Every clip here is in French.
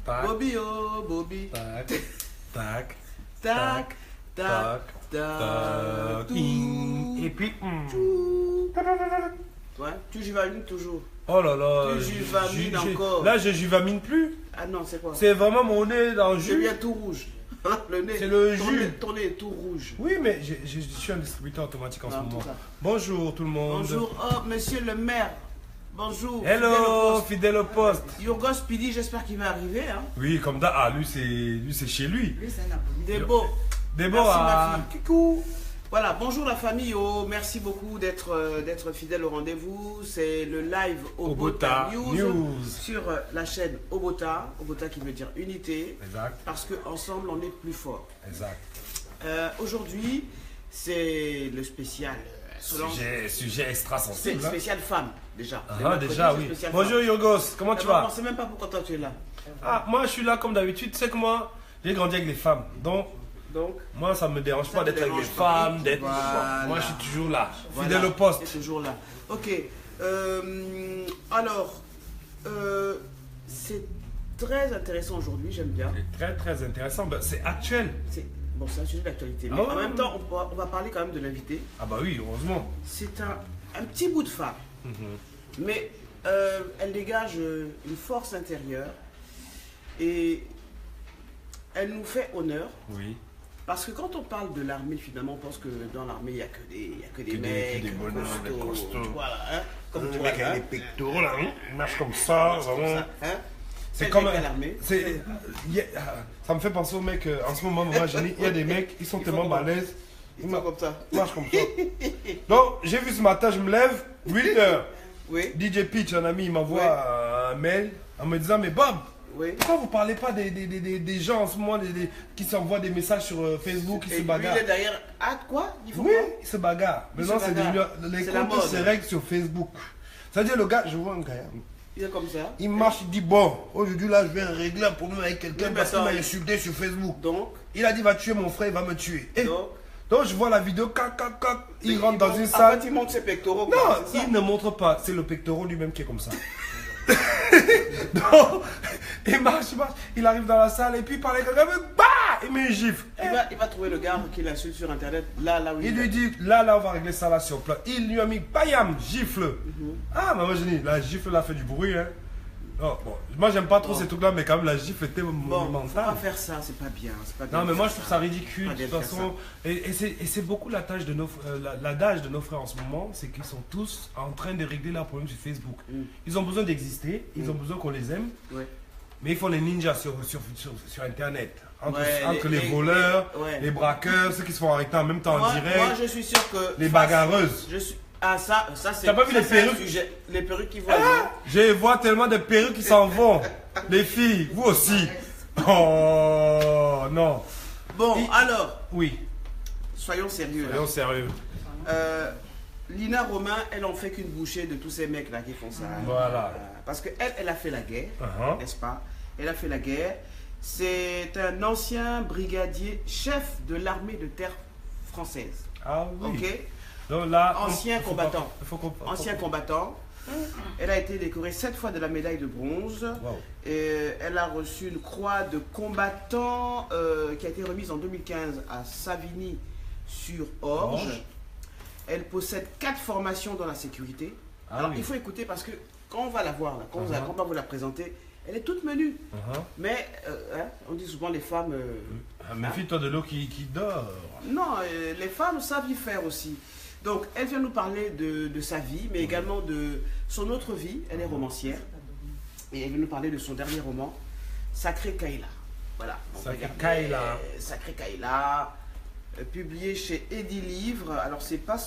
Tac. Bobby, oh, Bobby. Tac. Tac. Tac, tac, tac. Et puis. Ouais, tu juvamines toujours. Oh là là. Tu juvamines encore. Là, je juvamine plus. Ah non, c'est quoi? C'est vraiment mon nez dans le C'est jus. bien tout rouge. Le nez. C'est le ton jus. nez, ton nez est tout rouge. Oui, mais je suis un distributeur automatique en ce Non, moment. tout ça. Bonjour tout le monde. Bonjour, oh, monsieur le maire. Bonjour. Hello, fidèle au poste. Yorgos Pidi, j'espère qu'il va arriver. Hein. Oui, comme ça. Ah, lui, c'est chez lui. Lui, c'est un abonné. Débo. Déborah. Merci, ma fille. Coucou. Voilà, bonjour la famille. Oh, merci beaucoup d'être fidèle au rendez-vous. C'est le live Obota News sur la chaîne Obota. Obota qui veut dire unité. Exact. Parce qu'ensemble, on est plus fort. Exact. Aujourd'hui, c'est le spécial. Solange. Sujet extra C'est sensible. le spécial femme, déjà. Ah, déjà, oui. Bonjour Yorgos, comment tu vas? Je ne sais même pas pourquoi toi tu es là. Ah, moi je suis là comme d'habitude. Tu sais que moi, j'ai grandi avec les femmes. Donc, Donc, moi, ça me dérange Ça pas te d'être avec les dérange pas. femmes, d'être. Voilà. Moi, je suis toujours là. voilà, Fidèle au poste. tu es toujours là. Ok. Alors, c'est très intéressant aujourd'hui, j'aime bien. C'est très très intéressant. Ben, c'est actuel. Bon, c'est un sujet d'actualité. Mais Ah ouais, en même ouais. temps, on va parler quand même de l'invité. Ah, bah oui, heureusement. C'est un petit bout de femme. Mais elle dégage une force intérieure. Et elle nous fait honneur. Oui. Parce que quand on parle de l'armée, finalement, on pense que dans l'armée, il n'y a que des mecs, des bonhommes, des costauds. Voilà, hein, comme Le toi, mec hein. avec les pectoraux là, il marche comme ça, vraiment. Hein. C'est Quel comme mec à l'armée. ça me fait penser aux mecs, en ce moment, moi, il y a des mecs, ils sont tellement comment? balèzes. Ils sont comme ça. Ils marchent comme ça. Donc, j'ai vu ce matin, je me lève, 8h. Oui, DJ Pitch, un ami, il m'envoie Ouais. un mail en me disant, mais Bob, oui. pourquoi vous parlez pas des gens en ce moment qui s'envoient des messages sur Facebook, qui Et se lui, bagarrent? il est derrière. Ah, quoi? Il faut Oui, quoi? ils se bagarrent. Ils Maintenant, se c'est bagarrent. les C'est la comptes mode. se règlent sur Facebook. C'est-à-dire, le gars, je vois un gars, Il est comme ça. il marche, il dit, bon, aujourd'hui là, je vais régler un problème avec quelqu'un Oui, mais parce qu'il attends, m'a insulté sur Facebook. Donc, Il a dit, va tuer mon frère, il va me tuer. Et donc donc, je vois la vidéo, il rentre dans une En salle. fait, il monte ses pectoraux. Non, quoi, c'est ça. il ne montre pas. C'est le pectoral lui-même qui est comme ça. Donc, il marche. Il arrive dans la salle et puis il parle avec quelqu'un. Bah, il met une gifle. Il va trouver le gars qui l'insulte sur internet, là où Il est. lui dit, là, on va régler ça là sur place. Il lui a mis, bam, gifle. Ah, mais moi, je dis, la gifle, là, fait du bruit. Hein. Oh, bon. Moi, j'aime pas trop Bon. ces trucs-là, mais quand même, la gifle était Bon, faut pas monumentale. faire ça, c'est pas bien. c'est pas bien Non, mais de moi, faire je trouve ça. ça ridicule. Pas De bien toute de faire façon, et c'est beaucoup la tâche de l'adage de nos frères en ce moment, c'est qu'ils sont tous en train de régler leurs problèmes sur Facebook. Ils ont besoin d'exister, ils ont besoin qu'on les aime, Ouais. mais ils font les ninjas sur Internet. Entre, Ouais, entre les voleurs, ouais. les braqueurs, ceux qui se font arrêter en même temps en Moi, direct, je suis sûr que. les bagarreuses. Je suis. Ah, ça c'est. T'as pas vu ça, les c'est un perruques? sujet. Les perruques qui voient. Ah, je vois tellement de perruques qui s'en vont. Les filles, vous aussi. Oh non. Bon, Et- alors, Oui, soyons sérieux. là. soyons sérieux. Lina Romain, elle en fait qu'une bouchée de tous ces mecs là qui font ça. Voilà. Parce qu'elle a fait la guerre, Uh-huh. n'est-ce pas? Elle a fait la guerre. C'est un ancien brigadier chef de l'armée de terre française. Ah oui. Ok? Donc là, Ancien combattant. Ancien Combattant. Elle a été décorée 7 fois de la médaille de bronze. Wow. Et elle a reçu une croix de combattant qui a été remise en 2015 à Savigny-sur-Orge. Elle possède 4 formations dans la sécurité. Ah Alors oui. il faut écouter parce que quand on va la voir, là, quand on Uh-huh. va vous la présenter, elle est toute menue. Uh-huh. Mais hein, on dit souvent les femmes. Méfie-toi de l'eau qui dort. Non, les femmes savent y faire aussi. Donc, elle vient nous parler de sa vie, mais également de son autre vie. Elle est romancière. Et elle vient nous parler de son dernier roman, Sacré Kaila. Voilà. Donc, Sacré regardez, Kaila. Sacré Kaila, publié chez Eddy Livre. Alors, c'est pas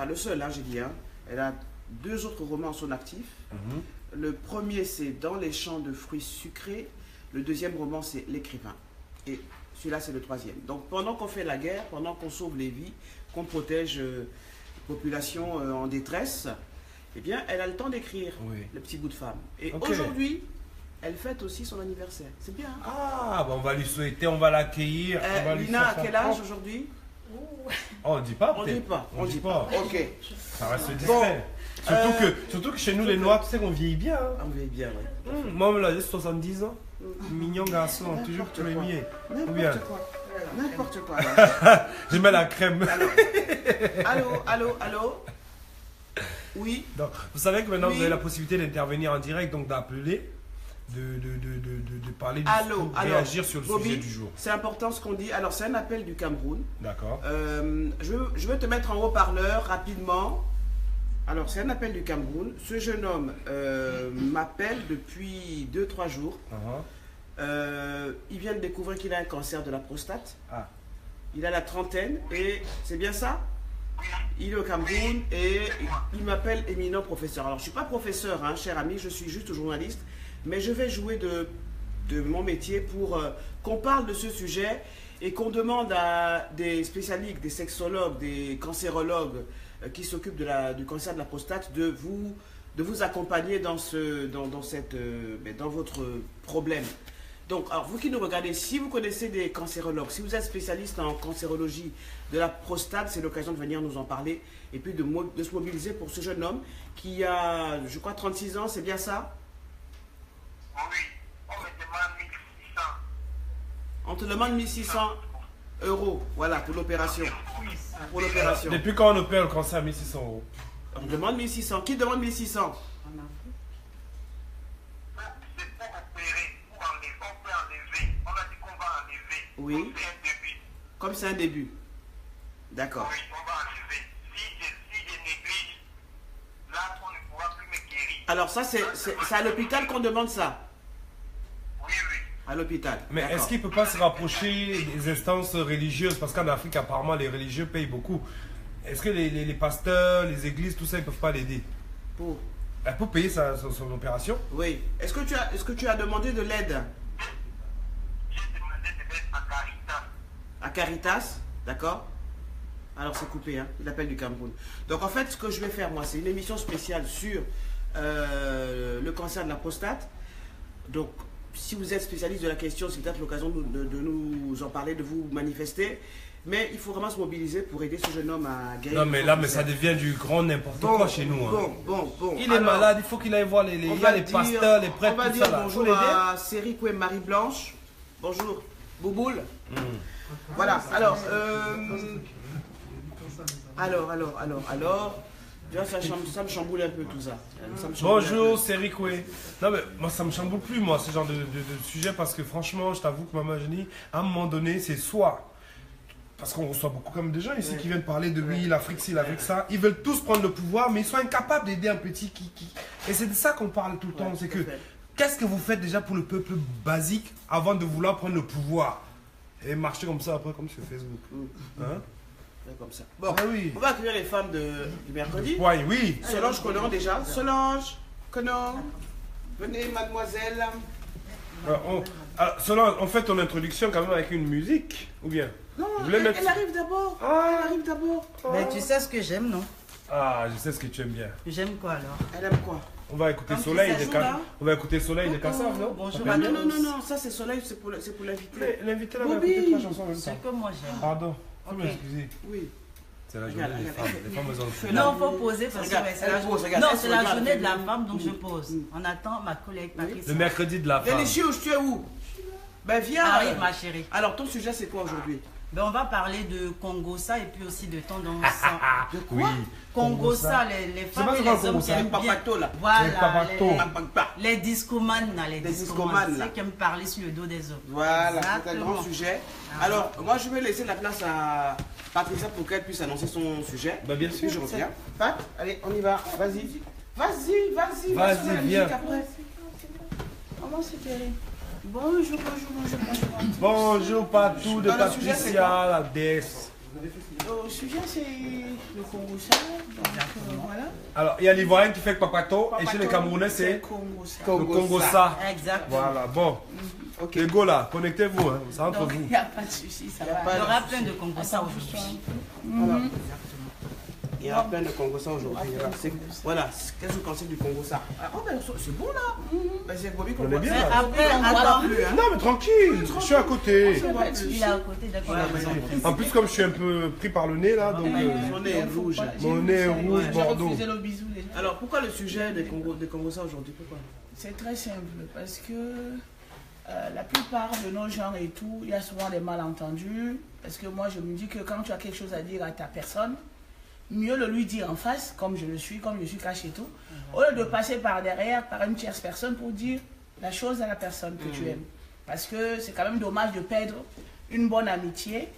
le seul, hein, j'ai dit. Hein. Elle a 2 autres romans en son actif. Le premier, c'est Dans les champs de fruits sucrés. Le deuxième roman, c'est L'écrivain. Et celui-là, c'est le 3e. Donc, pendant qu'on fait la guerre, pendant qu'on sauve les vies, qu'on protège les populations en détresse, eh bien, elle a le temps d'écrire Oui. le petit bout de femme. Et Ok. aujourd'hui, elle fête aussi son anniversaire. C'est bien. Hein. Ah, bah on va lui souhaiter, on va l'accueillir. on va lui Lina, à faire- quel âge aujourd'hui? Oh, on dit pas. On peut-être. dit pas. On dit pas. Ok. Ça reste Bon, discret. Surtout que chez nous, les Noirs, tu sais qu'on vieillit bien. Hein. On vieillit bien, oui. Moi, là, j'ai 70 ans. Mignon garçon, toujours tu es mieux. N'importe quoi. N'importe quoi. Là. Je mets la crème. Allô. Oui. Donc, vous savez que maintenant, Oui. vous avez la possibilité d'intervenir en direct, donc d'appeler, de parler, Allô, réagir sur le Bobby, sujet du jour. c'est important ce qu'on dit. Alors, c'est un appel du Cameroun. D'accord. Je veux te mettre en haut-parleur rapidement. Alors, c'est un appel du Cameroun. Ce jeune homme m'appelle depuis 2-3 jours. Il vient de découvrir qu'il a un cancer de la prostate. Ah. Il a la trentaine et c'est bien ça? Il est au Cameroun et il m'appelle éminent professeur. Alors, je ne suis pas professeur, hein, cher ami, je suis juste journaliste, mais je vais jouer de mon métier pour qu'on parle de ce sujet et qu'on demande à des spécialistes, des sexologues, des cancérologues qui s'occupent du cancer de la prostate de vous accompagner dans votre problème. Donc, alors vous qui nous regardez, si vous connaissez des cancérologues, si vous êtes spécialiste en cancérologie de la prostate, c'est l'occasion de venir nous en parler et puis de se mobiliser pour ce jeune homme qui a, je crois, 36 ans, c'est bien ça? Oui, on me demande 1600. On te demande 1600 euros, voilà, pour l'opération. Pour l'opération. Depuis quand on opère le cancer à 1600 euros? On demande 1600. Qui demande 1600? C'est pour opérer, pour enlever, on peut enlever. On a dit qu'on va enlever. Oui. C'est un début. Comme c'est un début. D'accord. Oui, on va enlever. Si je néglige, là, on ne pourra plus me guérir. Alors ça, c'est à l'hôpital qu'on demande ça. Oui. À l'hôpital. Mais D'accord. est-ce qu'il ne peut pas se rapprocher des instances religieuses? Parce qu'en Afrique, apparemment, les religieux payent beaucoup. Est-ce que les pasteurs, les églises, tout ça, ils ne peuvent pas l'aider Pour. pour payer son opération? Oui. Est-ce que tu as demandé de l'aide J'ai demandé de mettre à Caritas. à Caritas? D'accord. Alors c'est coupé, hein. Il appelle du Cameroun. Donc en fait, ce que je vais faire, moi, c'est une émission spéciale sur le cancer de la prostate. Donc, si vous êtes spécialiste de la question, c'est peut-être l'occasion de nous en parler, de vous manifester. Mais il faut vraiment se mobiliser pour aider ce jeune homme à guérir. Non, mais là, mais ça devient du grand n'importe quoi chez nous. Hein. Bon. Il est Alors, malade, il faut qu'il aille voir les on gars, va les dire- pasteurs, les prêtres, On va tout dire ça là. bonjour Faut l'aider. à Céric et Marie-Blanche. Bonjour. Bouboule. Voilà. Alors, tu vois, ça me chamboule un peu tout ça. Ça me chamboule un Bonjour, peu. c'est Rikoué. Non, mais moi, ça me chamboule plus, moi, ce genre de sujet, parce que franchement, je t'avoue que Maman Jenny, à un moment donné, c'est soit. Parce qu'on reçoit beaucoup comme des gens ici qui viennent parler de oui, l'Afrique ci, l'Afrique ça. Ils veulent tous prendre le pouvoir, mais ils sont incapables d'aider un petit qui. Et c'est de ça qu'on parle tout le temps. C'est que tout à fait. qu'est-ce que vous faites déjà pour le peuple basique avant de vouloir prendre le pouvoir et marcher comme ça après, comme sur Facebook. Hein? Ouais, comme ça. Bon, Ah oui. on va accueillir les femmes du mercredi. Ouais, oui. Solange Conan déjà. Solange Conan. Venez, mademoiselle. Alors, Solange, on fait ton introduction quand même avec une musique, ou bien? Non, Je voulais mettre- elle arrive d'abord. Ah. Elle arrive d'abord. Mais tu sais ce que j'aime, non? Ah, je sais ce que tu aimes bien. J'aime quoi alors? Elle aime quoi? On va écouter Comme Soleil tu sais, de Sola. On va écouter Soleil de Kassav, non? Bonjour Ça à fait tous. bien. Non, ça c'est Soleil, c'est pour l'inviter. Mais l'invité là va Bobby. écouter 3 chansons en même Ce temps. que moi j'aime. Pardon, faut Ok. m'excuser. Oui. C'est la journée Regarde, des regarde. femmes. Les femmes, elles ont le Fais pouvoir. la- Non, faut poser parce que Regarde, ouais, c'est elle la pose, regarde, Non, elle c'est se la regarde. journée de la femme, donc je Mm. pose. On attend ma collègue Patricia. Le mercredi de la femme. Délicieux, tu es où? Ben viens. Arrive ma chérie. Alors ton sujet c'est quoi aujourd'hui? Ben, on va parler de Congossa et puis aussi de tendance. De quoi? Oui. Congossa, les femmes pas et ce les qu'on hommes Congossa. qui aiment C'est bien. papato, là. C'est Voilà, papato. les discomanes, là, les discomanes, discomanes, là. ceux qui aiment parler sur le dos des hommes. Voilà, c'est un Exactement. grand sujet. Ah. Alors, moi, je vais laisser la place à Patricia pour qu'elle puisse annoncer son sujet. Bah, bien Puis sûr. je reviens. Pat, allez, on y va. Vas-y. Vas-y. Vas-y, va sur la musique viens. après. Comment c'est Thierry? Bonjour. Bonjour, Patou de Dans le sujet, c'est Patricia, la déesse. Le sujet, c'est le Congossa. Voilà. Alors, il y a l'Ivoirien qui fait Papato, et chez les Camerounais, c'est Congossa. le Congossa. Exactement. Voilà, bon. Ok. Les gars là, connectez-vous, hein, c'est entre Donc, vous. il n'y a pas de souci, ça Y a va. pas Il y de aura souci. plein de Congossa aujourd'hui. Alors, il y aura plein de Congossa aujourd'hui. Voilà, qu'est-ce que vous pensez du Congossa? Ah, oh, ben, c'est bon là. Ben, c'est Bobby qu'on On est voit. bien, Mais là. après, On voit attends. Plus, hein. Non, mais tranquille, je suis à côté. Il est à côté, d'accord. En plus, comme je suis un peu pris par le nez là, donc Mon nez est rouge. mon nez est rouge, J'ai Bordeaux. refusé le bisou déjà. Alors, pourquoi le sujet des Congosa aujourd'hui? Pourquoi? C'est très simple, parce que la plupart de nos gens et tout, il y a souvent des malentendus. Parce que moi, je me dis que quand tu as quelque chose à dire à ta personne, mieux le lui dire en face, comme je le suis, comme je suis caché et tout, au lieu de passer par derrière, par une tierce personne pour dire la chose à la personne que tu aimes. Parce que c'est quand même dommage de perdre une bonne amitié,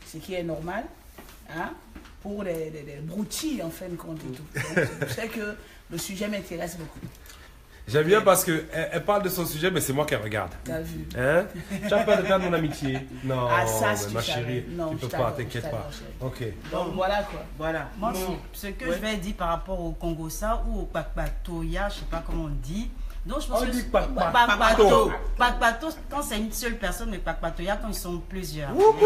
ce qui est normal, hein, pour des broutilles en fin de compte et tout. Donc, c'est pour ça que le sujet m'intéresse beaucoup. J'aime bien parce qu'elle parle de son sujet, mais c'est moi qui regarde. T'as vu? Hein? Tu as peur de perdre mon amitié? Non, Ah, ça, mais si ma tu savais. chérie, Non, tu peux je pas, t'adore, t'inquiète je pas. t'adore, chérie. Ok. Donc voilà quoi. Voilà. Moi, Non. ce que Ouais. je vais dire par rapport au Congosa ou au Kpakpatoya, je sais pas comment on dit. Donc je pense On que dit Kpakpato. Kpakpato, quand c'est une seule personne, mais Kpakpatoya quand ils sont plusieurs. Donc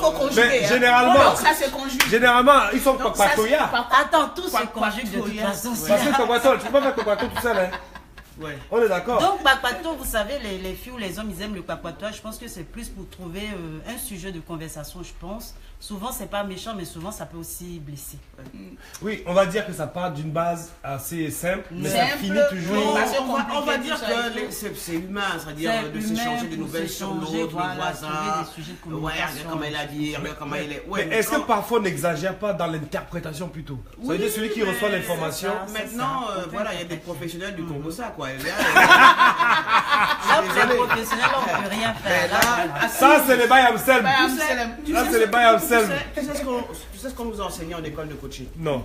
faut conjuguer. Mais hein. généralement- Donc ça c'est conjugué. Généralement, ils sont Donc, ça, c'est Kpakpatoya. Attends, tout se conjugue de toute Kpakpatoya. façon. Ouais. Parce que Kpakpato, tu peux pas faire Kpakpato tout seul, hein? Ouais. On est d'accord? Donc, Kpakpato, vous savez, les filles ou les hommes, ils aiment le Kpakpatoya. Je pense que c'est plus pour trouver un sujet de conversation, je pense. Souvent, c'est pas méchant, mais souvent, ça peut aussi blesser. Oui, on va dire que ça part d'une base assez simple, mais ça Simple, finit toujours. oui. On Parce que va compliqué, dire tout ça et que tout. c'est humain, c'est-à-dire C'est de humain s'échanger des pour nouvelles sur s'échanger, l'autre, voilà, le voisin. trouver des sujets de Ouais, communication. regarde comment il a dit, regarde comment il est. Ouais, Mais est-ce que quand- parfois on n'exagère pas dans l'interprétation plutôt? Ça veut dire celui qui mais reçoit l'information. c'est Maintenant, ça. On peut voilà, il y a des interpréter. professionnels du Congo, ça, quoi. Et là, Là, pour les désolé. professionnels, on ne peut rien Mais faire. là, Ça, c'est les bails Amsel. Bah, tu sais- c'est tu Là, sais c'est les bails tu sais- Amsel. tu sais ce qu'on nous a enseigné en école de coaching? Non.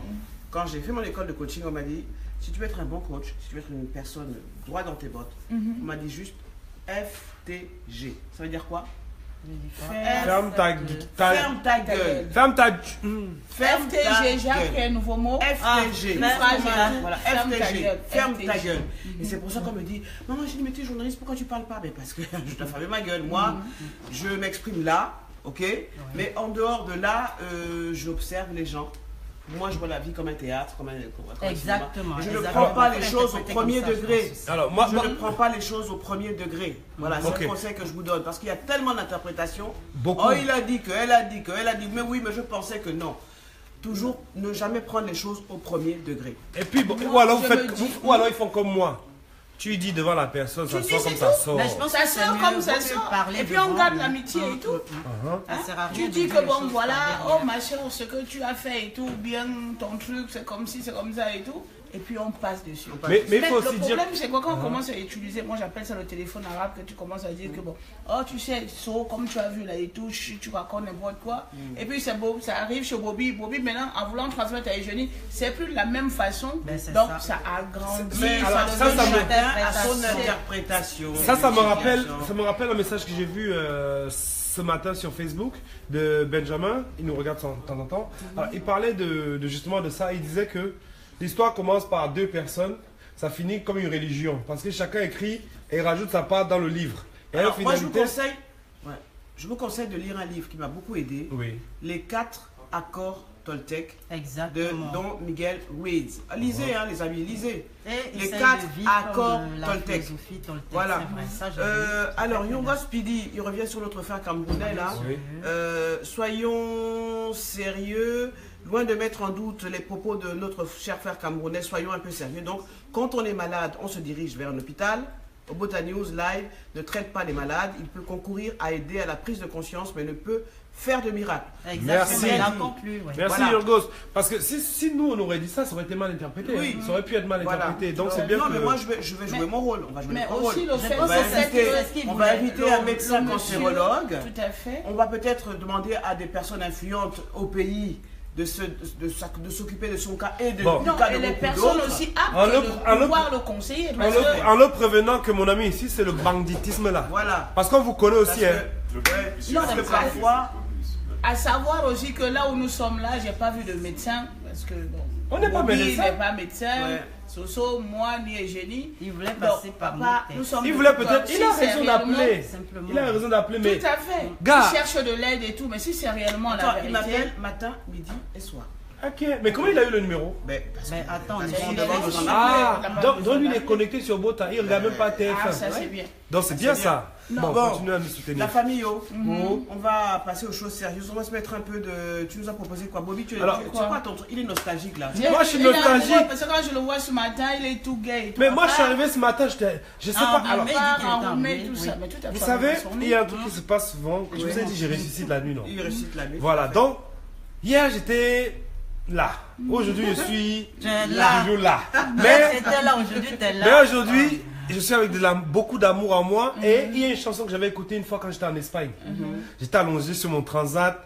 Quand j'ai fait mon école de coaching, on m'a dit, si tu veux être un bon coach, si tu veux être une personne droit dans tes bottes, on m'a dit juste FTG. Ça veut dire quoi? Ferme ta Ferme ta gueule. Ferme ta. Ferme ta FTG, j'ai appris un gueule. nouveau mot. FTG. Voilà, Ferme ta gueule. Ferme ta FTG. gueule. Et c'est pour ça qu'on me dit, maman, j'ai dit, mais tu es journaliste, pourquoi tu parles pas? Mais parce que je dois fermer ma gueule. Moi, je m'exprime là, ok? Mais en dehors de là, j'observe les gens. Moi, je vois la vie comme un théâtre, comme un Exactement. cinéma. Et je ne Exactement. prends pas On les peut choses au interpréter premier comme ça, je degré. pense aussi. Alors, moi, Je ne prends pas les choses au premier degré. Voilà, c'est Ok. le conseil que je vous donne. Parce qu'il y a tellement d'interprétations. Beaucoup. Oh, il a dit que, elle a dit que, elle a dit. Mais oui, mais je pensais que non. Toujours ne jamais prendre les choses au premier degré. Et puis, bon, Moi, ou alors, je vous faites, me dis- ou alors ils font comme moi. Tu dis devant la personne, ça Tu sort dis, comme c'est ça tout. sort. Mais je pense Ça que c'est sort mieux, comme ça vaut mieux sort. parler Et puis on devant. garde l'amitié et tout. Ça sert à rien Tu de dis dire que les bon choses voilà, par oh derrière. ma chère, ce que tu as fait et tout, ou bien ton truc, c'est comme ci, c'est comme ça et tout. Et puis on passe dessus. Mais il faut Le aussi dire. problème, c'est quoi quand on commence à utiliser, moi j'appelle ça le téléphone arabe, que tu commences à dire que bon, oh tu sais, comme tu as vu là et tout, tu racontes n'importe quoi. Et puis c'est beau, ça arrive chez Bobby. Bobby maintenant, en voulant transmettre à Eugénie, c'est plus de la même façon. Ben, c'est Donc ça. ça agrandit. Mais alors, ça, devient ça me- Chacun a son interprétation. interprétation. Ça me rappelle un message que j'ai vu ce matin sur Facebook de Benjamin. Il nous regarde de temps en temps. Alors, il parlait de justement de ça. Il disait que l'histoire commence par deux personnes. Ça finit comme une religion. Parce que chacun écrit et rajoute sa part dans le livre. Et Alors, moi, je vous finalité- conseille, je vous conseille de lire un livre qui m'a beaucoup aidé. Oui. Les 4 accords Toltec Exactement. dont Miguel Ruiz. Lisez, hein, les amis, lisez. Et les essaye 4 de vivre accords comme la Toltec. philosophie Toltec, Voilà. c'est vrai, ça, j'ai vu. Alors, Yongo Speedy, il revient sur notre frère camerounais là. Oui. Soyons sérieux, loin de mettre en doute les propos de notre cher frère camerounais, soyons un peu sérieux. Donc, quand on est malade, on se dirige vers un hôpital. Obota News Live ne traite pas les malades, il peut concourir à aider à la prise de conscience, mais ne peut faire de miracles. Exactement, Merci. il a conclu. Ouais. Merci Voilà. Yorgos. Parce que si nous on aurait dit ça, ça aurait été mal interprété. Oui. Hein. Ça aurait pu être mal Voilà. interprété. Donc c'est bien non, que. mais moi je vais jouer Mais- mon rôle. On va jouer Mais notre aussi rôle. le fait Je On pense va que c'est inviter, ce qu'il on va voulait. inviter un médecin monsieur, cancérologue. Tout à fait. On va peut-être demander à des personnes influentes au pays de s'occuper de son cas et de, Bon. du Non, cas de et les beaucoup personnes d'autres. aussi En aptes le- de en le- pouvoir le conseiller. En Parce le, que, en le prévenant que mon ami ici c'est le banditisme là. Voilà. Parce qu'on vous connaît Parce aussi. Hein. que, ouais, Non, parce que c'est parfois, à savoir aussi que là où nous sommes là, j'ai pas vu de médecin. Parce que bon, On n'est pas Bobby médecin. n'est pas médecin. Ouais. Soso, moi, ni Eugénie. Il voulait Donc, passer par papa, mon nous texte. sommes Il voulait comme peut-être. si Il a c'est raison réellement- d'appeler. simplement. Il a raison d'appeler, mais. Tout à fait. Gars. Il cherche de l'aide et tout, mais si c'est réellement attends, la il vérité. m'appelle matin, midi et soir. Ok, mais comment il a eu le numéro? Mais parce Mais que- attends, parce les qu'on gens demande de- aux gens Ah, La donc lui il est connecté sur Bota, il regarde même pas TF1. Ah, ça c'est bien. Donc c'est bien c'est ça. bien. Bon, Bon. continue à nous soutenir. La famille, on va passer aux choses sérieuses. On va se mettre un peu de. Tu nous as proposé quoi, Bobby? Alors, tu sais quoi, ton truc? Il est nostalgique là. Moi, je suis Il est amoureux, nostalgique. Parce que quand je le vois ce matin, il est tout gay. et tout. Mais moi je suis Après, arrivé ce matin, je sais Ah, pas. Alors, mais- part il dit qu'il est enrhumé, enrhumé, tout oui. ça. Mais tout à vous fait savez, dans son il y a un truc qui se passe souvent. Je vous ai dit, j'ai ressuscité la nuit, non? Il récite la nuit. Voilà, donc, hier j'étais là. Aujourd'hui je suis Tu es là. toujours là. Mais Mais, c'était là, aujourd'hui, t'es mais là. aujourd'hui, je suis avec beaucoup d'amour en moi. Et il y a une chanson que j'avais écoutée une fois quand j'étais en Espagne. J'étais allongé sur mon transat.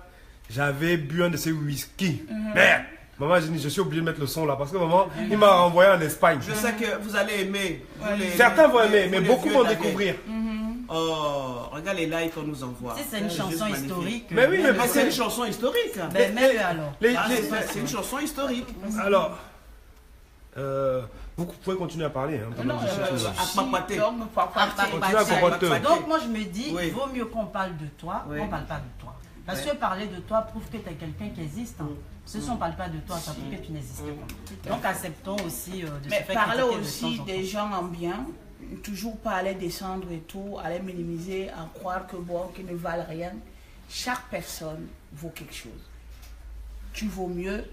J'avais bu un de ces whisky. Merde! Maman, j'ai dit, je suis obligé de mettre le son là parce que maman, il m'a renvoyé en Espagne. Je sais que vous allez aimer. Vous les- Certains vont les- aimer, vous mais les beaucoup vieux vont de la découvrir. Oh, regarde les likes qu'on nous envoie. Tu sais, c'est une juste chanson magnifique. historique. Mais oui, mais Mais parce c'est que. une chanson historique. Ben, mais alors. les- Ah, les- c'est une chanson historique. Alors, vous pouvez continuer à parler. Hein, pendant Non, que je cherche le- à papater. donc, papater. Continue à papater. Donc moi je me dis, Oui. vaut mieux qu'on parle de toi, Oui. qu'on parle pas de toi. Parce Ouais. que parler de toi prouve que tu es quelqu'un qui existe. Hein. Si on ne parle pas de toi, ça prouve que tu n'existes pas. Donc acceptons aussi de se Mais faire parler critiquer de aussi temps en temps. des gens en bien, toujours pas aller descendre et tout, aller minimiser, à croire que bon, qu'ils ne valent rien. Chaque personne vaut quelque chose. Tu vaux mieux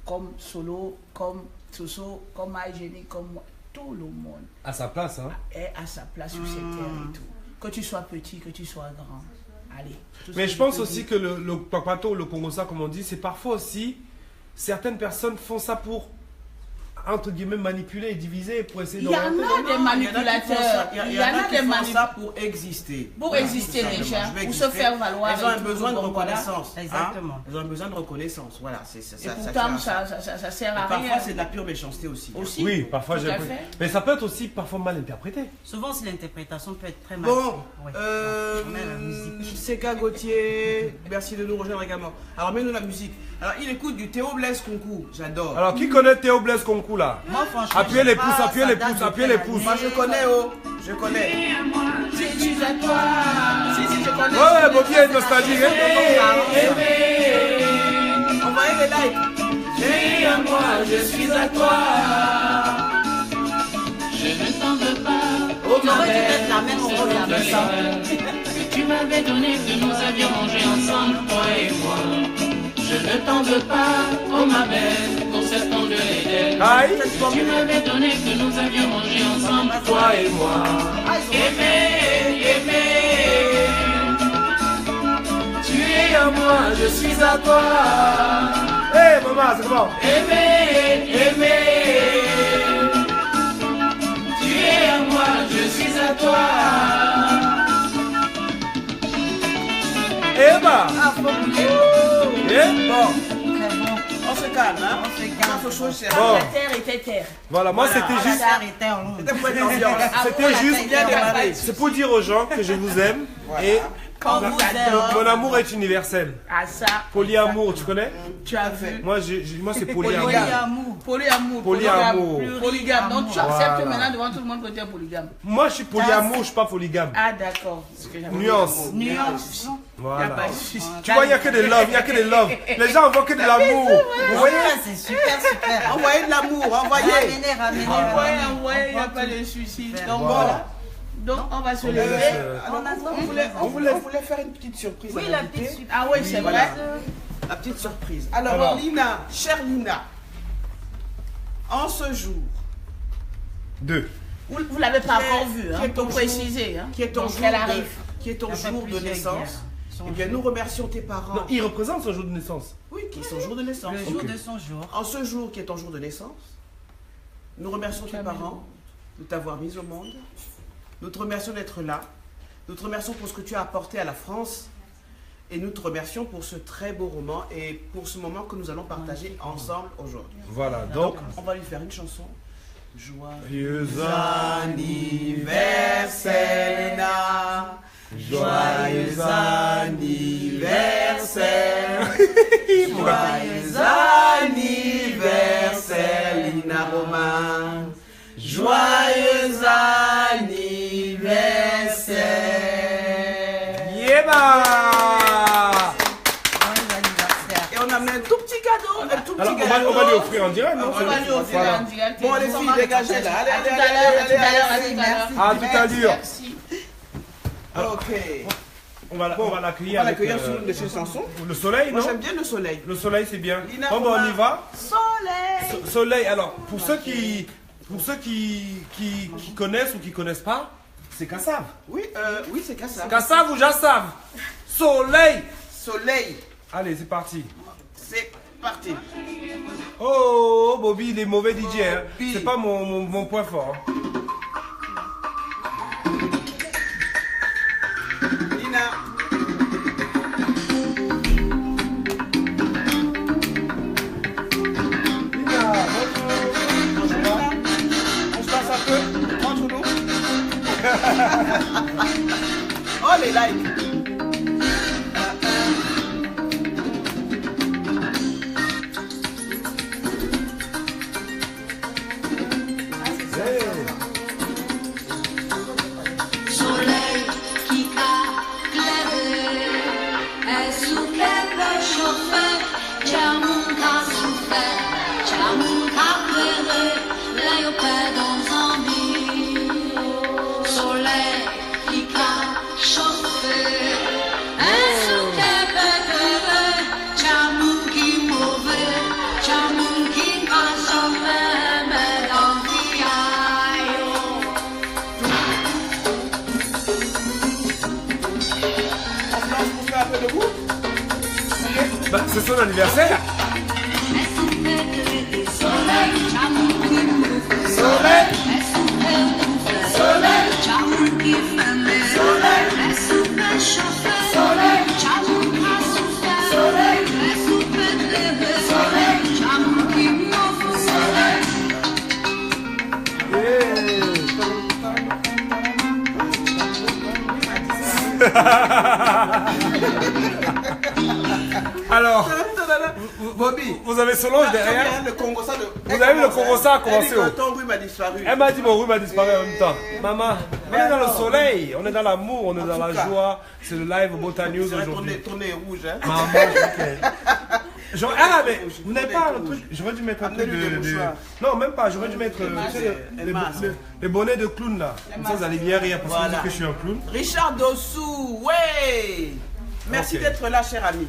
comme Solo, comme Soso, comme Agénie, comme moi. Tout le monde À sa place, hein. est à sa place sur cette terre et tout. Que tu sois petit, que tu sois grand. Allez. tout ce Mais que je pense peux aussi dire. que le Papato, le Congosa, comme on dit, c'est parfois aussi. Certaines personnes font ça pour, entre guillemets, manipuler et diviser pour essayer Il y en a d'orienter. des Il y en a qui font manipulateurs. ça. Il y en a qui des font ça manipulateurs. pour exister. Pour Voilà, exister, tout les simplement. gens, Je vais pour se exister. faire valoir Elles ont et un tout, besoin de donc voilà. reconnaissance. hein. Exactement. Elles ont un besoin de reconnaissance. Voilà, c'est ça. Et ça pourtant, tient à ça sert à Et rien. parfois, c'est de la pure méchanceté aussi. Aussi. Oui, parfois Tout j'ai. à fait. Mais ça peut être aussi parfois mal interprété. Souvent aussi l'interprétation peut être très mal Bon, faite. Ouais. On met la musique. Seka Gauthier, merci de nous rejoindre également. Alors, mets-nous la musique. Alors, il écoute du Théo Blaise Concours, j'adore. Alors, qui connaît Théo Blaise Concours là? Moi franchement, Appuyez je les sais pouces, pas, appuyez ça les date pouces, de appuyez quelle les pouces. Moi, année. je connais, oh, je connais. Si je suis à toi. Si, je connais. Ouais, ouais, Bobby est nostalgique. Envoyez les likes. Chérie, à moi, je suis à toi. Je ne t'en veux pas, Tu aurais dû mettre la même rose à la maison. que tu m'avais donné, que nous avions mangé ensemble, toi et moi. Je ne t'en veux pas, oh ma belle, pour cet ange de l'Éden. Aïe! Tu m'avais donné, que nous avions mangé ensemble, toi et moi. Aimer, aimer. Tu es à moi, je suis à toi. Hé, maman, c'est comment? Aimer, aimer. Tu es à moi, je suis à toi. Eh bah! Ah, faut bouger. Eh? Bon, Très bon. on se calme, hein. On se calme. Ça, faut chaud, c'est Bon. La terre était terre. Voilà, moi Voilà. c'était juste. Ça arrêtait en long. C'était pour être ambiance. C'était juste. Ah, bien démarré. C'est pour dire aux gens que je vous aime. Voilà. Et Quand vous êtes. mon amour est universel. Ah ça. Polyamour, tu connais? Tu as vu. Moi, moi c'est polyamour. Polyamour. Polyamour. Polyamour. Polygame. Donc tu Voilà. acceptes maintenant devant tout le monde que tu es polygame. Moi, je suis polyamour, je suis pas polygame. Ah d'accord. Ce que j'avais Nuance. Nuance. Il n'y a Voilà. pas de souci. Tu vois, il n'y a que des love, il n'y a que des love. Les gens envoient que de l'amour. Vous voyez? C'est super, super. Envoyez de l'amour, envoyez. Ramenez, ramenez. Envoyez, il n'y a pas de souci. Donc voilà. Donc on va se lever. Alors, On attend. on voulait faire une petite surprise. Oui, à la l'invité. petite Ah oui, c'est voilà. vrai. La petite surprise. Alors, Alors. Lina, chère Lina, en ce jour, 2. Vous ne l'avez pas Qui est- encore vu, qui hein, est ton pour jour- préciser. Hein. qui est ton Donc, jour elle de, arrive. qui est ton Ça fait jour de plusieurs naissance, guerres. Son eh bien, jour. nous remercions tes parents. Non, il représente son jour de naissance. Oui, qui est son jour de naissance. Le jour de son jour. En ce jour qui est ton jour de naissance, nous remercions tes parents de t'avoir mis au monde. Nous te remercions d'être là. Nous te remercions pour ce que tu as apporté à la France. Et nous te remercions pour ce très beau roman et pour ce moment que nous allons partager ensemble aujourd'hui. Voilà, donc. On va lui faire une chanson. Joyeux anniversaire, Lina. Joyeux anniversaire. Joyeux anniversaire, Lina Romain. Joyeux anniversaire. Yéba! Joyeux anniversaire. Et on a mis un tout petit cadeau, un tout Alors, petit on va gâteau. lui offrir en direct, non? On va lui offrir Voilà. en direct. Bon, les filles, dégagez là. Allez, À tout allez, à l'heure, à tout à allez, l'heure, à allez, tout à l'heure. À tout à l'heure. Merci. Ok. On va Bon, l'accueillir on va avec l'accueillir sur une de ses chansons. le soleil, Moi, non? j'aime bien le soleil. Le soleil, c'est bien. Lina Bon, ben, on Romain. y va. Soleil. Soleil, alors, pour ceux qui connaissent ou qui connaissent pas, c'est Kassav. Oui, oui, c'est Kassav. Kassav ou Jassav? Soleil. Soleil. Allez, c'est parti. C'est parti. Oh, Bobby, il est mauvais DJ. Hein. Bobby. C'est pas mon point fort. Hein. Lina. On se passe un peu entre nous. Oh, les likes. Soleil qui a clairé, est-ce qu'elle peut chauffer? Tchamoun qu'a souffert, tchamoun qu'a clairé, l'aïopède en Zambie. Soleil qui a chauffé, est-ce qu'elle peut clairer? Tchamoun qui mauvais, tchamoun qui n'a jamais mais l'envie aïe. On se lance pour faire un peu de goût. Bah, c'est son anniversaire. Alors, Bobby. vous avez Solange derrière. Le Congo, ça, Vous avez vu le Congo, ça a commencé Elle dit où? que ton bruit m'a disparu. Elle m'a dit mon rhume a disparu en même temps. Maman, on est dans le alors, soleil, on est dans l'amour, on est dans tout la cas. joie. C'est le live Bota News C'est vrai, aujourd'hui. ton nez est rouge, hein. Maman, ah, mais vous n'avez pas un truc. J'aurais dû mettre un truc Amenez-lui des mouchoirs. Non, même pas. J'aurais dû mettre tu sais, les masques. les bonnets de clown là. Comme ça, vous allez bien rire parce que vous Voilà. dites que je suis un clown. Richard Dossou, ouais. Merci Ok. d'être là, cher ami.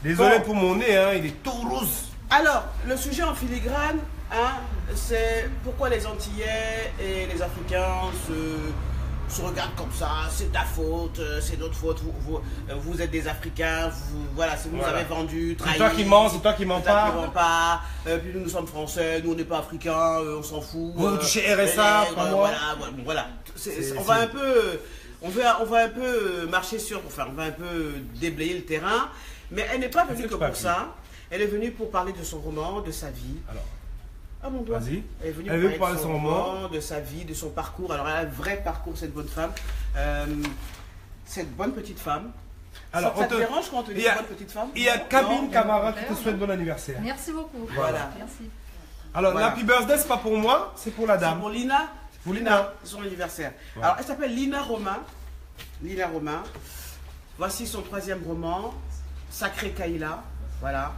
Désolé Bon. pour mon nez, hein, il est tout rose. Alors, le sujet en filigrane, hein, c'est pourquoi les Antillais et les Africains se regardent comme ça. C'est ta faute, c'est notre faute. Vous êtes des Africains, voilà, c'est vous nous Voilà. avez vendu, trahi. C'est toi qui mens, c'est toi qui mens C'est toi qui pas. mens pas. Puis nous sommes français, nous on n'est pas africains, on s'en fout. Vous touchez RSA, pas moi. Voilà. On c'est- va un peu, on va un peu marcher sur, enfin, on va un peu déblayer le terrain. Mais elle n'est pas venue que pour ça. Elle est venue pour parler de son roman, de sa vie. Alors, Ah mon doigt. vas-y. Elle est venue Elle pour veut parler de parler son de son roman, de sa vie, de son parcours. Alors elle a un vrai parcours, cette bonne femme. Cette bonne petite femme. Alors, ça on te te- dérange quand on te dit il y a- bonne petite femme? Il y a Non. Cabine Camara qui te souhaite bon anniversaire. Merci beaucoup. Voilà. Merci. Alors, Voilà. l'happy birthday, c'est pas pour moi, c'est pour la C'est dame. pour Lina. Pour Lina. C'est son anniversaire. Voilà. Alors elle s'appelle Lina Romain. Lina Romain. Voici son 3e roman, Sacré Kaïla. Voilà.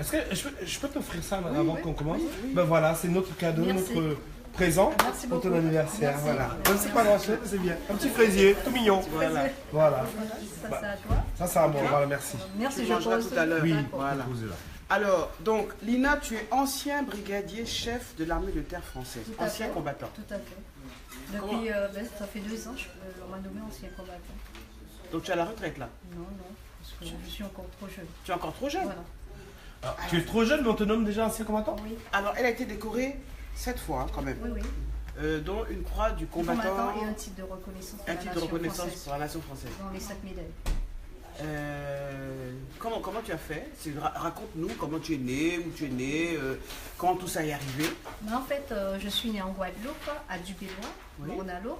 Est-ce que je peux t'offrir ça avant qu'on commence? oui. Ben voilà, c'est notre cadeau, Merci. notre présent Merci pour ton beaucoup. anniversaire. Merci. Voilà. Même si c'est pas grand chose, c'est bien. Un petit fraisier, tout mignon. Voilà. Voilà. Ça, c'est à toi. Ça, c'est à moi. Voilà, merci. Merci, Tu je mangeras pose. tout à l'heure. Oui, Voilà. posez là. Alors, donc, Lina, tu es ancien brigadier chef de l'armée de terre française. Tout à Ancien fait. combattant. Tout à fait. Comment Depuis, ça fait 2 ans, on m'a nommé ancien combattant. Donc, tu es à la retraite là. Non, parce que je suis encore trop jeune. Tu es encore trop jeune. Voilà. Ah, tu es trop jeune, mais on te nomme déjà ancien combattant? Oui, Alors, elle a été décorée 7 fois, hein, quand même. oui, oui. Dont une croix du combattant. Combattant et un titre de reconnaissance de Un la titre de nation reconnaissance française. pour la nation française. Dans les 7 médailles. Comment tu as fait? Raconte-nous comment tu es né, où tu es né, comment tout ça est arrivé. Mais en fait, je suis née en Guadeloupe, à Dubélois, Oui. Mornalo.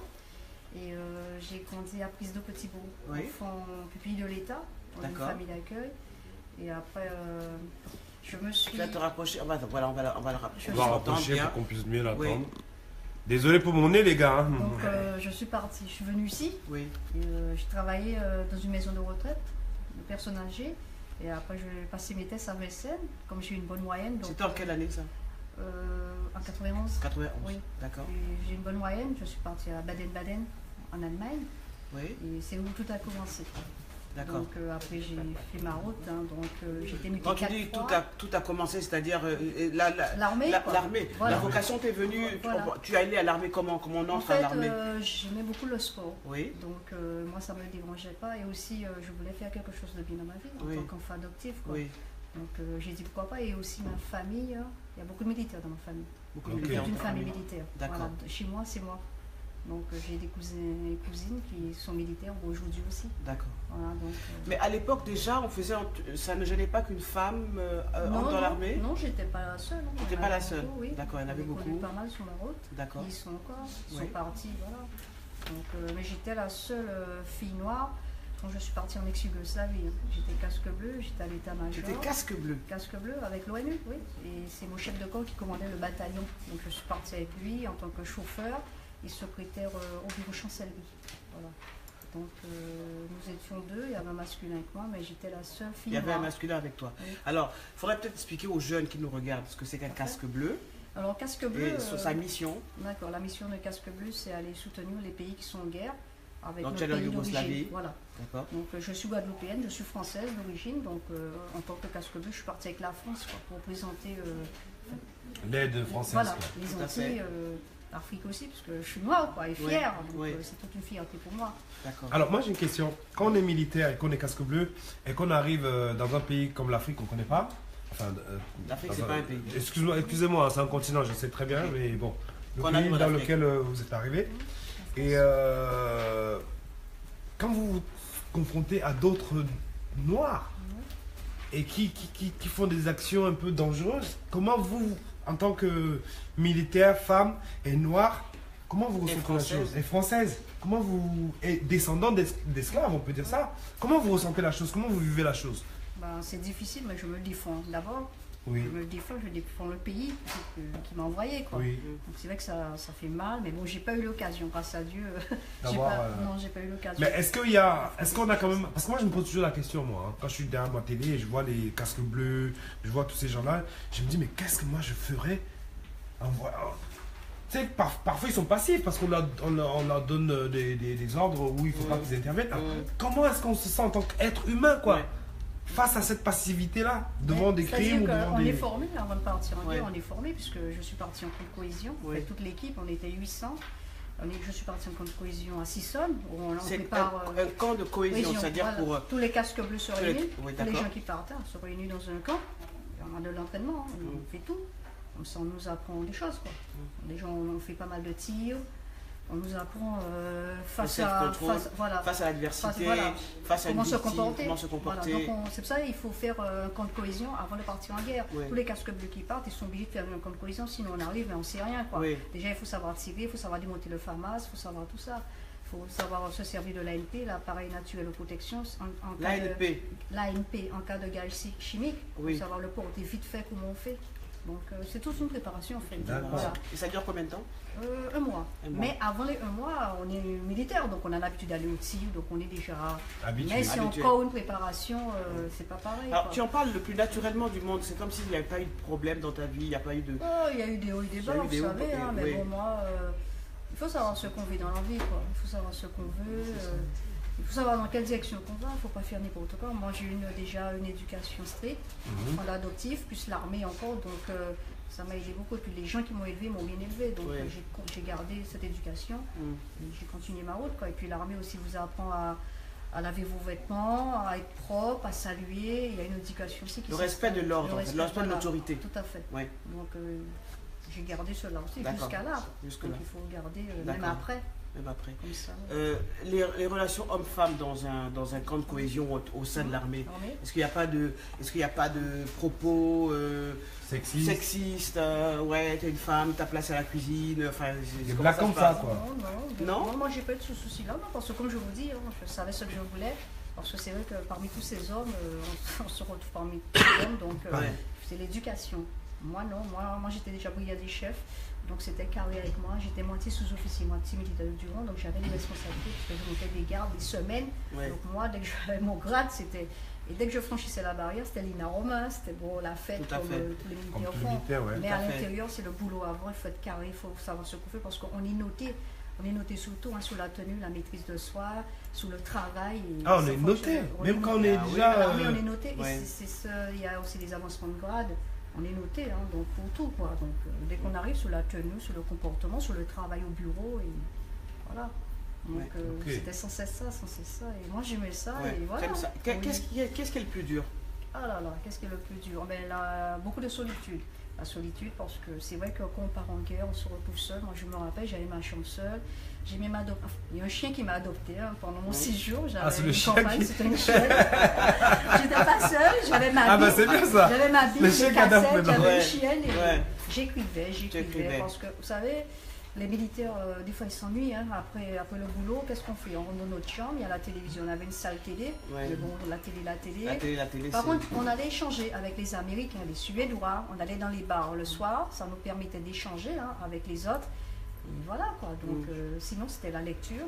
Et j'ai grandi à Prise de Petit-Beau, Oui. enfant pupille de l'État, dans une D'accord. famille d'accueil. Et après, je me suis... Tu vas te rapprocher. Voilà, on va le rapprocher. On va s'entend rapprocher bien. pour qu'on puisse mieux l'entendre. Oui. Désolé pour mon nez, les gars. hein. Donc, je suis partie, je suis venue ici. Oui. Et, j'ai travaillé dans une maison de retraite de personnes âgées. Et après, je vais passer mes tests à Vincennes, comme j'ai eu une bonne moyenne. C'était en quelle année ça? En 91. 91, Oui. d'accord. J'ai une bonne moyenne, je suis partie à Baden-Baden, en Allemagne. Oui, Et c'est où tout a commencé. d'accord. Donc après, j'ai fait ma route, hein, donc j'ai été mutée Quand tu 4 dis fois. tout a commencé, c'est-à-dire L'armée, quoi. l'armée. Voilà. La vocation t'est venue, Voilà. tu es allé à l'armée comment on En entre à fait, l'armée? j'aimais beaucoup le sport. Oui, Donc moi, ça ne me dérangeait pas. Et aussi, je voulais faire quelque chose de bien dans ma vie, en Oui. tant qu'enfant adoptif. Quoi. oui. Donc j'ai dit pourquoi pas. Et aussi ma famille, il y a beaucoup de militaires dans ma famille. Beaucoup Ok. de C'est militaires. une famille militaire. D'accord. Voilà. Chez moi, c'est moi. Donc j'ai des cousins et cousines qui sont militaires aujourd'hui aussi. D'accord. Voilà, donc, Mais à l'époque déjà, ça ne gênait pas qu'une femme entre dans l'armée? Non, j'étais pas la seule. hein. T'étais Il y en pas la avait seule. beaucoup, oui. D'accord, il y en avait J'en ai connu beaucoup. pas mal sur la route. D'accord. Ils y sont encore, ils Oui. sont partis, voilà. Donc, mais j'étais la seule fille noire quand je suis partie en ex-Yougoslavie. hein. J'étais casque bleu, j'étais à l'état-major. C'était casque bleu. Casque bleu avec l'ONU, oui. Et c'est mon chef de corps qui commandait le bataillon. Donc je suis partie avec lui en tant que chauffeur et secrétaire au bureau chancellerie. Voilà. Donc nous étions deux, il y avait un masculin avec moi, mais j'étais la seule fille Il y avait un noire. masculin avec toi. Oui. Alors, il faudrait peut-être expliquer aux jeunes qui nous regardent ce que c'est qu'un casque bleu Alors casque bleu, et sur sa mission. d'accord, la mission de casque bleu, c'est aller soutenir les pays qui sont en guerre avec Donc, notre tu es en pays Yougoslavie. d'origine. Voilà. D'accord. Donc je suis guadeloupéenne, je suis française d'origine, donc en tant que casque bleu, je suis partie avec la France quoi, pour présenter L'aide française. voilà, quoi. les Tout à fait. Antilles, l'Afrique aussi, parce que je suis noire quoi, et Oui, fière, donc oui. c'est toute une fierté pour moi. D'accord. Alors moi j'ai une question. Quand on est militaire et qu'on est casque bleu et qu'on arrive dans un pays comme l'Afrique qu'on ne connaît pas, enfin, L'Afrique, dans c'est un- pas un pays. Excusez-moi, c'est un continent, je sais très bien, mais bon, le Qu'on pays arrive en dans Afrique. lequel vous êtes arrivé. Et quand vous vous confrontez à d'autres noirs et qui font des actions un peu dangereuses, comment vous, en tant que militaire, femme et noire, comment vous Et ressentez la française. chose? Et française, comment vous, et descendant d'esclaves, on peut dire ça, comment vous ressentez la chose? Comment vous vivez la chose? Ben, c'est difficile, mais je me le défends. D'abord, Oui, je me le défends, je défends le pays qui m'a envoyé quoi. oui, Donc c'est vrai que ça fait mal, mais bon, j'ai pas eu l'occasion, grâce à Dieu. D'avoir, Non, j'ai pas eu l'occasion. mais est-ce qu'on a quand même, parce que moi je me pose toujours la question moi, hein, quand je suis derrière ma télé et je vois les casques bleus, je vois tous ces gens-là, je me dis mais qu'est-ce que moi je ferais en voyant. Tu sais, parfois ils sont passifs parce on leur donne des ordres où il ne faut pas qu'ils interviennent. Alors, comment est-ce qu'on se sent en tant qu'être humain quoi, Ouais. face à cette passivité-là, devant des C'est-à-dire crimes ou devant qu'on est des... formé avant de partir en guerre, Ouais. on est formé puisque je suis partie en camp de cohésion. Ouais. Avec toute l'équipe, on était 800. Je suis partie en camp de cohésion à Sissonne où on C'est prépare un camp de cohésion, c'est-à-dire voilà. pour... Tous les casques bleus se tous les- réunissent, oui, tous les d'accord. gens qui partent se réunissent dans un camp. On a de l'entraînement, hein, on fait tout. Comme ça, on nous apprend des choses. Quoi. Les gens, on fait pas mal de tirs. On nous apprend face Le à self-control, voilà, face à l'adversité, voilà. face à une comment se victime, comporter. comment se Voilà, comporter. donc c'est pour ça qu'il faut faire un camp de cohésion avant de partir en guerre. Oui. Tous les casques bleus qui partent, ils sont obligés de faire un camp de cohésion, sinon on arrive et on ne sait rien. Quoi. Oui. Déjà, il faut savoir tirer, il faut savoir démonter le FAMAS, il faut savoir tout ça. Il faut savoir se servir de l'ANP, l'appareil naturel de protection. En cas de- L'ANP, L'ANP en cas de gaz chimique, il Oui. faut savoir le porter vite fait, comment on fait. Donc c'est toute une préparation en fait. D'accord. Voilà. et ça dure combien de temps? Un mois. Un mois. Mais avant les 1 mois, on est militaire, donc on a l'habitude d'aller au tir, donc on est déjà... habitués. Mais c'est Habitué. encore une préparation, c'est pas pareil. Alors, quoi. tu en parles le plus naturellement du monde, c'est comme s'il n'y avait pas eu de problème dans ta vie, il n'y a pas eu de... Oh, il y a eu des hauts et des Il y a bas, eu des vous hauts savez, et- hein, mais oui. bon, moi, il faut savoir ce qu'on veut dans la vie, quoi. Il faut savoir ce qu'on veut, il faut savoir dans quelle direction qu'on va, il ne faut pas faire n'importe quoi. Moi, j'ai eu déjà une éducation stricte, en adoptif, plus l'armée encore, donc ça m'a aidé beaucoup. Et puis les gens qui m'ont élevé m'ont bien élevé, donc Oui. j'ai gardé cette éducation, et j'ai continué ma route, quoi. Et puis l'armée aussi vous apprend à laver vos vêtements, à être propre, à saluer, il y a une éducation aussi qui Le respect de s'installe. l'ordre, en fait, le respect de voilà, l'autorité. Tout à fait. Ouais. Donc j'ai gardé cela aussi D'accord. jusqu'à là. Jusque Donc là. il faut garder même D'accord. après, Même après. comme ça. Les relations hommes-femmes dans un camp de cohésion au sein de l'armée, L'armée. est-ce qu'il n'y a pas de propos Sexy. sexistes, ouais, t'es une femme, ta place à la cuisine, enfin... Des comment blagues se comme passe? ça, quoi. Non Moi j'ai pas eu de ce souci-là, non, parce que comme je vous dis, hein, je savais ce que je voulais. Parce que c'est vrai que parmi tous ces hommes, on se retrouve parmi tous les hommes, donc Ouais. c'est l'éducation. Moi, non. Moi j'étais déjà brigadier chef. Donc, c'était carré avec moi. J'étais moitié sous-officier, moitié militaire du rang. Donc, j'avais des responsabilités parce que je montais des gardes, des semaines. Ouais. Donc, moi, dès que j'avais mon grade, c'était... Et dès que je franchissais la barrière, c'était l'INAROMA, c'était bon, la fête Tout à comme fait. tous les Comme militaires tous les font. militaires, ouais. Mais Tout à à fait. l'intérieur, c'est le boulot avant, il faut être carré, il faut savoir ce qu'on fait parce qu'on est noté. On est noté surtout hein, sur la tenue, la maîtrise de soi, sur le travail. Et Ah, on ça est fonctionne. noté. On Même est quand on noté. est Ah oui, déjà. Alors, oui, on est noté. ouais. Et c'est ça, il y a aussi des avancements de grade. On est noté, hein, donc pour tout. Quoi. Donc, dès qu'on arrive sur la tenue, sur le comportement, sur le travail au bureau, et voilà. Donc Ouais, ok. c'était sans cesse ça, sans cesse ça. Et moi j'aimais ça. Ouais, Et voilà. j'aime ça. Oui. Qu'est-ce qui est le plus dur? Ah là là, qu'est-ce qui est le plus dur? Ben, là, beaucoup de solitude. La solitude, parce que c'est vrai que quand on part en guerre, on se retrouve seul. Moi, je me rappelle, j'avais ma chambre seule. J'ai même adopté. Il y a un chien qui m'a adopté hein, pendant mon séjour. J'avais c'est le une chien compagne, qui- c'était une chienne. J'étais pas seule, j'avais ma Ah, bah, Bible. c'est bien ça. J'avais ma Bible, Le mes chien qui adopte cassettes, maintenant. j'avais Ouais, une chienne et ouais. j'écrivais. J'écrivais. Parce que, vous savez, les militaires, des fois, ils s'ennuient. Hein, après le boulot, qu'est-ce qu'on fait? On rentre dans notre chambre, il y a la télévision. On avait une salle télé. Ouais. Mais bon, la télé. La télé, Par c'est- contre, on allait échanger avec les Américains, les Suédois, on allait dans les bars le soir, ça nous permettait d'échanger hein, avec les autres. Et voilà quoi, donc sinon c'était la lecture,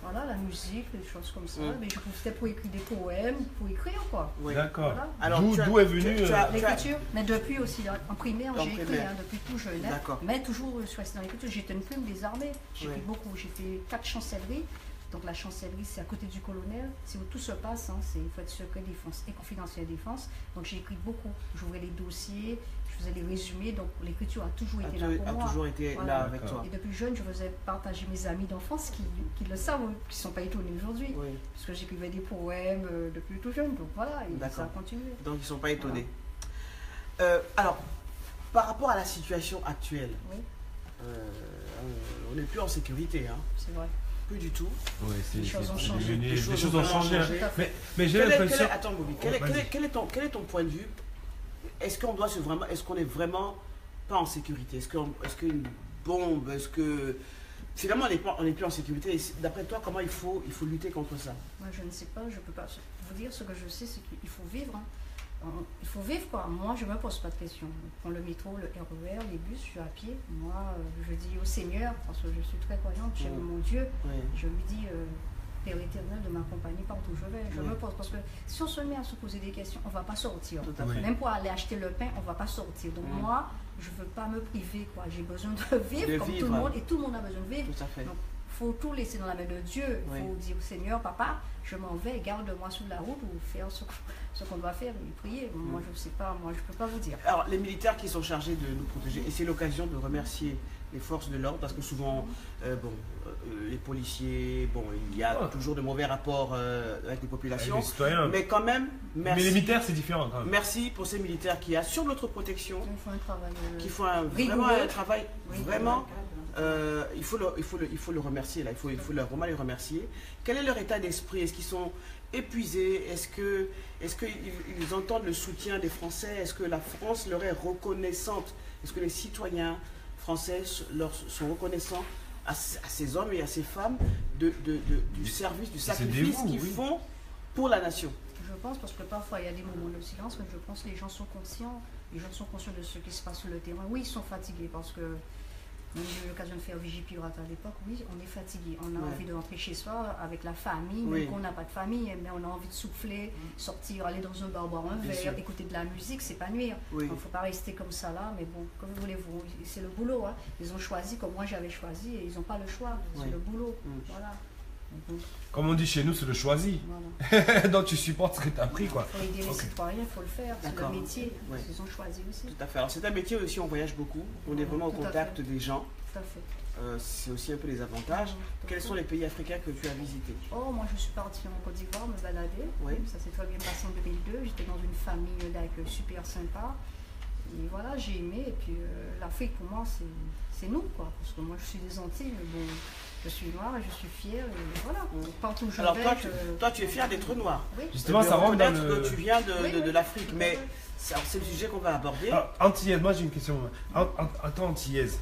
voilà, la musique, des choses comme ça. Mais je trouve que c'était pour écrire des poèmes, pour écrire quoi. Ouais. D'accord. Voilà. Alors, D'où tu as- d'où est venu. tu as- L'écriture, mais depuis aussi en primaire, En j'ai écrit primaire. hein, depuis tout jeune. Hein, D'accord. mais toujours je suis restée dans l'écriture, j'étais une plume des armées, j'ai Ouais. écrit beaucoup, j'ai fait 4 chancelleries. Donc la chancellerie, c'est à côté du colonel, c'est où tout se passe, hein, c'est il faut être secret défense et confidentiel défense. Donc j'ai écrit beaucoup, j'ouvrais les dossiers, je faisais les résumés, donc l'écriture a toujours été là pour a moi. toujours été Voilà. là avec D'accord. toi. Et depuis jeune, je faisais partager mes amis d'enfance qui le savent, qui ne sont pas étonnés aujourd'hui. Oui. Parce que j'écrivais des poèmes depuis tout jeune, donc voilà, et ça D'accord. a continué. Donc ils ne sont pas étonnés. Alors, par rapport à la situation actuelle, Oui, on n'est plus en sécurité, hein. c'est vrai. Plus du tout. Ouais, Les choses ont changé. devenu- Les les choses choses ont ont changé. changé. hein. Mais j'ai Quel est- l'impression. Attends, Bobby, Oh, vas-y. quel est ton point de vue? Est-ce qu'on est vraiment pas en sécurité? Est-ce qu'une bombe, est-ce que finalement on n'est plus en sécurité? Et d'après toi, comment il faut lutter contre ça? Moi, je ne sais pas, je ne peux pas vous dire. Ce que je sais, c'est qu'il faut vivre. Hein. Il faut vivre quoi. Moi, je ne me pose pas de questions. Je prends le métro, le RER, les bus, je suis à pied. Moi, je dis au Seigneur, parce que je suis très croyante, j'aime mon Dieu. Oui. Je lui dis, Père éternel, de m'accompagner partout où je vais. Je Oui. me pose parce que si on se met à se poser des questions, on ne va pas sortir. Tout à Oui. fait. Même pour aller acheter le pain, on ne va pas sortir. Donc moi, je ne veux pas me priver. Quoi. J'ai besoin de vivre De comme vivre. tout le monde et tout le monde a besoin de vivre. Tout à fait. Donc, il faut tout laisser dans la main de Dieu. Il Oui. faut dire au Seigneur, papa, je m'en vais, garde-moi sur la route ou faire ce qu'on doit faire et prier. Moi, je ne sais pas, moi, je ne peux pas vous dire. Alors, les militaires qui sont chargés de nous protéger, et c'est l'occasion de remercier les forces de l'ordre, parce que souvent, les policiers, il y a toujours de mauvais rapports avec les populations, Les citoyens. mais quand même, Mais les merci. militaires, c'est différent quand même. Merci pour ces militaires qui assurent notre protection, Il faut un travail. qui font vraiment rigoureux. un travail, Oui, vraiment, il faut le remercier, là. Il faut vraiment les remercier. Quel est leur état d'esprit? Est-ce qu'ils sont épuisés? Est-ce qu'ils entendent le soutien des Français? Est-ce que la France leur est reconnaissante? Est-ce que les citoyens français leur sont reconnaissants à ces hommes et à ces femmes du service, du sacrifice dévouent, qu'ils oui. font pour la nation? Je pense, parce que parfois il y a des moments de silence, mais je pense que les gens sont conscients. Les gens sont conscients de ce qui se passe sur le terrain. Oui, ils sont fatigués parce que même j'ai eu l'occasion de faire Vigipirate à l'époque. Oui, on est fatigué. On a Ouais. envie de rentrer chez soi avec la famille, Oui. même qu'on n'a pas de famille, mais on a envie de souffler, sortir, aller dans un bar, boire un Bien verre, sûr. écouter de la musique, c'est pas nuire. Oui. Il ne faut pas rester comme ça là, mais bon, comme voulez-vous, c'est le boulot. Hein. Ils ont choisi comme moi j'avais choisi et ils n'ont pas le choix. C'est Oui. le boulot. Mm. Voilà. Donc, Comme on dit chez nous, c'est le choisi. voilà. Donc tu supportes ce que tu as pris, quoi. Il faut aider les Ok. citoyens, il faut le faire. C'est D'accord. le métier. Ouais. Ils ont choisi aussi. Tout à fait. Alors c'est un métier aussi, on voyage beaucoup, on est vraiment au Tout à contact fait. des gens. Tout à fait. C'est aussi un peu les avantages. Quels sont les pays africains que tu as visités? Oh, moi je suis partie en Côte d'Ivoire me balader. Oui. Ça s'est très bien passé en 2002. J'étais dans une famille d'accueil super sympa. Et voilà, j'ai aimé. Et puis l'Afrique pour moi c'est nous quoi. Parce que moi je suis des Antilles, mais bon, je suis noire et je suis fière. Et voilà. Donc, partout où je Alors vais, toi tu es fier d'être noir. Oui. Justement, De ça rentre dans reconnaître le. que tu viens de Oui. l'Afrique, Tout à mais fait. c'est le sujet qu'on va aborder. Ah, antillaise, moi j'ai une question. En tant antillaise,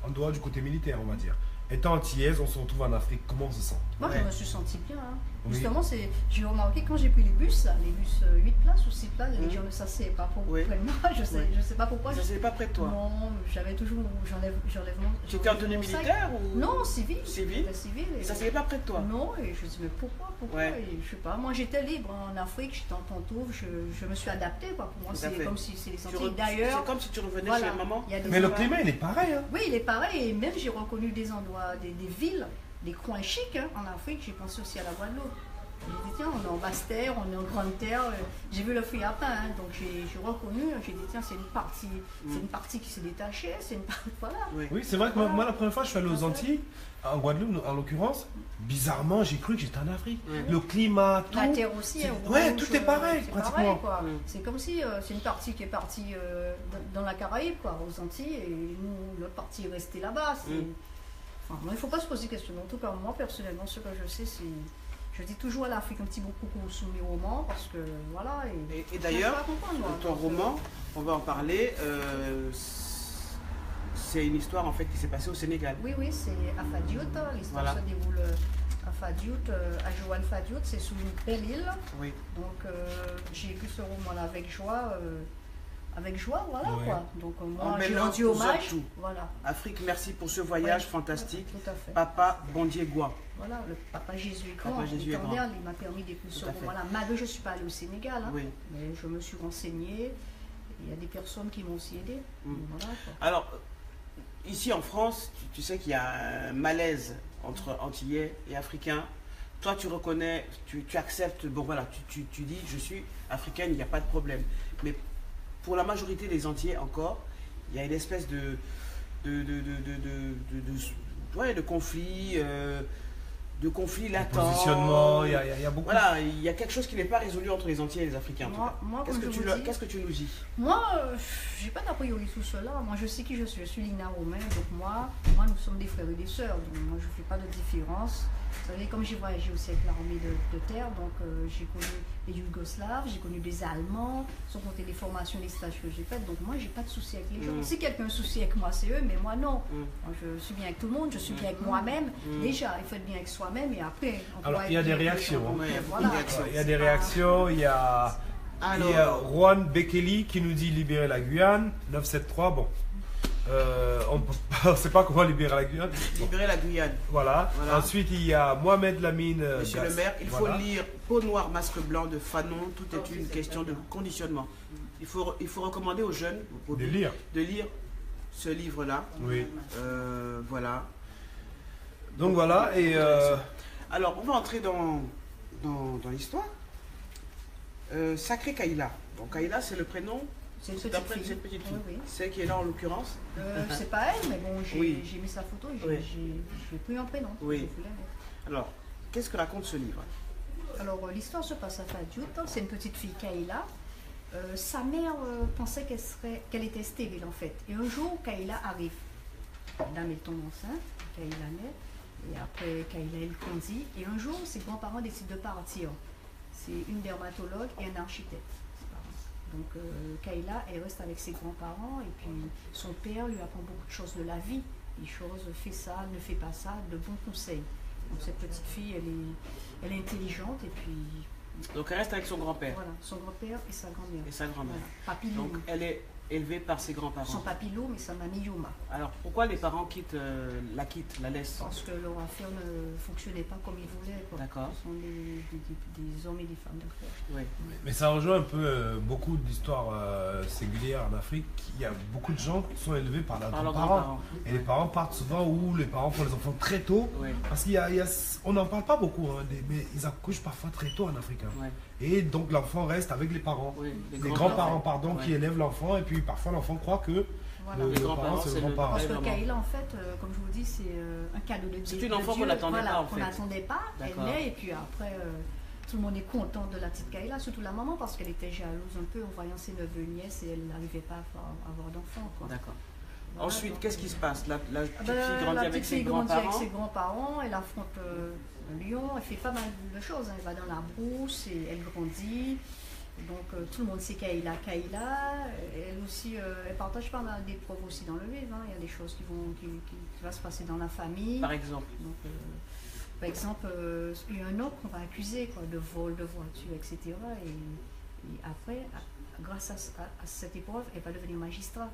en dehors du côté militaire, on va dire. étant antillaise, on se retrouve en Afrique, comment on se sent? Moi, Ouais. je me suis sentie bien. Hein. Oui. Justement, j'ai remarqué quand j'ai pris les bus, là, les bus 8 places ou 6 places, les gens ne s'asseyaient pas pour Oui. près de moi. Je sais pas pourquoi. Ça, c'est pas près de toi. Non, j'avais toujours. J'enlève mon. Tu étais en tenue mon sac. militaire ou Non, civil. Civil. J'étais civil. Et Ça, c'est pas près de toi. Non, et je me dis, mais pourquoi Ouais. Et je sais pas, moi j'étais libre en Afrique, j'étais en pantoufle, je me suis adaptée, quoi. Pour moi, Tout à c'est fait. comme si c'est les Tu Antilles. re- D'ailleurs, C'est comme si tu revenais voilà, chez maman. il y a des Mais le endroits- climat, il est pareil. Hein. Oui, il est pareil, et même j'ai reconnu des endroits, des villes, des coins chics hein, en Afrique, j'ai pensé aussi à la Guadeloupe. J'ai dit, tiens, on est en basse terre, on est en grande terre, j'ai vu le fruit à pain, hein, donc j'ai reconnu, j'ai dit, tiens, c'est une partie qui s'est détachée, c'est une partie, voilà. Oui, c'est vrai que moi, la première fois, je suis allé aux Antilles, en Guadeloupe en l'occurrence, bizarrement, j'ai cru que j'étais en Afrique. Le climat, tout. La terre aussi, c'est- hein, ouais, rouge, tout est pareil, c'est pratiquement. pareil, quoi. C'est comme si c'est une partie qui est partie dans la Caraïbe, quoi, aux Antilles, et nous, l'autre partie est restée là-bas. Enfin, il ne faut pas se poser de questions. En tout cas, moi, personnellement, ce que je sais, c'est. Je dis toujours à l'Afrique un petit beaucoup sous mes romans, parce que voilà. Et d'ailleurs, je peux pas comprendre, moi. ton roman, on va en parler, c'est une histoire en fait qui s'est passée au Sénégal. Oui, c'est à Fadiout. L'histoire Voilà. se déroule à Fadiout, à Joal Fadiout. C'est sous une belle île. Oui. Donc, j'ai écrit ce roman-là avec joie. Voilà Ouais. quoi. Donc, En moi, j'ai mêlant rendu tout, hommage. tout. Voilà. Afrique, merci pour ce voyage Ouais. fantastique. Tout à fait. Papa Bondier-Gua. Voilà, le papa Jésus est grand. Papa Jésus est grand. Il m'a permis d'écouter ce Tout à fait. roman-là. Malgré que je ne suis pas allée au Sénégal, hein, Oui. mais je me suis renseignée. Il y a des personnes qui m'ont aussi aidé. Voilà, quoi. Alors, ici en France, tu sais qu'il y a un malaise entre Antillais et Africains. Toi, tu reconnais, tu acceptes, bon voilà, tu dis, je suis africaine, il n'y a pas de problème. Mais pour la majorité des Antillais encore, il y a une espèce de conflit, latent. Positionnement, il y a beaucoup. Voilà, il y a quelque chose qui n'est pas résolu entre les Antillais et les Africains. En tout cas. Moi, Qu'est-ce comme que je tu vous dis, qu'est-ce que tu nous dis? Moi, j'ai pas d'a priori sur cela. Moi, je sais qui je suis. Je suis Lina Romain. Donc, moi, nous sommes des frères et des sœurs. Donc, moi, je ne fais pas de différence. Vous savez, comme j'ai voyagé aussi avec l'armée de terre, donc j'ai connu les Yougoslaves, j'ai connu des Allemands, sans compter les formations, les stages que j'ai faites. Donc, moi, j'ai pas de souci avec les gens. Si quelqu'un a un souci avec moi, c'est eux, mais moi, non. Moi, je suis bien avec tout le monde, je suis bien avec moi-même. Déjà, il faut être bien avec soi-même et après. On Alors, pourra il y a être des bien avec les réactions, gens. hein. Ouais, il y a beaucoup Voilà. de réactions. Il y a des réactions, il y a Juan Bekele qui nous dit libérer la Guyane, 973, bon. On ne sait pas comment libérer la Guyane. Bon, Libérer la Guyane. voilà. Voilà. Ensuite, il y a Mohamed Lamine. Monsieur le maire, il faut lire Peau noire, masque blanc de Fanon. Tout est une question de conditionnement. Il faut recommander aux jeunes De lire. de lire ce livre-là. Oui. Voilà. Donc voilà, et Alors, on va entrer dans l'histoire. Sacré Kaïla. Donc, Kaïla, c'est le prénom C'est une petite d'après fille. cette petite fille. Oui, oui. C'est qui est là en l'occurrence. C'est pas elle, mais bon, j'ai Oui. mis sa photo et Oui. j'ai pris un prénom. Oui. J'ai voulu la mettre. Alors, qu'est-ce que raconte ce livre? Alors, l'histoire se passe à Fadiout. C'est une petite fille, Kaïla. Sa mère pensait qu'elle était stérile, en fait. Et un jour, Kaïla arrive. La dame elle tombe enceinte, Kaïla naît. Et après, Kaïla, elle grandit. Et un jour, ses grands-parents décident de partir. C'est une dermatologue et un architecte. Donc, Kaïla, elle reste avec ses grands-parents. Et puis, son père lui apprend beaucoup de choses de la vie. Des choses, fais ça, ne fais pas ça, de bons conseils. Donc, cette petite fille, elle est intelligente. Et puis, Donc, elle reste avec son grand-père voilà, son grand-père et sa grand-mère. et sa grand-mère. Voilà. Papy Donc, Loum. elle est élevée par ses Son grands-parents. papy Loum et sa mamie Yoma. Alors, pourquoi les parents la laissent? Parce que leur affaire ne fonctionnait pas comme ils voulaient. quoi. D'accord. Ce sont des hommes et des femmes d'affaires. Oui. mais ça rejoint un peu beaucoup d'histoires singulières en Afrique. Il y a beaucoup de gens qui sont élevés par leurs Par leurs grands-parents. grands-parents. Et les parents partent souvent où les parents font les enfants très tôt. Oui. Parce on n'en parle pas beaucoup, hein, mais ils accouchent parfois très tôt en Afrique. Hein. Ouais. Et donc l'enfant reste avec les parents. Oui. Les grands-parents, pardon, Ouais. qui élèvent l'enfant. Et puis parfois l'enfant croit que Voilà. le Les grands-parents, parent, c'est c'est le le- grand-parent. Parce que vraiment. Kaïla, en fait, comme je vous dis, c'est un cadeau de Dieu. C'est une enfant qu'on n'attendait pas, en qu'on fait. n'attendait pas. Elle D'accord. naît et puis après, tout le monde est content de la petite Kaïla, surtout la maman, parce qu'elle était jalouse un peu en voyant ses neveux et nièces et elle n'arrivait pas à avoir d'enfants. quoi. D'accord. Voilà, Ensuite, donc, qu'est-ce qui se passe? La petite Ah fille ben, grandit la avec petite ses fille grandit avec grands-parents. ses grands-parents, elle affronte un lion, elle fait pas mal de choses. hein. Elle va dans la brousse et elle grandit. Donc tout le monde sait Kaïla. Elle aussi, elle partage pas mal d'épreuves aussi dans le livre. Hein. Il y a des choses qui vont se passer dans la famille. Par exemple. Donc, par exemple, il y a un homme qu'on va accuser quoi, de vol de voiture, etc. Et après, grâce à cette épreuve, elle va devenir magistrat.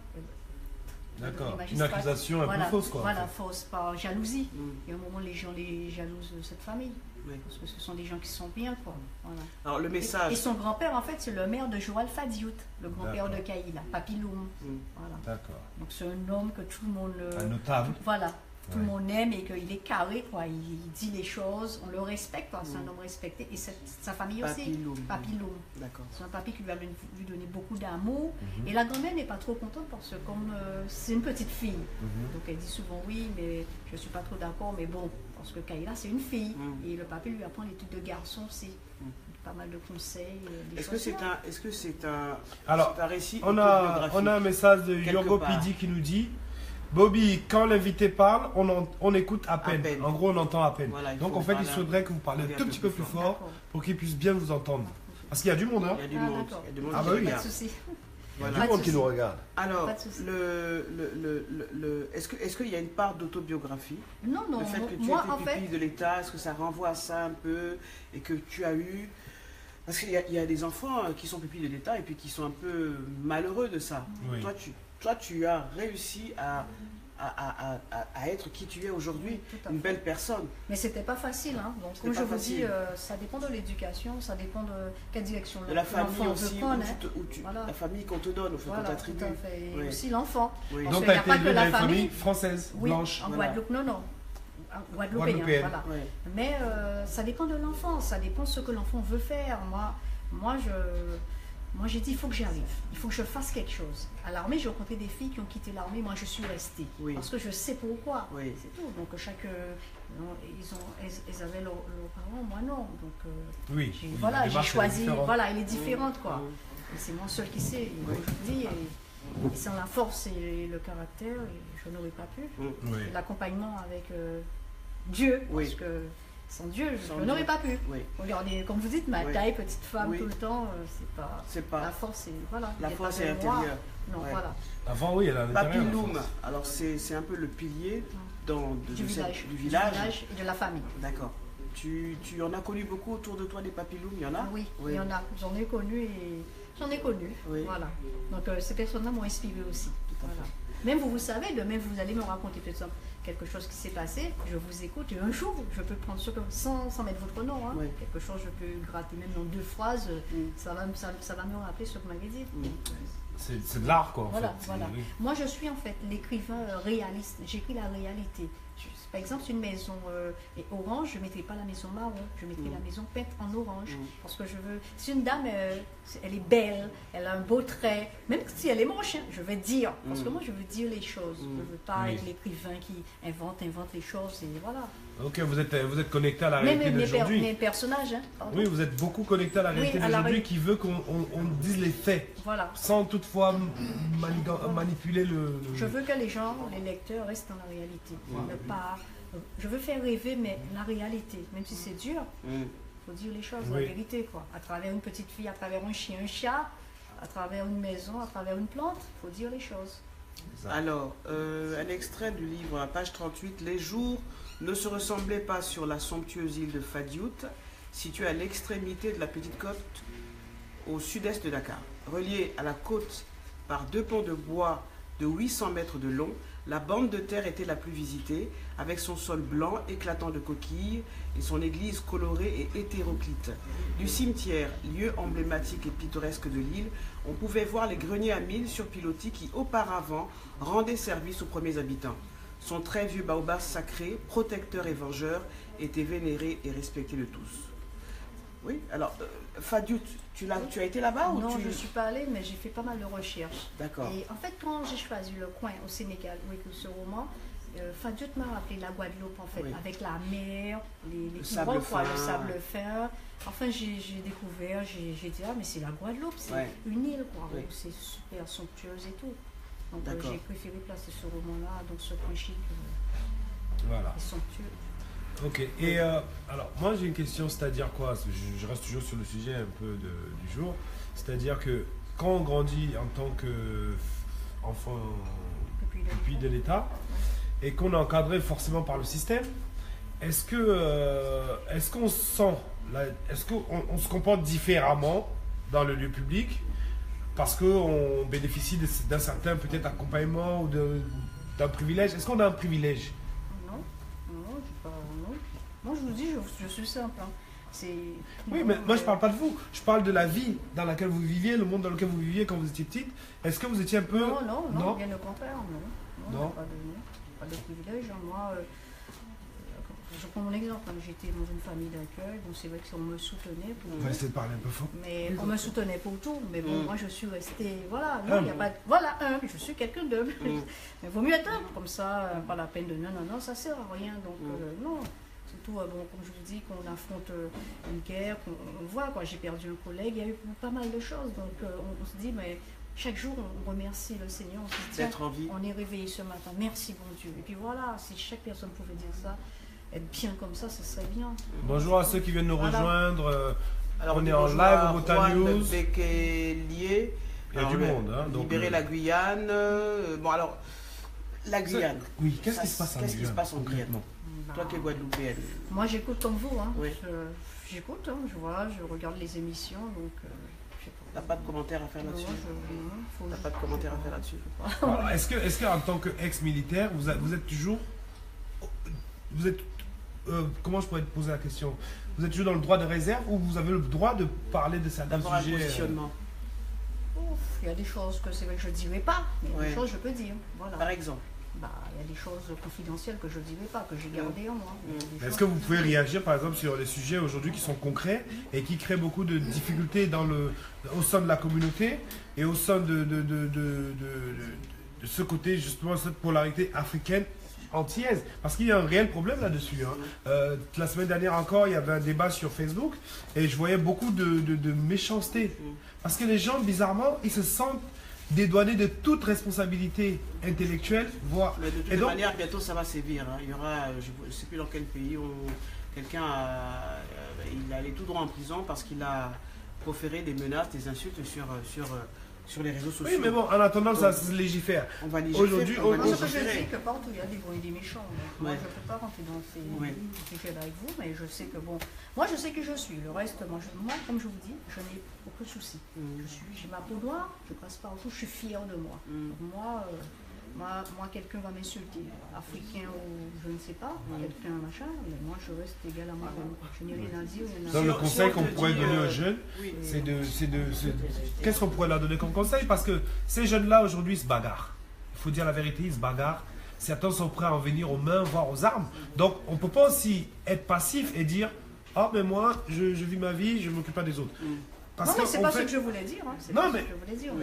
D'accord. Une accusation un peu fausse, quoi. Voilà, fausse par jalousie. Et au moment, les gens les jalousent de cette famille. Oui. Parce que ce sont des gens qui sont bien, quoi. Voilà. Alors, le message. Et son grand-père, en fait, c'est le maire de Joal Fadiout, le grand-père de D'accord. Kaïla, Papi Loum. Voilà. D'accord. Donc, c'est un homme que tout le monde. Un notable. Voilà. Tout le Ouais. monde aime et qu'il est carré, quoi. Il dit les choses, on le respecte, quoi. C'est un homme respecté. Et sa famille Papi aussi. Loum. Papi Loum. D'accord. C'est un papy qui lui a lui donner beaucoup d'amour. Et la grand-mère n'est pas trop contente parce que comme c'est une petite fille, donc elle dit souvent oui, mais je ne suis pas trop d'accord, mais bon, parce que Kaïla c'est une fille. Et le papy lui apprend les trucs de garçon aussi. Pas mal de conseils. Est-ce que c'est un Alors, récit on a un message de Quelque Yogo part. Pidi qui nous dit Bobby, quand l'invité parle, on écoute à peine. En gros, on entend à peine. Voilà, Donc, faut en fait, il parler faudrait que vous parliez un tout petit peu plus fort D'accord. pour qu'il puisse bien vous entendre. Parce qu'il y a du monde, hein. Il y a du Ah, monde. d'accord. Il y a du monde Ah, qui bah oui. Pas de regarde. souci. Il y a Voilà. du Pas de monde qui souci. nous regarde. Alors, Pas de souci. est-ce qu'il y a une part d'autobiographie? Non, non, Le fait que tu moi étais en fait, pupille de l'État, est-ce que ça renvoie à ça un peu? Et que tu as eu... Parce qu'il y a des enfants qui sont pupilles de l'État et puis qui sont un peu malheureux de ça. Oui. Toi, tu as réussi à être qui tu es aujourd'hui, tout à une fait. belle personne. Mais c'était pas facile, hein. Donc C'était comme pas je vous facile. dis, ça dépend de l'éducation, ça dépend de quelle direction De la famille l'enfant veut aussi, prendre. Hein. la famille qu'on te donne, qu'on Voilà, tout t'attribue. à fait. Et Oui. aussi l'enfant. Oui. Parce Donc, qu'il tu n'y as a été pas que élevé dans la une famille. famille française, Oui, blanche. en Voilà. Guadeloupe, non. En Guadeloupéen, Guadeloupéenne. voilà. Ouais. Mais ça dépend de l'enfant, ça dépend de ce que l'enfant veut faire. Moi, j'ai dit, il faut que j'arrive, il faut que je fasse quelque chose. À l'armée, j'ai rencontré des filles qui ont quitté l'armée, moi je suis restée. Oui. Parce que je sais pourquoi, Oui. c'est tout. Donc ils avaient leurs parents, moi non. Donc Oui. voilà, la j'ai démarche, elle est choisi, différente. voilà, elle est différente quoi. Et c'est moi seul qui sais. Et aujourd'hui, et sans la force et le caractère, je n'aurais pas pu. Oui. Et l'accompagnement avec Dieu, Oui. parce que sans Dieu, Sans je n'aurais Dieu. pas pu. Oui. Regardez, comme vous dites, ma Oui. taille, petite femme Oui. tout le temps, C'est pas... la force, c'est voilà. La il y a force pas est de moi. intérieure. Non, Ouais. voilà. Avant, oui, elle a Papi l'intérieur. Loum, alors c'est un peu le pilier Du du village. village. Et de la famille. D'accord. Tu en as connu beaucoup autour de toi des Papi Loum, il y en a? Oui, il y en a. J'en ai connu et j'en ai connu. Oui. Voilà. Donc ces personnes-là m'ont inspiré aussi. à Voilà. Même vous savez, demain vous allez me raconter peut-être quelque chose qui s'est passé, je vous écoute et un jour je peux prendre ce que sans mettre votre nom, hein. Oui. Quelque chose je peux gratter même dans 2 phrases, ça va me rappeler ce que vous m'avez dit. C'est de l'art, quoi, en Voilà, fait. voilà. Oui. Moi, je suis en fait l'écrivain réaliste. J'écris la réalité. Par exemple, c'est une maison orange, je ne mettrai pas la maison marron, je mettrai la maison peinte en orange. Parce que je veux. Si une dame, elle est belle, elle a un beau trait, même si elle est moche, hein, je vais dire. Parce que moi, je veux dire les choses. Je ne veux pas Oui. être l'écrivain qui invente les choses. Et voilà. Ok, vous êtes connecté à la Même réalité d'aujourd'hui. mes personnages. Hein, pardon. Oui, vous êtes beaucoup connecté à la réalité à la d'aujourd'hui réalité. qui veut qu'on dise les faits, Voilà. sans toutefois manipuler le... Je veux que les gens, les lecteurs, restent dans la réalité. Ne pas, je veux faire rêver, mais la réalité, même si c'est dur, il faut dire les choses, la Oui. vérité. Quoi. À travers une petite fille, à travers un chien, un chat, à travers une maison, à travers une plante, il faut dire les choses. Alors, un extrait du livre, à page 38, les jours ne se ressemblaient pas sur la somptueuse île de Fadiout, située à l'extrémité de la petite côte au sud-est de Dakar. Reliée à la côte par 2 ponts de bois de 800 mètres de long, la bande de terre était la plus visitée, avec son sol blanc éclatant de coquilles et son église colorée et hétéroclite. Du cimetière, lieu emblématique et pittoresque de l'île, on pouvait voir les greniers à mil sur pilotis qui auparavant rendaient service aux premiers habitants. Son très vieux baobab sacré, protecteur et vengeur, était vénéré et respecté de tous. Oui, alors, Fadiout, tu as été là-bas ou Non, tu... je ne suis pas allée, mais j'ai fait pas mal de recherches. D'accord. Et en fait, quand j'ai choisi le coin au Sénégal, où est ce roman, Fadiout m'a rappelé la Guadeloupe, en fait, Oui. avec la mer, les sable pirogues, quoi, fin. le sable fin. Enfin, j'ai découvert, j'ai dit, ah, mais c'est la Guadeloupe, c'est Ouais. une île, quoi, Oui. où c'est super somptueuse et tout. Donc, D'accord. j'ai préféré placer ce roman-là, donc ce coin chic Voilà. et somptueux. Ok, et alors moi j'ai une question, c'est-à-dire quoi? Je reste toujours sur le sujet un peu du jour, c'est-à-dire que quand on grandit en tant qu'enfant pupille de l'État et qu'on est encadré forcément par le système, est-ce qu'on sent, est-ce qu'on se comporte différemment dans le lieu public parce qu'on bénéficie d'un certain peut-être accompagnement ou d'un privilège? Est-ce qu'on a un privilège? Non, non. Moi, je vous dis, je suis simple. Hein. Oui, mais moi je parle pas de vous. Je parle de la vie dans laquelle vous viviez, le monde dans lequel vous viviez quand vous étiez petite. Est-ce que vous étiez un peu... Non, bien au contraire, non. Pas de privilège. Hein. Moi, je prends mon exemple. Hein. J'étais dans une famille d'accueil, donc c'est vrai qu'on me soutenait. On va essayer de parler un peu fort. Mais on me soutenait pour tout. Mais bon, moi je suis restée, voilà, non, il y a pas, voilà, je suis quelqu'un d'humble. Mais il vaut mieux être humble, comme ça, pas la peine de non, ça sert à rien. Donc non. Surtout, bon, comme je vous dis, qu'on affronte une guerre, on voit, quoi. J'ai perdu un collègue, il y a eu pas mal de choses. Donc on se dit, mais chaque jour, on remercie le Seigneur. On se dit, tiens, en vie. On est réveillé ce matin, merci bon Dieu. Et puis voilà, si chaque personne pouvait dire ça, être bien comme ça, ce serait bien. Bonjour à ceux qui viennent nous rejoindre. Alors, on est en live au Bota News. Il y a du monde. Hein, donc, libérer la Guyane. Bon, alors, la Guyane. Oui, qu'est-ce qui se passe en Guyane? Qu'est-ce qui se passe en Guyane? Toi qui es Guadeloupéenne. Moi, j'écoute comme vous. Hein. Oui. J'écoute, hein, je regarde les émissions. Donc, t'as pas de commentaire à faire là-dessus? T'as pas de commentaire à faire là-dessus? Est-ce que en tant qu'ex-militaire, vous êtes toujours... comment je pourrais te poser la question? Vous êtes toujours dans le droit de réserve ou vous avez le droit de parler de certains sujets? Un positionnement. Il y a des choses que c'est vrai que je ne dirai pas, mais il y a des choses que je peux dire. Voilà. Par exemple? Il y a des choses confidentielles que je ne dirai pas, que j'ai gardées en moi. Est-ce que vous pouvez réagir par exemple sur les sujets aujourd'hui qui sont concrets et qui créent beaucoup de difficultés au sein de la communauté et au sein de ce côté, justement, cette polarité africaine antillaise? Parce qu'il y a un réel problème là-dessus. Hein. La semaine dernière encore, il y avait un débat sur Facebook et je voyais beaucoup de méchanceté. Parce que les gens, bizarrement, ils se sentent dédouanés de toute responsabilité intellectuelle, voire... Mais de toute manière, bientôt ça va sévir. Hein. Il y aura, je ne sais plus dans quel pays, quelqu'un il est allé tout droit en prison parce qu'il a proféré des menaces, des insultes sur les réseaux sociaux. Oui, mais bon, en attendant, ça se légifère. On va légiférer. Aujourd'hui, moi, je sais que partout, il y a des bons et des méchants. Moi, je ne peux pas rentrer dans ces sujets avec vous, mais je sais que, bon, moi, je sais qui je suis. Le reste, moi, comme je vous dis, je n'ai aucun souci. J'ai ma peau noire, je passe partout, je suis fière de moi. Donc, moi, quelqu'un va m'insulter, africain ou je ne sais pas, quelqu'un machin, mais moi je reste égal à moi-même. Je n'ai rien à dire. Dans le conseil qu'on pourrait donner aux jeunes, c'est qu'est-ce qu'on pourrait leur donner comme conseil? Parce que ces jeunes-là aujourd'hui se bagarrent. Il faut dire la vérité, ils se bagarrent. Certains sont prêts à en venir aux mains, voire aux armes. Donc on ne peut pas aussi être passif et dire « Ah, mais moi, je vis ma vie, je ne m'occupe pas des autres. » Non, mais c'est pas ce que je voulais dire. Hein. Non, mais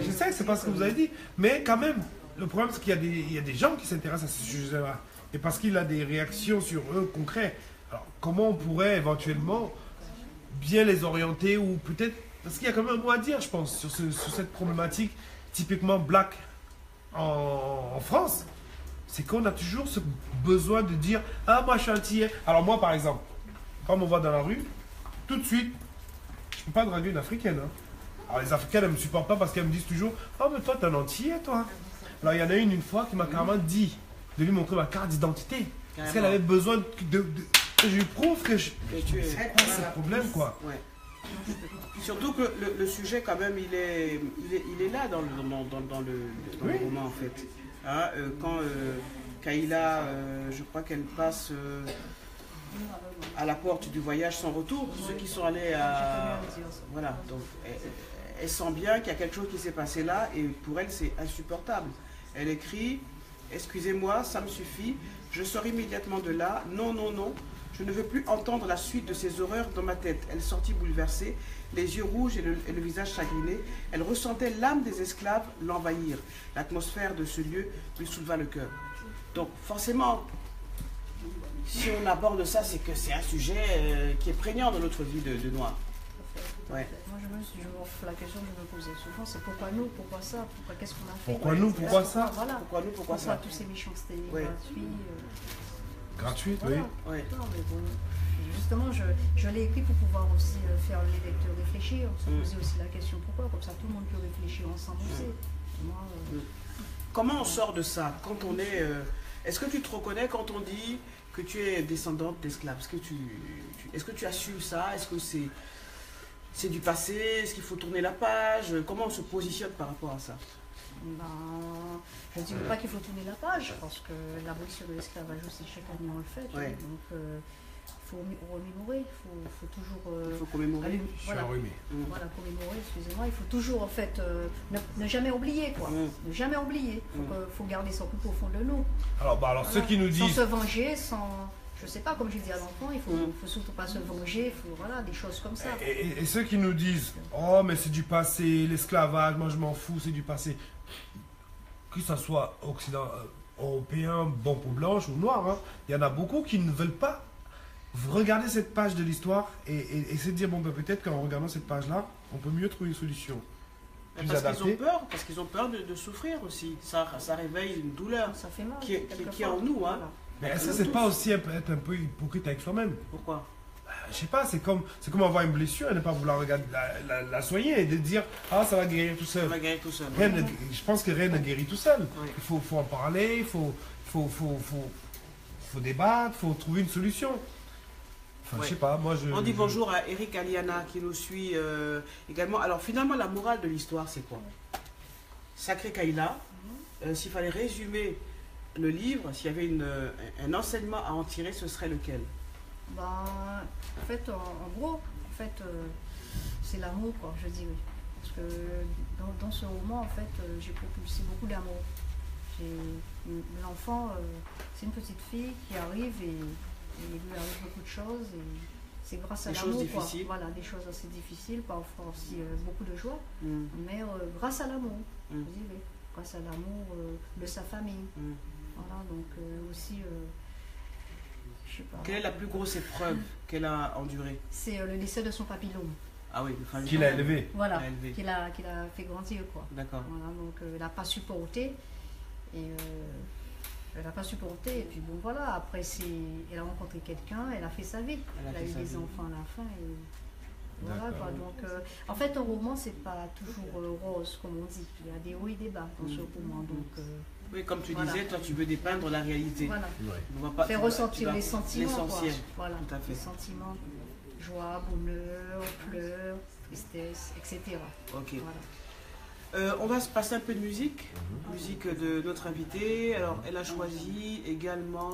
je sais que c'est pas ce que vous avez dit. Mais quand même, le problème, c'est qu'il y a des gens qui s'intéressent à ce sujet-là. Et parce qu'il a des réactions sur eux concrètes. Alors, comment on pourrait éventuellement bien les orienter ou peut-être... Parce qu'il y a quand même un mot à dire, je pense, sur cette problématique typiquement black en France. C'est qu'on a toujours ce besoin de dire « Ah, moi, je suis antillais. » Alors moi, par exemple, quand on me voit dans la rue, tout de suite, je ne peux pas draguer une Africaine. Hein. Alors les Africaines, elles ne me supportent pas parce qu'elles me disent toujours « Oh, mais toi, t'es un antillais, toi. » Alors, il y en a une fois qui m'a carrément dit de lui montrer ma carte d'identité. Parce qu'elle avait besoin que je lui prouve que je... C'est quoi ce problème, quoi? Ouais. Surtout que le sujet, quand même, il est là dans le roman, en fait. Hein, quand Kayla, je crois qu'elle passe à la porte du voyage sans retour, ceux qui sont allés à... Voilà, donc elle sent bien qu'il y a quelque chose qui s'est passé là et pour elle, c'est insupportable. Elle écrit « Excusez-moi, ça me suffit, je sors immédiatement de là, non, non, non, je ne veux plus entendre la suite de ces horreurs dans ma tête. » Elle sortit bouleversée, les yeux rouges et le visage chagriné. Elle ressentait l'âme des esclaves l'envahir. L'atmosphère de ce lieu lui souleva le cœur. Donc forcément, si on aborde ça, c'est que c'est un sujet qui est prégnant dans notre vie de noir. Ouais. Moi, la question que je me posais souvent, c'est pourquoi nous, pourquoi ça, qu'est-ce qu'on a fait? Pourquoi nous, pourquoi ça? Voilà. Pourquoi nous, pourquoi ça? Tous ces méchancetés ouais. gratuites. Gratuite, Voilà. oui. Ouais. Non, mais bon, justement, je l'ai écrit pour pouvoir aussi faire les lecteurs réfléchir, se poser aussi la question pourquoi, comme ça tout le monde peut réfléchir ensemble aussi. Moi, Comment on sort de ça quand on est... Est-ce que tu te reconnais quand on dit que tu es descendante d'esclaves? Est-ce que tu assumes ça? Est-ce que c'est du passé? Est-ce qu'il faut tourner la page? Comment on se positionne par rapport à ça? ben, je ne dis pas qu'il faut tourner la page, parce que l'abolition de l'esclavage aussi, chaque année on le fait. Ouais. Donc, il faut remémorer, il faut toujours... Il faut commémorer. Je suis voilà. enrhumé. Voilà, commémorer, excusez-moi, il faut toujours en fait ne jamais oublier quoi. Ne jamais oublier. Il faut garder ça plus profond de nous. Alors, ceux qui nous Sans disent... se venger, je sais pas, comme je dis à l'enfant, il faut surtout pas se venger, il faut, voilà, des choses comme ça. Et ceux qui nous disent, oh mais c'est du passé, l'esclavage, moi je m'en fous, c'est du passé. Que ce soit européen, bon pour blanche ou noir, hein, il y en a beaucoup qui ne veulent pas regarder cette page de l'histoire et se dire, bon ben peut-être qu'en regardant cette page-là, on peut mieux trouver une solution. Plus adaptée. Parce qu'ils ont peur de souffrir aussi. Ça réveille une douleur Ça fait mal. qui est quelquefois. en nous. Hein. Voilà. Mais est-ce que c'est pas aussi être un peu hypocrite avec soi-même? Pourquoi? Je sais pas, c'est comme avoir une blessure et ne pas vouloir regarder, la soigner et de dire, ah ça va guérir tout seul. Ça va guérir tout seul. Je pense que rien ne guérit tout seul. Oui. Il faut en parler, il faut débattre, il faut trouver une solution. Enfin, Ouais. je sais pas, moi je... On dit bonjour à Eric Aliana qui nous suit également. Alors finalement, la morale de l'histoire, c'est quoi? Sacré Kaila, s'il fallait résumer le livre, s'il y avait un enseignement à en tirer, ce serait lequel? Ben, en fait, en gros, c'est l'amour, quoi, je dis oui. Parce que dans ce roman, en fait, j'ai propulsé beaucoup d'amour. L'enfant, c'est une petite fille qui arrive et il lui arrive beaucoup de choses. Et c'est grâce à Des l'amour, choses quoi. difficiles. Voilà, des choses assez difficiles, parfois aussi beaucoup de joie. Mm. Mais grâce à l'amour, Mm. je dis oui. Grâce à l'amour de sa famille. Mm. Voilà, donc aussi, je sais pas. Quelle est la plus grosse épreuve qu'elle a endurée? C'est le décès de son papillome. Ah oui, le fameux. Qui l'a élevé. Voilà, L'a élevé. qu'il a fait grandir, quoi. D'accord. Voilà, donc elle n'a pas supporté. Et elle n'a pas supporté. Et puis bon, voilà, après, elle a rencontré quelqu'un, elle a fait sa vie. Elle a Elle a fait eu sa des vie. enfants à la fin. Et voilà, D'accord. quoi. Donc, en fait, un roman, c'est pas toujours rose, comme on dit. Il y a des hauts et des bas dans ce roman. Donc, Oui, comme tu Voilà. disais, toi tu veux dépeindre la réalité. voilà. Ouais. On va pas, Faire tu vas- ressentir tu vas- les sentiments. quoi. L'essentiel. Voilà, Tout à fait. les sentiments. Joie, bonheur, pleurs, tristesse, etc. Ok. Voilà. On va se passer un peu de musique. Musique de notre invitée. Alors, elle a choisi également.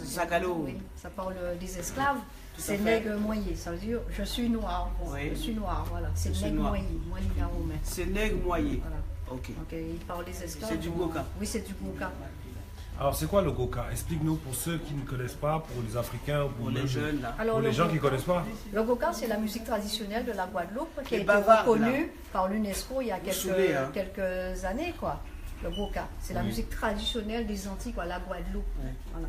Zagalo. Oui, ça parle des esclaves. Tout à C'est fait. nègre moyen, ça veut dire je suis noir. Bon, Oui. Je suis noir, voilà. C'est Je suis nègre noir. moyen, moyen romain. C'est Nègre Moyer. Voilà. Ok. Donc il parle des esclaves. C'est du Goka. Oui, c'est du Goka. Alors c'est quoi le Goka? Explique-nous pour ceux qui ne connaissent pas, pour les Africains ou Pour les jeunes là. Alors, pour les le gens qui ne Goka- connaissent pas. Le Goka, c'est la musique traditionnelle de la Guadeloupe qui a Les été bavards, reconnue par l'UNESCO il y a saoulez, hein. quelques années, quoi. Le Goka, c'est la musique traditionnelle des Antilles, quoi, la Guadeloupe. Ouais. Voilà.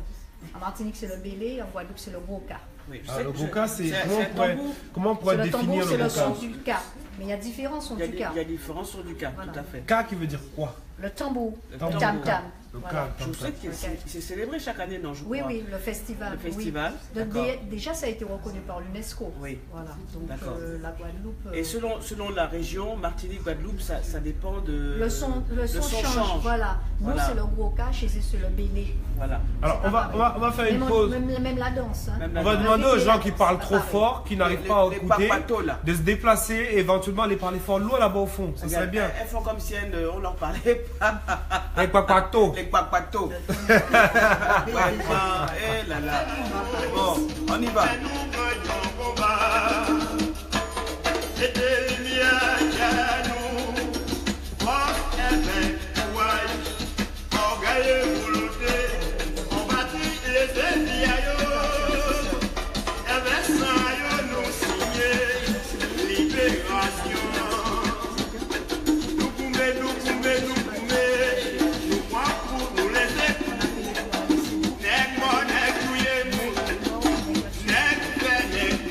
En Martinique, c'est le bélé, en Guadeloupe, c'est le Goka. Oui, je Ah, sais le que Goka, c'est un tambour. comment on C'est pourrait le tambour, définir c'est le le son Goka? du Ka. Mais il y a différents sons Il y a du des- Ka. il y a différents sur du cas, Voilà. tout à fait. Ka qui veut dire quoi? Le tambour, Le le tambour. tam-tam. Le Voilà. Ka, Je comme sais ça. que c'est célébré chaque année, non, je Oui, crois. oui, le festival. Le oui. festival, Donc, d'accord. déjà, ça a été reconnu par l'UNESCO. Oui. Voilà. Donc, D'accord. la Guadeloupe. Et selon la région, Martinique, Guadeloupe, ça dépend de... le son change. change. Voilà. Nous, Voilà. c'est le Goka, chez eux, c'est le bélé. Voilà. Alors on va faire une pause. Même la danse. Hein. Même On va demander aux gens qui parlent trop pareil. fort, qui n'arrivent pas à Les écouter, papatos, là. de se déplacer et éventuellement aller parler fort loin là-bas au fond. Ça serait Regarde, bien. Elles font comme si on leur parlait pas. Avec Papato. Les papatos. Vraiment, eh là là. Bon, on y va.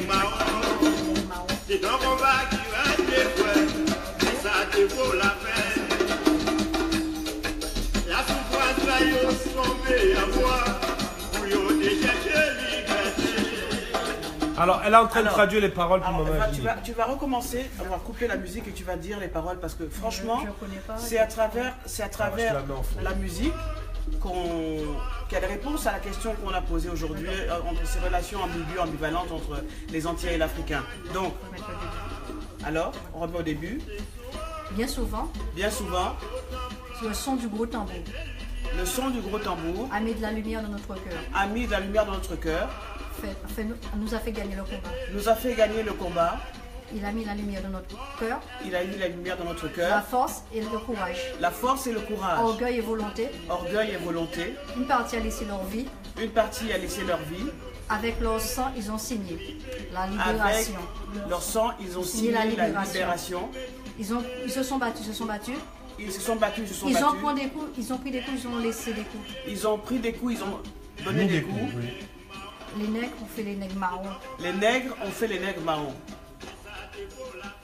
Marron. C'est dans mon bac qui va Alors, elle est en train de Alors, traduire les paroles pour Alors, Maman tu Jenny. vas recommencer, on va couper la musique et tu vas dire les paroles parce que franchement, Je connais pas. c'est à travers la mets en fond. la musique qu'elle répond à la question qu'on a posée aujourd'hui entre ces relations ambiguës, ambivalentes entre les Antillais et l'Africain. Donc, alors, on remet au début. Bien souvent, Bien souvent, le son du gros tambour le son du gros tambour a mis de la lumière dans notre cœur, a mis de la lumière dans notre cœur, nous a fait gagner le combat. nous a fait gagner le combat, Il a mis la lumière dans notre cœur, il a mis la lumière dans notre la cœur, force et le courage, la force et le courage, orgueil et volonté. orgueil et volonté. Une partie a laissé leur vie, Une partie a laissé leur vie, avec leur sang, ils ont signé la avec libération. leur sang, ils ont signé la libération. Ils se sont battus, Ils se sont battus, ils se sont ils ont battus. pris des coups, ils ont laissé des coups. Ils ont pris des coups, ils ont donné Mis des des coups. coups, oui. Les nègres ont fait les nègres marrons. Les nègres ont fait les nègres marrons.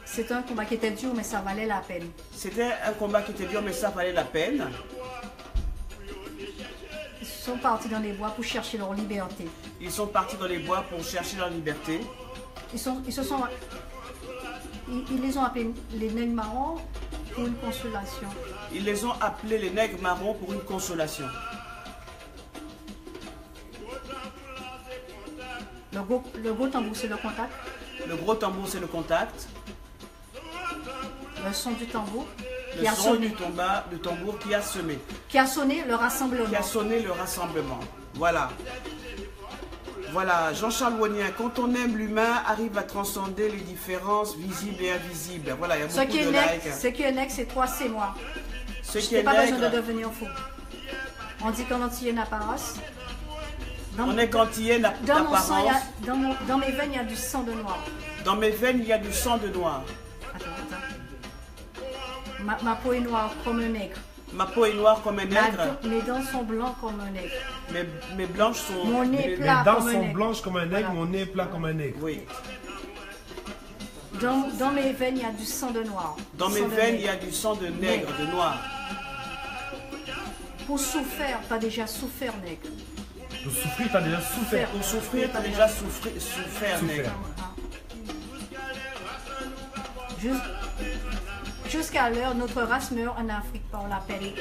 C'est un combat qui était dur, mais ça valait la peine. C'était un combat qui était dur, mais ça valait la peine. Ils sont partis dans les bois pour chercher leur liberté. Ils sont partis dans les bois pour chercher leur liberté. Ils les ont appelés les nègres marrons pour une consolation. Ils les ont appelés les nègres marrons pour une consolation. Le gros tambour, c'est le contact. Le gros tambour, c'est le contact. Le son du tambour Le qui a son sonné. du tambour qui a semé, Qui a sonné le rassemblement. qui a sonné le rassemblement. Voilà. Voilà, Jean-Charles Wonien, quand on aime l'humain, arrive à transcender les différences visibles et invisibles. Voilà, il y a Ce beaucoup qui est de nègre, likes. ce qui est nègre, c'est toi, c'est moi. Ce Je qui n'ai est pas besoin de nègre, devenir fou. On dit qu'en entier n'a pas race. on est quantillé Dans mon sang, d'apparence. dans mes veines, il y a du sang de noir. Dans mes veines, il y a du sang de noir. Attends. Ma peau est noire comme un nègre. Ma peau est noire comme un nègre. Mes dents sont blancs comme un nègre. Mes blanches sont... Mon nez Mes plat dents comme un sont nègre. blanches comme un nègre, Voilà. mon nez est plat comme un nègre. Oui. Dans mes veines, il y a du sang de noir. Dans mes Sang de veines, nègre. il y a du sang de nègre, de noir. Pour souffrir, t'as déjà souffert, nègre. Pour souffrir, t'as déjà souffert. Pour souffrir, tu as déjà souffert, nègre. Jusqu'à l'heure, notre race meurt en Afrique par la peine.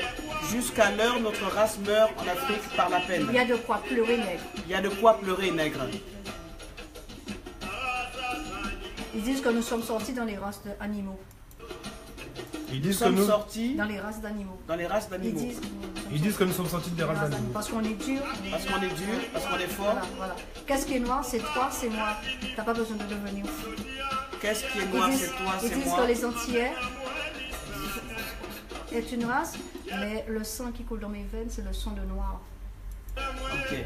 Jusqu'à l'heure, notre race meurt en Afrique par la peine. Il y a de quoi pleurer, nègre. Il y a de quoi pleurer, nègre. Ils disent que nous sommes sortis dans les races d'animaux. Ils Nous disent que sommes nous, sortis Dans les races d'animaux. dans les races Ils d'animaux. disent, ils disent que nous sommes sortis des races d'animaux. parce qu'on est dur. Parce qu'on est dur, parce qu'on est fort. Voilà. Qu'est-ce qui est noir, c'est toi, c'est moi. T'as pas besoin de devenir fou. Qu'est-ce qui est Ils noir, disent, c'est toi, ils c'est disent moi. que les Antillais est une race, mais le sang qui coule dans mes veines, c'est le sang de noir. Ok.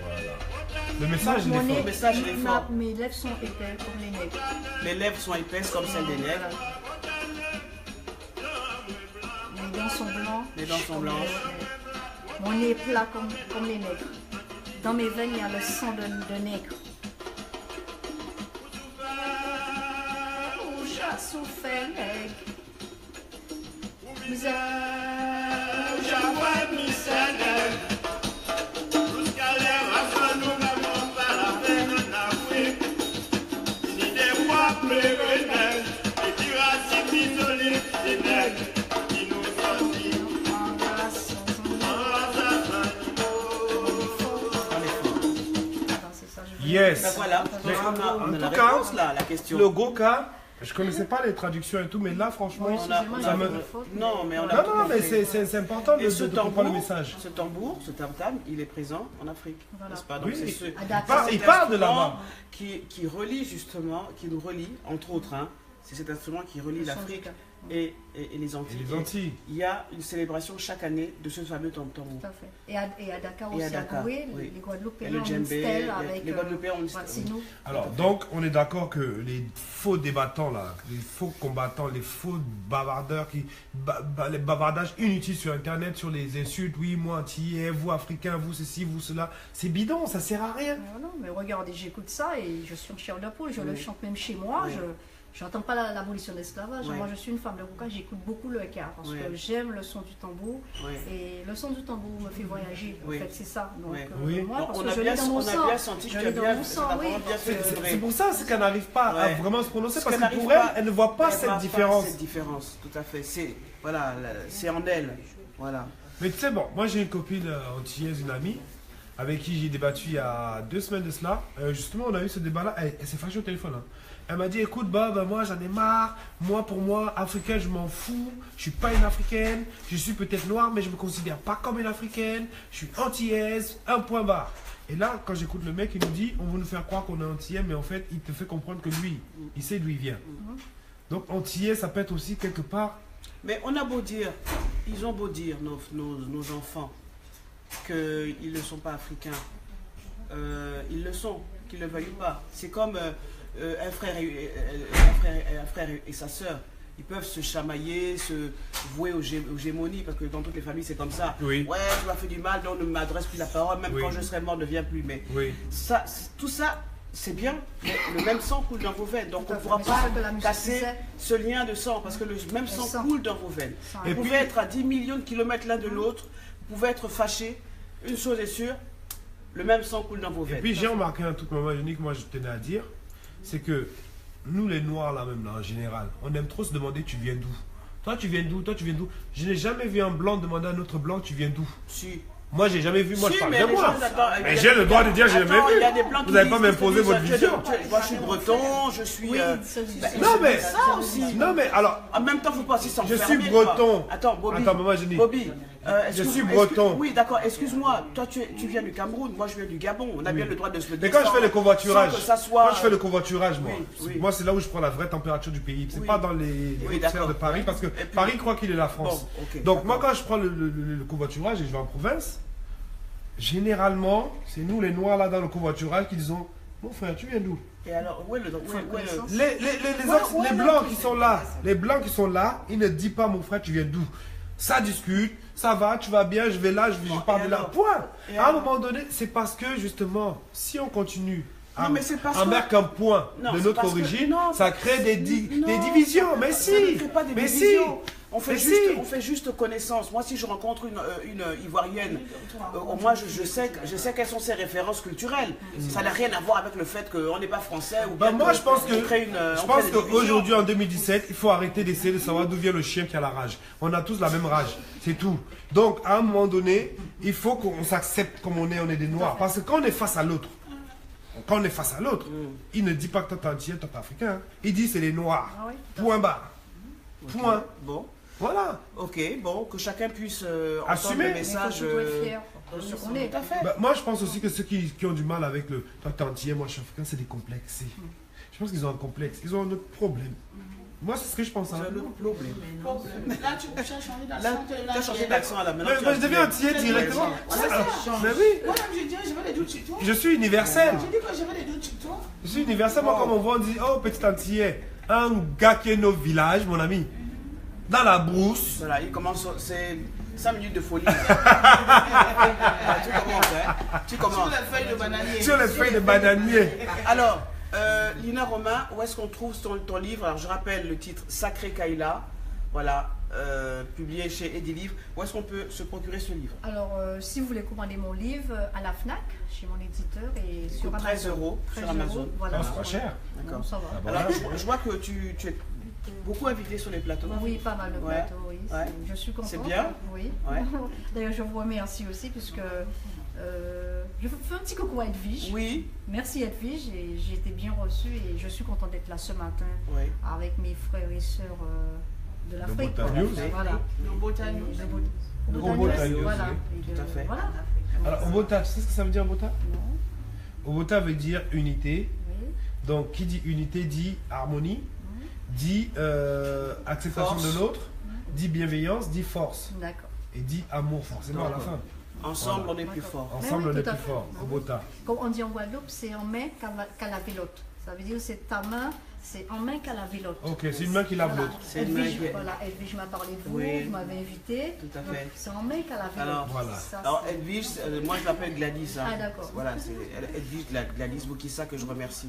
Le message, il est Mon fort. nez- Le message, il est fort. Mes lèvres sont épais comme les nègres. Mes lèvres sont épaisses comme celles des nègres. Mes dents sont blancs. Mes dents sont comme blanches. les nègres. Mon nez est plat comme les nègres. Dans mes veines, il y a le sang de nègre. J'ai souffert, nègre. Misère. Yes. Ben voilà, Mais on a en la tout cas, réponse là, la question. Le Goka, je connaissais pas les traductions et tout, mais là, franchement, Oui, On a- excusez-moi, ça j'ai me- fait une faute, Non, mais on a Non, tout non, mais compris. c'est important Et de ce comprendre le message. tambour, ce tam-tam, il est présent en Afrique, Voilà. n'est-ce pas? Donc Oui, c'est ce, à Dakar. cet Il parle de instrument là-bas. qui relie justement, qui nous relie, entre autres, hein, c'est cet instrument qui relie Le son l'Afrique du Cap. et les Antilles. Et les Antilles. Il y a une célébration chaque année de ce fameux tambour. Tout à fait. Et à Dakar Et aussi, à à Dakar, Goué, oui. les Guadeloupéens Et le ont une djembé, stèle avec... les Guadeloupéens ont une voilà, stèle. c'est nous. Alors, donc, on est d'accord que les faux débattants, là, les faux combattants, les faux bavardeurs, les bavardages inutiles sur Internet, sur les insultes, oui, moi, antillais, vous, africain, vous, ceci, vous, cela, c'est bidon, ça sert à rien. Mais non, mais regardez, j'écoute ça et je suis en chair de poule, je le chante même chez moi, Oui. j'entends pas l'abolition de l'esclavage. Ouais. Moi, je suis une femme de Rouka, j'écoute beaucoup le Eka parce Ouais. que j'aime le son du tambour. Ouais. Et le son du tambour me fait voyager. En Oui. fait, c'est ça. Donc, Ouais. Oui. moi, Donc, parce on que a je bien, l'ai dans mon on sang. a bien senti que Je tu l'ai as dans bien, mon ça sang, t'a oui. vraiment bien fait C'est vibrer. pour ça c'est qu'elle n'arrive pas à Ouais. vraiment se prononcer, Parce parce qu'elle que pour n'arrive elle, elle ne voit pas Elle voit cette différence. Cette différence, tout à fait. C'est voilà, c'est en elle. Voilà. Mais tu sais, bon, moi j'ai une copine antillaise, une amie, avec qui j'ai débattu il y a 2 semaines de cela. Justement, on a eu ce débat-là, elle s'est fâchée au téléphone. Hein. Elle m'a dit, écoute, Bob, moi j'en ai marre, moi pour moi, africain, je m'en fous, je suis pas une africaine, je suis peut-être noire, mais je me considère pas comme une africaine, je suis antillaise, un point barre. Et là, quand j'écoute le mec, il nous dit, on veut nous faire croire qu'on est antillais, mais en fait, il te fait comprendre que lui, il sait d'où il vient. Donc antillais, ça peut être aussi quelque part. Mais on a beau dire, ils ont beau dire, nos enfants, qu'ils ne sont pas africains. Ils le sont, qu'ils ne le veuillent pas. C'est comme un frère et sa sœur. Ils peuvent se chamailler, se vouer aux gémonies, parce que dans toutes les familles, c'est comme ça. Oui. Ouais, tu m'as fait du mal, donc ne m'adresse plus la parole, même Oui. quand je serai mort, ne viens plus. Mais Oui. ça, tout ça, c'est bien, mais le même sang coule dans vos veines. Donc Tout on à ne fait. pourra Mais pas c'est ce que la musique casser disait. ce lien de sang, parce que le même sang sang. coule dans vos veines. Sang. Vous Et pouvez puis- être à 10 millions de kilomètres l'un de l'autre, vous pouvez être fâchés. Une chose est sûre, le même sang coule dans vos Et veines. puis j'ai remarqué un truc, maman unique, moi je tenais à dire, c'est que nous les noirs là même là en général, on aime trop se demander tu viens d'où. Toi tu viens d'où, toi tu viens d'où. Je n'ai jamais vu un blanc demander à un autre blanc tu viens d'où. Si. Moi j'ai jamais vu, moi Si, je parle mais de les moi. gens, attends, Mais il y a- j'ai le droit de dire j'ai jamais Attends, vu. il y a des blancs Vous qui n'avez pas disent- m'imposer qui disent, votre vision. Moi je suis breton, je suis. Oui, Non mais, ça aussi. non mais alors, En même temps, il ne faut pas aussi je s'enfermer. suis quoi. breton. Attends, Bobby. Attends, maman, je dis. Bobby, Je suis breton. Oui, d'accord, excuse-moi. Toi, tu viens du Cameroun, moi, je viens du Gabon. On a bien le droit de se le dire. Mais quand je fais le covoiturage, sans que ça soit. quand je fais le covoiturage, moi, Oui, oui. moi c'est là où je prends la vraie température du pays. C'est Oui. pas dans les Oui, hautes sphères d'accord. de Paris, parce que Et puis- Paris croit qu'il est la France. Bon, ok, Donc moi d'accord. quand je prends le covoiturage et je vais en province, généralement c'est nous les noirs là dans le covoiturage qui disons, mon frère tu viens d'où? Et alors, où est le. Les les blancs qui sont là, les blancs qui sont là, ils ne disent pas mon frère tu viens d'où. Ça discute, ça va, tu vas bien, je vais là, je pars et de là. alors Point. Et À un alors moment donné, c'est parce que justement, si on continue Non, mais c'est parce à que- mettre un point Non, de c'est notre parce que- origine, non, ça crée des non, divisions. Mais ça ne si, crée pas des mais divisions. si. On fait, Mais juste, si. on fait juste connaissance. Moi, si je rencontre une Ivoirienne, au moins je sais quelles sont ses références culturelles. Ça n'a rien à voir avec le fait qu'on n'est pas français ou Bah, bien moi, je pense on crée une, je on pense crée des divisions. qu'aujourd'hui, en 2017, il faut arrêter d'essayer de savoir d'où vient le chien qui a la rage. On a tous la même rage, c'est tout. Donc, à un moment donné, il faut qu'on s'accepte comme on est des noirs. Parce que quand on est face à l'autre, il ne dit pas que toi t'es antillais, toi t'es africain. hein. Il dit c'est les noirs. Ah oui. Point barre. Point. Bon, Voilà. ok, bon, que chacun puisse entendre Assumer. le Mais il faut message. surtout être fier de ce qu'on est. Tout à fait. Bah, moi, je pense aussi que ceux qui ont du mal avec le toi t'es antillais, moi je suis africain, c'est des complexes. Je pense qu'ils ont un complexe. Ils ont un autre problème. Moi, c'est ce que je pense. hein. C'est le problème. Là, tu as changé Là, d'accent. tu as changé d'accent à la Mais, maintenant. mais je deviens antillais directement. Mais oui, Moi-même, j'ai dit, je veux des doutes sur toi. je suis universel. J'ai dit que je veux des doutes sur toi. Je suis universel. Moi, comme on voit, on dit oh, petit antillais. Un gars qui est nos villages, mon ami. Dans la brousse. Voilà, il commence, c'est 5 minutes de folie. Tu commences. Sur les feuilles de bananier. Sur les feuilles de bananier. Alors, Lina Romain, où est-ce qu'on trouve ton livre? Alors, je rappelle le titre Sacré Kaila, voilà, publié chez Edilivre. Où est-ce qu'on peut se procurer ce livre? Alors, si vous voulez commander mon livre à la FNAC, chez mon éditeur, et sur coûte 13 Amazon. € sur Amazon. Voilà. Non, c'est pas cher. D'accord. Non, ça va. Ah bon. Alors, je vois que tu es beaucoup invité sur les plateaux. Oui, pas mal de Ouais. plateaux, oui. Ouais. Je suis contente. C'est bien. Oui. Ouais. D'ailleurs, je vous remercie aussi, puisque je fais un petit coucou à Edwige. Oui, Merci Edwige, et j'ai été bien reçue, et je suis contente d'être là ce matin oui. avec mes frères et sœurs de l'Afrique. Bota News. Voilà. Le Bota News. De Au Bota News, voilà. oui. Et Tout à fait. Voilà. Alors, Obota, tu sais ce que ça veut dire, Obota? Non. Obota veut dire unité. Oui. Donc, qui dit unité dit harmonie, dit acceptation Force. de l'autre, dit bienveillance, dit force. D'accord. Et dit amour, forcément, à la fin. Ensemble, Voilà. on est plus fort. Ensemble, oui, on est tout à plus fait. fort. Obota. Comme on dit en Guadeloupe, c'est en main qu'à laver l'autre. Ça veut dire c'est ta main, c'est en main qu'à laver l'autre. Ok, c'est une main qui lave Voilà. l'autre. C'est une main Edwige, qui- voilà, Edwige m'a parlé de vous, Oui. vous m'avez invité. Tout à Donc, fait. c'est en main qu'à laver Alors, l'autre. voilà. Ça, Alors, c'est- Edwige, moi je l'appelle Gladys. hein. Ah, d'accord. Voilà, c'est Edwige Gladys Boukissa que je remercie.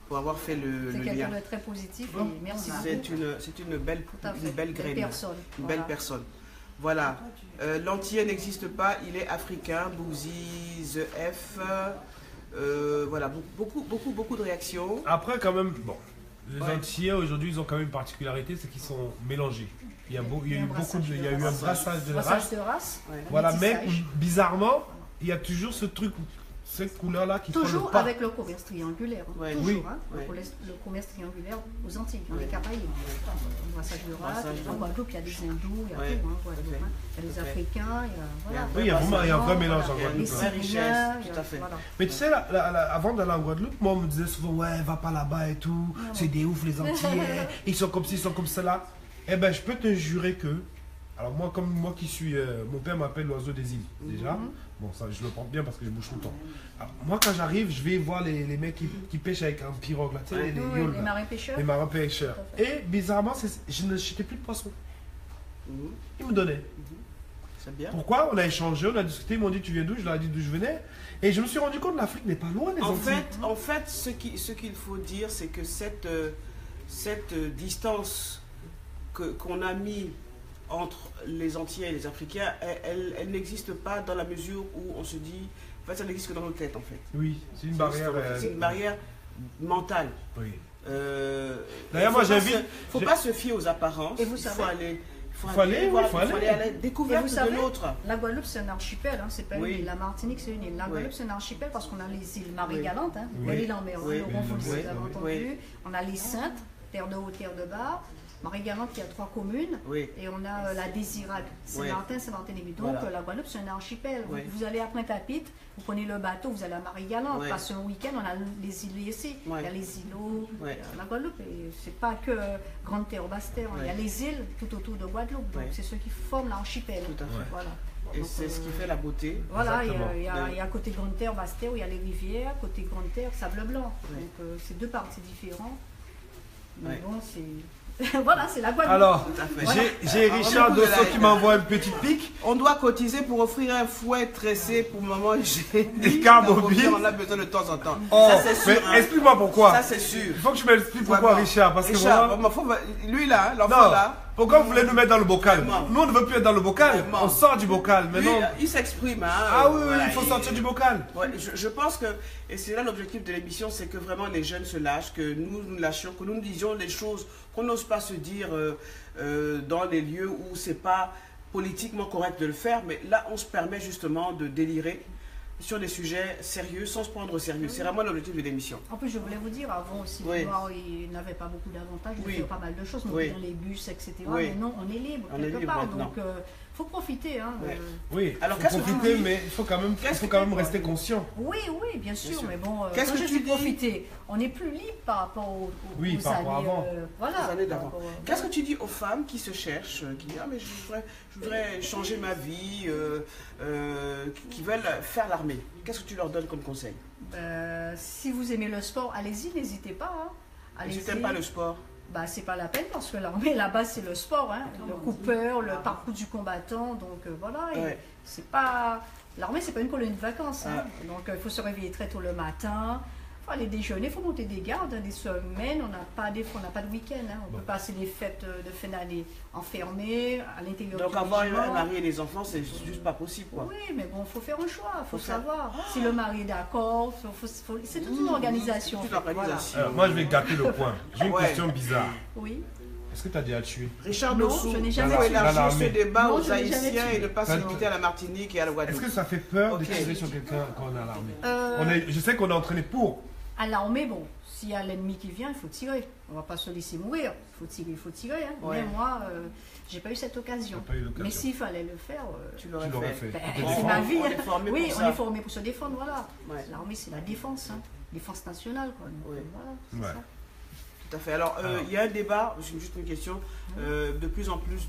pour avoir fait le C'est quelqu'un lien. de très positif Oh. et merci C'est beaucoup. une belle graine. Personne. Une Voilà. belle personne. Voilà. L'antillais n'existe pas, il est africain. Bouzy, The F. Voilà, beaucoup de réactions. Après, quand même, bon, les Antillais aujourd'hui, ils ont quand même une particularité, c'est qu'ils sont mélangés. Il y a eu un brassage de Brassage races. de race. Ouais. Voilà, mais métissage. bizarrement, il y a toujours ce truc, cette couleur-là qui prend Toujours le pas. avec le commerce triangulaire. Hein. Ouais. Toujours, Oui. hein. Ouais. Le commerce triangulaire aux Antilles, dans les Ouais. Caraïbes. Le brassage de race. Brassage de- En Guadeloupe, il y a des hindous, il y a Ouais. tout. Hein, Guadeloupe, Tout à fait. hein. Il y a des Tout à fait. Africains, il y a. Voilà. Oui, il y a vraiment un vrai mélange en Il y a une Guadeloupe. vraie hein. richesse, il y a- tout à fait. voilà. Mais tu sais, avant d'aller en Guadeloupe, moi on me disait souvent, ouais, va pas là-bas et tout, c'est des ouf les Antillais, ils sont comme ci, ils sont comme cela. Eh ben, je peux te jurer que, alors moi, comme moi qui suis, mon père m'appelle l'oiseau des îles, déjà. Bon, ça, je le porte bien parce que je bouge tout le temps. Alors, moi, quand j'arrive, je vais voir les mecs qui pêchent avec un pirogue, là, tu sais, les Oui, yoles, les là. marins pêcheurs. Les marins pêcheurs. Tout à Et bizarrement, je n'achetais plus de poissons. Mhm. Ils me donnaient. C'est bien. Pourquoi? On a échangé, on a discuté, ils m'ont dit tu viens d'où? Je leur ai dit d'où je venais. Et je me suis rendu compte que l'Afrique n'est pas loin des Antilles. En fait, ce qu'il faut dire, c'est que cette distance qu'on a mis entre les Antillais et les Africains, elle n'existe pas dans la mesure où on se dit, en fait, ça n'existe que dans nos têtes, en fait. Oui, c'est une barrière. C'est une barrière mentale. Oui. D'ailleurs, moi, j'invite- faut pas se fier aux apparences. Et vous il faut savez- aller. Faut aller, voir, oui, faut aller. à la Et découverte vous de savez, l'autre. la Guadeloupe c'est un archipel, hein, c'est pas Oui. une île. La Martinique c'est une île. La Oui. Guadeloupe c'est un archipel parce qu'on a les îles Oui. Marie-Galante, hein, Oui. l'île en mer, Oui. le Rond, vous Oui. avez Oui. entendu. Oui. On a les Saintes, terre de haut, terre de bas. Marie-Galante qui a 3 communes. Oui. Et on a la Désirade, Saint-Martin, Saint-Martin-et-Midi. Donc Voilà. la Guadeloupe c'est un archipel. Oui. Vous allez à Pointe-à-Pitre, vous prenez le bateau, vous allez à Marie-Galante. Oui. Passez un week-end, on a les îles ici. Oui. Il y a les îlots, Oui. la Guadeloupe. Et c'est pas que Grande Terre ou Basse Terre. Il y a Oui. les îles tout autour de Guadeloupe. Donc Oui. c'est ceux qui forment l'archipel. Tout à fait. Voilà. Et Donc, c'est ce qui fait la beauté. voilà, Exactement. il y a côté Grande Terre, Basse Terre, où il y a les rivières, côté Grande Terre, Sable Blanc. Oui. Donc c'est deux parties différentes. Mais Oui. bon, c'est. Voilà, c'est la Guadeloupe. Alors, Tout à fait. j'ai Richard beaucoup de Dosso la- qui m'envoie une petite pique. On doit cotiser pour offrir un fouet tressé pour maman. J'ai Des cars mobiles. On a besoin de temps en temps. Oh, ça c'est sûr. mais hein. explique-moi pourquoi. Ça c'est sûr. Il faut que tu m'expliques pourquoi, Vraiment. Richard. Parce que Richard, moi. lui là, l'enfant Non, là, pourquoi vous voulez nous mettre dans le bocal? Vraiment. Nous, on ne veut plus être dans le bocal. Vraiment. On sort du bocal. Mais lui, non. il s'exprime. Hein, Ah oui, voilà, il faut sortir du bocal. Ouais, je pense que, et c'est là l'objectif de l'émission, c'est que vraiment les jeunes se lâchent, que nous lâchions, que nous nous disions les choses qu'on n'ose pas se dire dans les lieux où c'est pas politiquement correct de le faire, mais là on se permet justement de délirer sur des sujets sérieux sans se prendre au sérieux. C'est vraiment l'objectif de l'émission. En plus, je voulais vous dire, avant aussi, Oui. les Noirs, ils n'avaient pas beaucoup d'avantages, ils Oui. faisaient pas mal de choses, Oui. dans les bus, etc. Oui. Mais non, on est libre, On est quelque libre part. maintenant. Donc, il faut profiter. Hein, Ouais. Oui, Alors, faut qu'est-ce que tu profiter, dis? mais il faut quand même, Qu'est-ce que rester conscient. Oui, oui, bien sûr, sûr. mais bon, Qu'est-ce quand que je tu dis dis profiter, on est plus libre par rapport aux Oui, aux par rapport années, avant. voilà. Les années d'avant. par rapport, Qu'est-ce que tu dis aux femmes qui se cherchent, qui disent ah mais je voudrais changer ma vie, qui veulent faire l'armée? Qu'est-ce que tu leur donnes comme conseil? si vous aimez le sport, allez-y, n'hésitez pas. Hein. Et Allez-y. si tu n'aimes pas le sport? Bah, c'est pas la peine parce que l'armée là-bas c'est le sport, hein, le coupeur, le parcours du combattant, donc voilà. Et Ouais. c'est pas l'armée, c'est pas une colonie de vacances, hein. Ah. Donc il faut se réveiller très tôt le matin, faut aller déjeuner, il faut monter des gardes, hein, des semaines, on n'a pas de week-end, hein. On peut passer les fêtes de fin d'année enfermées à l'intérieur Donc du avoir un régiment. mari et des enfants, c'est juste pas possible quoi. Oui, mais bon, il faut faire un choix, il faut Faut faire- savoir. Si le mari est d'accord, c'est toute une organisation. Toute en fait, une organisation. Alors, moi, je vais gâter le point. J'ai une Ouais. question bizarre. voilà. Oui. Est-ce que tu as déjà tué? Richard Non, Dossou, je n'ai il jamais faut tué. élargir Dans ce l'armée. débat Non, aux je n'ai jamais Haïtiens tué. et ne pas se Pas- limiter à la Martinique et à la Est-ce Guadeloupe. que ça fait peur Ok. de tirer sur quelqu'un quand on est à l'armée? Euh, Je sais qu'on est entraîné pour. À l'armée, bon, s'il y a l'ennemi qui vient, il faut tirer. On ne va pas se laisser mourir. Il faut tirer. Hein. Ouais. Mais moi, j'ai pas eu cette occasion. T'as pas eu l'occasion. Mais s'il fallait le faire, Tu l'aurais Tu l'aurais fait. fait. ben, Tu te c'est défends. ma vie. On est formé oui, pour on ça. est formé pour se défendre, voilà. Ouais. L'armée, c'est la défense, hein. Défense nationale, quoi. Donc, Ouais. voilà, c'est Ouais. ça. Tout à fait. Alors, il y a un débat, j'ai juste une question, de plus en plus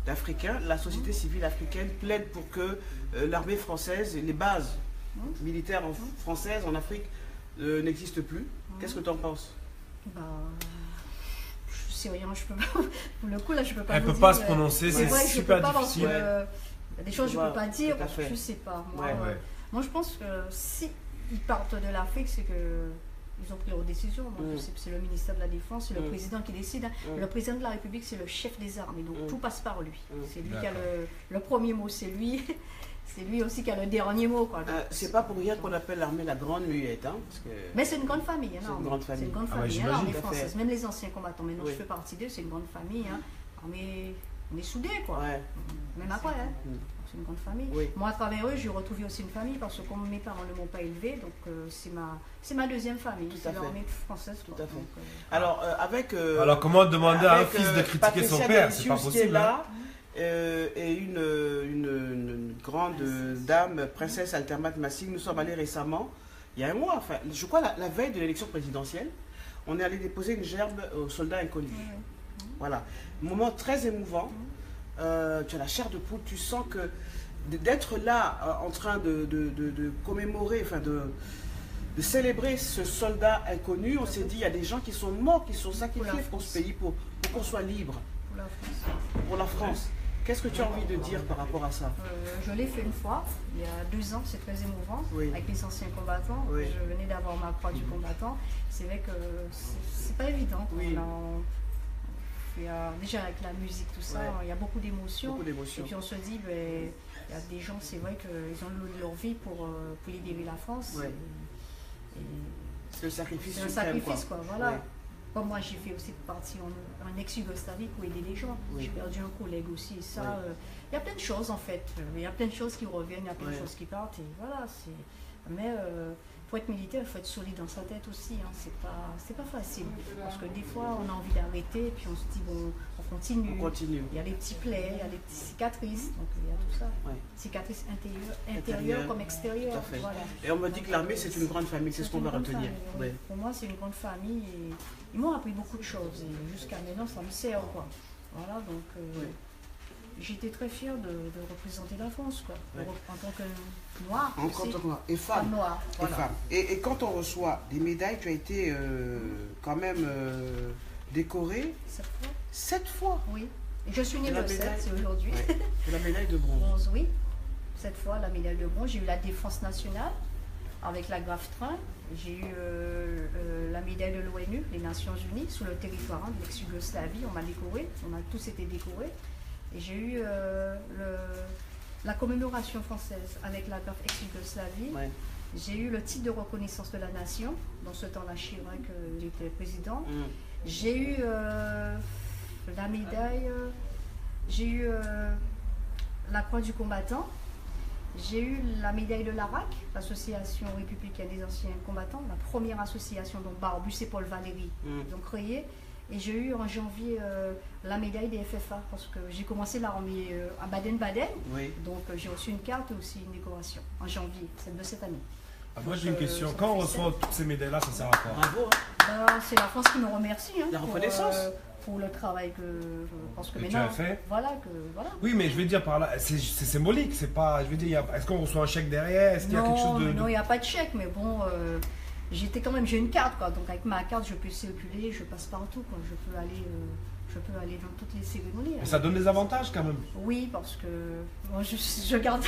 d'Africains, la société civile africaine plaide pour que l'armée française et les bases militaires françaises en Afrique n'existent plus. Qu'est-ce que tu en penses? Bah, je sais rien, je peux pas. Pour le coup, là, je peux pas. Elle vous peut pas dire, se prononcer, c'est c'est vrai que je super peux pas parce difficile. que, il y a des choses que je Voilà, peux pas dire, tout à fait. je sais pas. Moi, Ouais, ouais. moi, je pense que si ils partent de l'Afrique, c'est que ils ont pris leur décision. Donc c'est le ministère de la Défense, c'est le président qui décide. Hein. Le président de la République, c'est le chef des armées, donc tout passe par lui. C'est lui qui a le premier mot, c'est lui. C'est lui aussi qui a le dernier mot. C'est pas pour rien qu'on appelle l'armée la grande muette. Hein, parce que... Mais c'est une grande famille. Hein, c'est une grande famille. C'est une grande famille. Hein, l'armée française, même les anciens combattants. Maintenant, je fais partie d'eux, c'est une grande famille. Hein. On est soudés, quoi. Ouais. Même après, hein. C'est une grande famille. Oui. Moi, à travers eux, j'ai retrouvé aussi une famille parce que comme mes parents ne m'ont pas élevé, donc c'est ma deuxième famille. C'est l'armée française. Tout à fait. Alors, alors, comment demander à un fils de critiquer son père? C'est pas possible. Là, et une grande dame, princesse Altermat Massing, nous sommes allés récemment, il y a un mois, enfin, je crois la veille de l'élection présidentielle, on est allé déposer une gerbe aux soldats inconnus. Voilà. Moment très émouvant. Tu as la chair de poule, tu sens que d'être là en train de commémorer, enfin de célébrer ce soldat inconnu, on s'est dit il y a des gens qui sont morts, qui sont sacrifiés pour ce pays, pour qu'on soit libre. Pour la France. Qu'est-ce que tu as envie de dire par rapport à ça? Je l'ai fait une fois, il y a 2 ans, c'est très émouvant, avec les anciens combattants. Je venais d'avoir ma croix du combattant. C'est vrai que c'est pas évident. Déjà avec la musique, tout ça, il y a beaucoup d'émotions. Et puis on se dit, il y a des gens, c'est vrai qu'ils ont donné leur vie pour libérer la France. C'est le sacrifice. C'est un sacrifice, quoi. Voilà. Comme moi, j'ai fait aussi partie en ex-Yougoslavie pour aider les gens. J'ai perdu un collègue aussi. Et ça, il y a plein de choses en fait. Il y a plein de choses qui reviennent, il y a plein de choses qui partent. Et voilà, mais pour être militaire, il faut être solide dans sa tête aussi. Hein. C'est pas facile. Parce que des fois, on a envie d'arrêter, puis on se dit, bon, on continue. Il y a les petits plaies, il y a les petites cicatrices. Donc il y a tout ça. Cicatrices intérieures comme extérieures. Tout à fait. Voilà. Et on me dit que l'armée, c'est une grande famille. C'est ce qu'on va retenir. Pour moi, c'est une grande famille. Et ils m'ont appris beaucoup de choses. Et jusqu'à maintenant, ça me sert, quoi. Voilà, donc... J'étais très fière de représenter la France, quoi. En tant que noire. En tant que noire. Et femme. Noire, voilà. Et femme. Et quand on reçoit des médailles, tu as été quand même décorée 7 fois. Oui. Et je suis née le 7, c'est aujourd'hui. La médaille de bronze. Oui. 7 fois la médaille de bronze. J'ai eu la défense nationale avec la Grave-Train. J'ai eu la médaille de l'ONU, les Nations Unies, sous le territoire de l'ex-Yougoslavie. On m'a décoré. On a tous été décorés. Et j'ai eu la commémoration française avec la ex-Yougoslavie. J'ai eu le titre de reconnaissance de la nation. Dans ce temps-là, Chirac était président. J'ai eu la médaille, j'ai eu la croix du combattant. J'ai eu la médaille de l'ARAC, l'Association républicaine des anciens combattants, la première association dont Barbus et Paul Valéry ont créé. Et j'ai eu en janvier la médaille des FFA parce que j'ai commencé l'armée à Baden-Baden. Donc j'ai reçu une carte et aussi une décoration en janvier, celle de cette année. Moi j'ai une question. Quand on reçoit toutes ces médailles-là, ça sert à quoi? Bravo. C'est la France qui nous remercie. Hein, la reconnaissance. Pour le travail que parce que maintenant, tu as fait. Voilà. Oui, mais je veux dire par là, c'est symbolique. C'est pas. Je veux dire, est-ce qu'on reçoit un chèque derrière? Est-ce qu'il y a quelque chose de. Non, il n'y a pas de chèque, mais bon. J'ai une carte, quoi. Donc avec ma carte, je peux circuler, je passe partout, quoi. Je peux aller dans toutes les cérémonies. Mais ça donne des avantages quand même. Oui, parce que moi, je garde,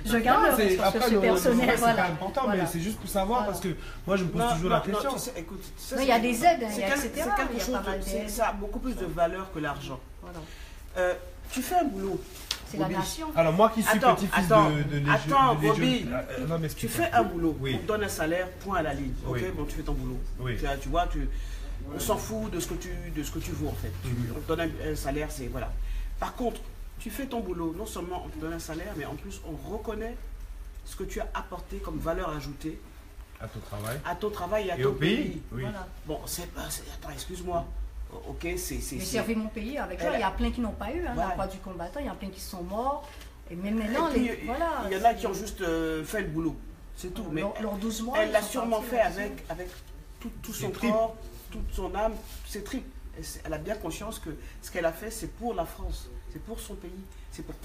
je garde parce que c'est personnel. C'est pas important, mais c'est juste pour savoir parce que moi je me pose toujours la question. Écoute, il y a des aides, etc. Ça a beaucoup plus de valeur que l'argent. Tu fais un boulot. C'est la nation. Alors moi qui suis petit-fils de Attends, Bobby, tu fais un boulot, on te donne un salaire, point à la ligne. Ok, bon, tu fais ton boulot. Tu vois, on s'en fout de ce que tu vaux en fait. On te donne un salaire, c'est voilà. Par contre, tu fais ton boulot, non seulement on te donne un salaire, mais en plus on reconnaît ce que tu as apporté comme valeur ajoutée à ton travail. À ton travail et à ton pays. Oui. Voilà. Bon, attends, excuse-moi. Ok, j'ai servi mon pays avec ça. Il y a plein qui n'ont pas eu la croix du combattant, il y a plein qui sont morts. Et même maintenant, il y en a qui ont juste fait le boulot. C'est tout. Mais leurs 12 mois, elle l'a sûrement fait avec tout son corps, toute son âme, ses tripes. Elle a bien conscience que ce qu'elle a fait, c'est pour la France, c'est pour son pays, c'est pour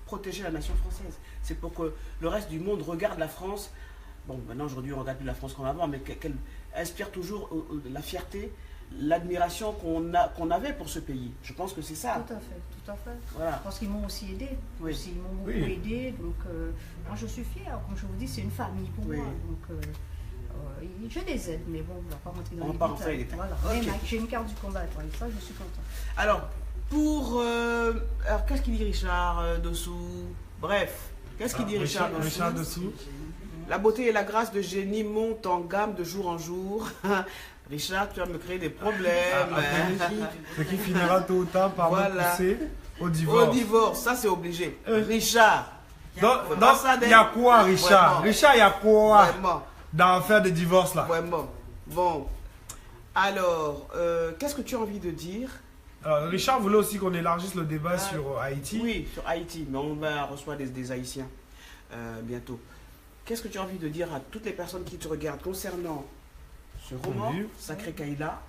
protéger la nation française. C'est pour que le reste du monde regarde la France. Bon, maintenant, aujourd'hui, on ne regarde plus la France comme avant, mais qu'elle inspire toujours la fierté, l'admiration qu'on avait pour ce pays. Je pense que c'est ça. Tout à fait. Voilà. Je pense qu'ils m'ont aussi aidé. Ils m'ont beaucoup aidé. Donc, moi, je suis fière. Comme je vous dis, c'est une famille pour moi. Donc, Je les aide, mais bon, on ne va pas rentrer dans On les va pas rentrer dans les détails. détails. Voilà. Ok. Mais j'ai une carte du combattant et ça, je suis content. Alors, alors qu'est-ce qu'il dit Richard dessous? Bref, qu'est-ce qu'il dit Richard dessous? Richard dessous. La beauté et la grâce de génie montent en gamme de jour en jour. Richard, tu vas me créer des problèmes. Ce qui finira tôt ou tard par nous Voilà. pousser au Au divorce. divorce, ça c'est obligé. Richard, Il y a quoi, Richard? Vraiment. Richard, il y a quoi vraiment, dans l'affaire de divorce là? vraiment. Bon, alors, qu'est-ce que tu as envie de dire? Alors, Richard voulait aussi qu'on élargisse le débat sur Haïti. Oui, sur Haïti, mais on va recevoir des Haïtiens bientôt. Qu'est-ce que tu as envie de dire à toutes les personnes qui te regardent concernant ce roman, Oui. Sacré Kaïla?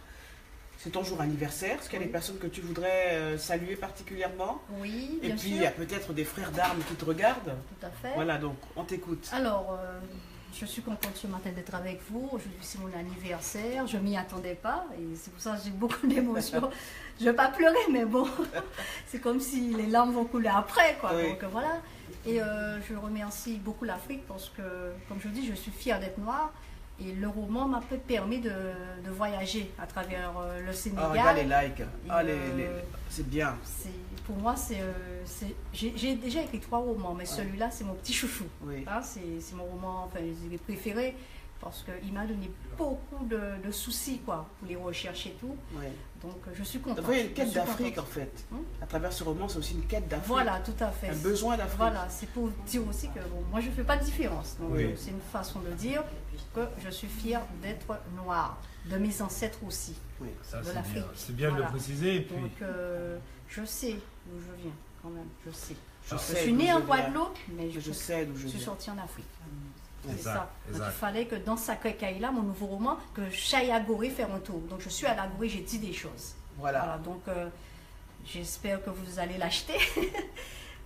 C'est ton jour anniversaire. Est-ce qu'il y a des personnes que tu voudrais saluer particulièrement? Oui, Et bien puis, sûr. il y a peut-être des frères d'armes qui te regardent. Tout à fait. Voilà, donc, on t'écoute. Alors, je suis contente ce matin d'être avec vous. Aujourd'hui, c'est mon anniversaire. Je ne m'y attendais pas et c'est pour ça que j'ai beaucoup d'émotions. Je ne vais pas pleurer, mais bon, c'est comme si les larmes vont couler après, quoi. Oui. Donc voilà. Et je remercie beaucoup l'Afrique parce que, comme je dis, je suis fière d'être noire. Et le roman m'a permis de voyager à travers le Ah, Sénégal. regarde les likes. Ah, euh, c'est bien. Pour moi, j'ai déjà écrit 3 romans, mais celui-là, c'est mon petit chouchou. Oui. Hein, c'est mon roman, enfin, je l'ai préféré parce qu'il m'a donné beaucoup de soucis, quoi, pour les recherches et tout. Ouais. Donc, je suis contente. Donc, il y a une Je quête suis d'Afrique, en contente. fait. Hum? À travers ce roman, c'est aussi une quête d'Afrique. Voilà, tout à fait. Un besoin d'Afrique. Voilà, c'est pour dire aussi que bon, moi, je ne fais pas de différence. Donc, Oui. c'est une façon de dire que je suis fière d'être noire, de mes ancêtres aussi. Oui. Ça, de c'est l'Afrique. bien. C'est bien de Voilà. le préciser. Et puis, Donc, je sais d'où je viens, quand même, je sais. Je Je sais suis d'où née je en viens. Guadeloupe, mais Je sais d'où je suis viens. sortie en Afrique. C'est Exact, ça. Donc exact. il fallait que dans Sacré Kaïla, mon nouveau roman, que j'aille à Gorée faire un tour. Donc je suis à la Gorée, j'ai dit des choses. Voilà. Donc j'espère que vous allez l'acheter.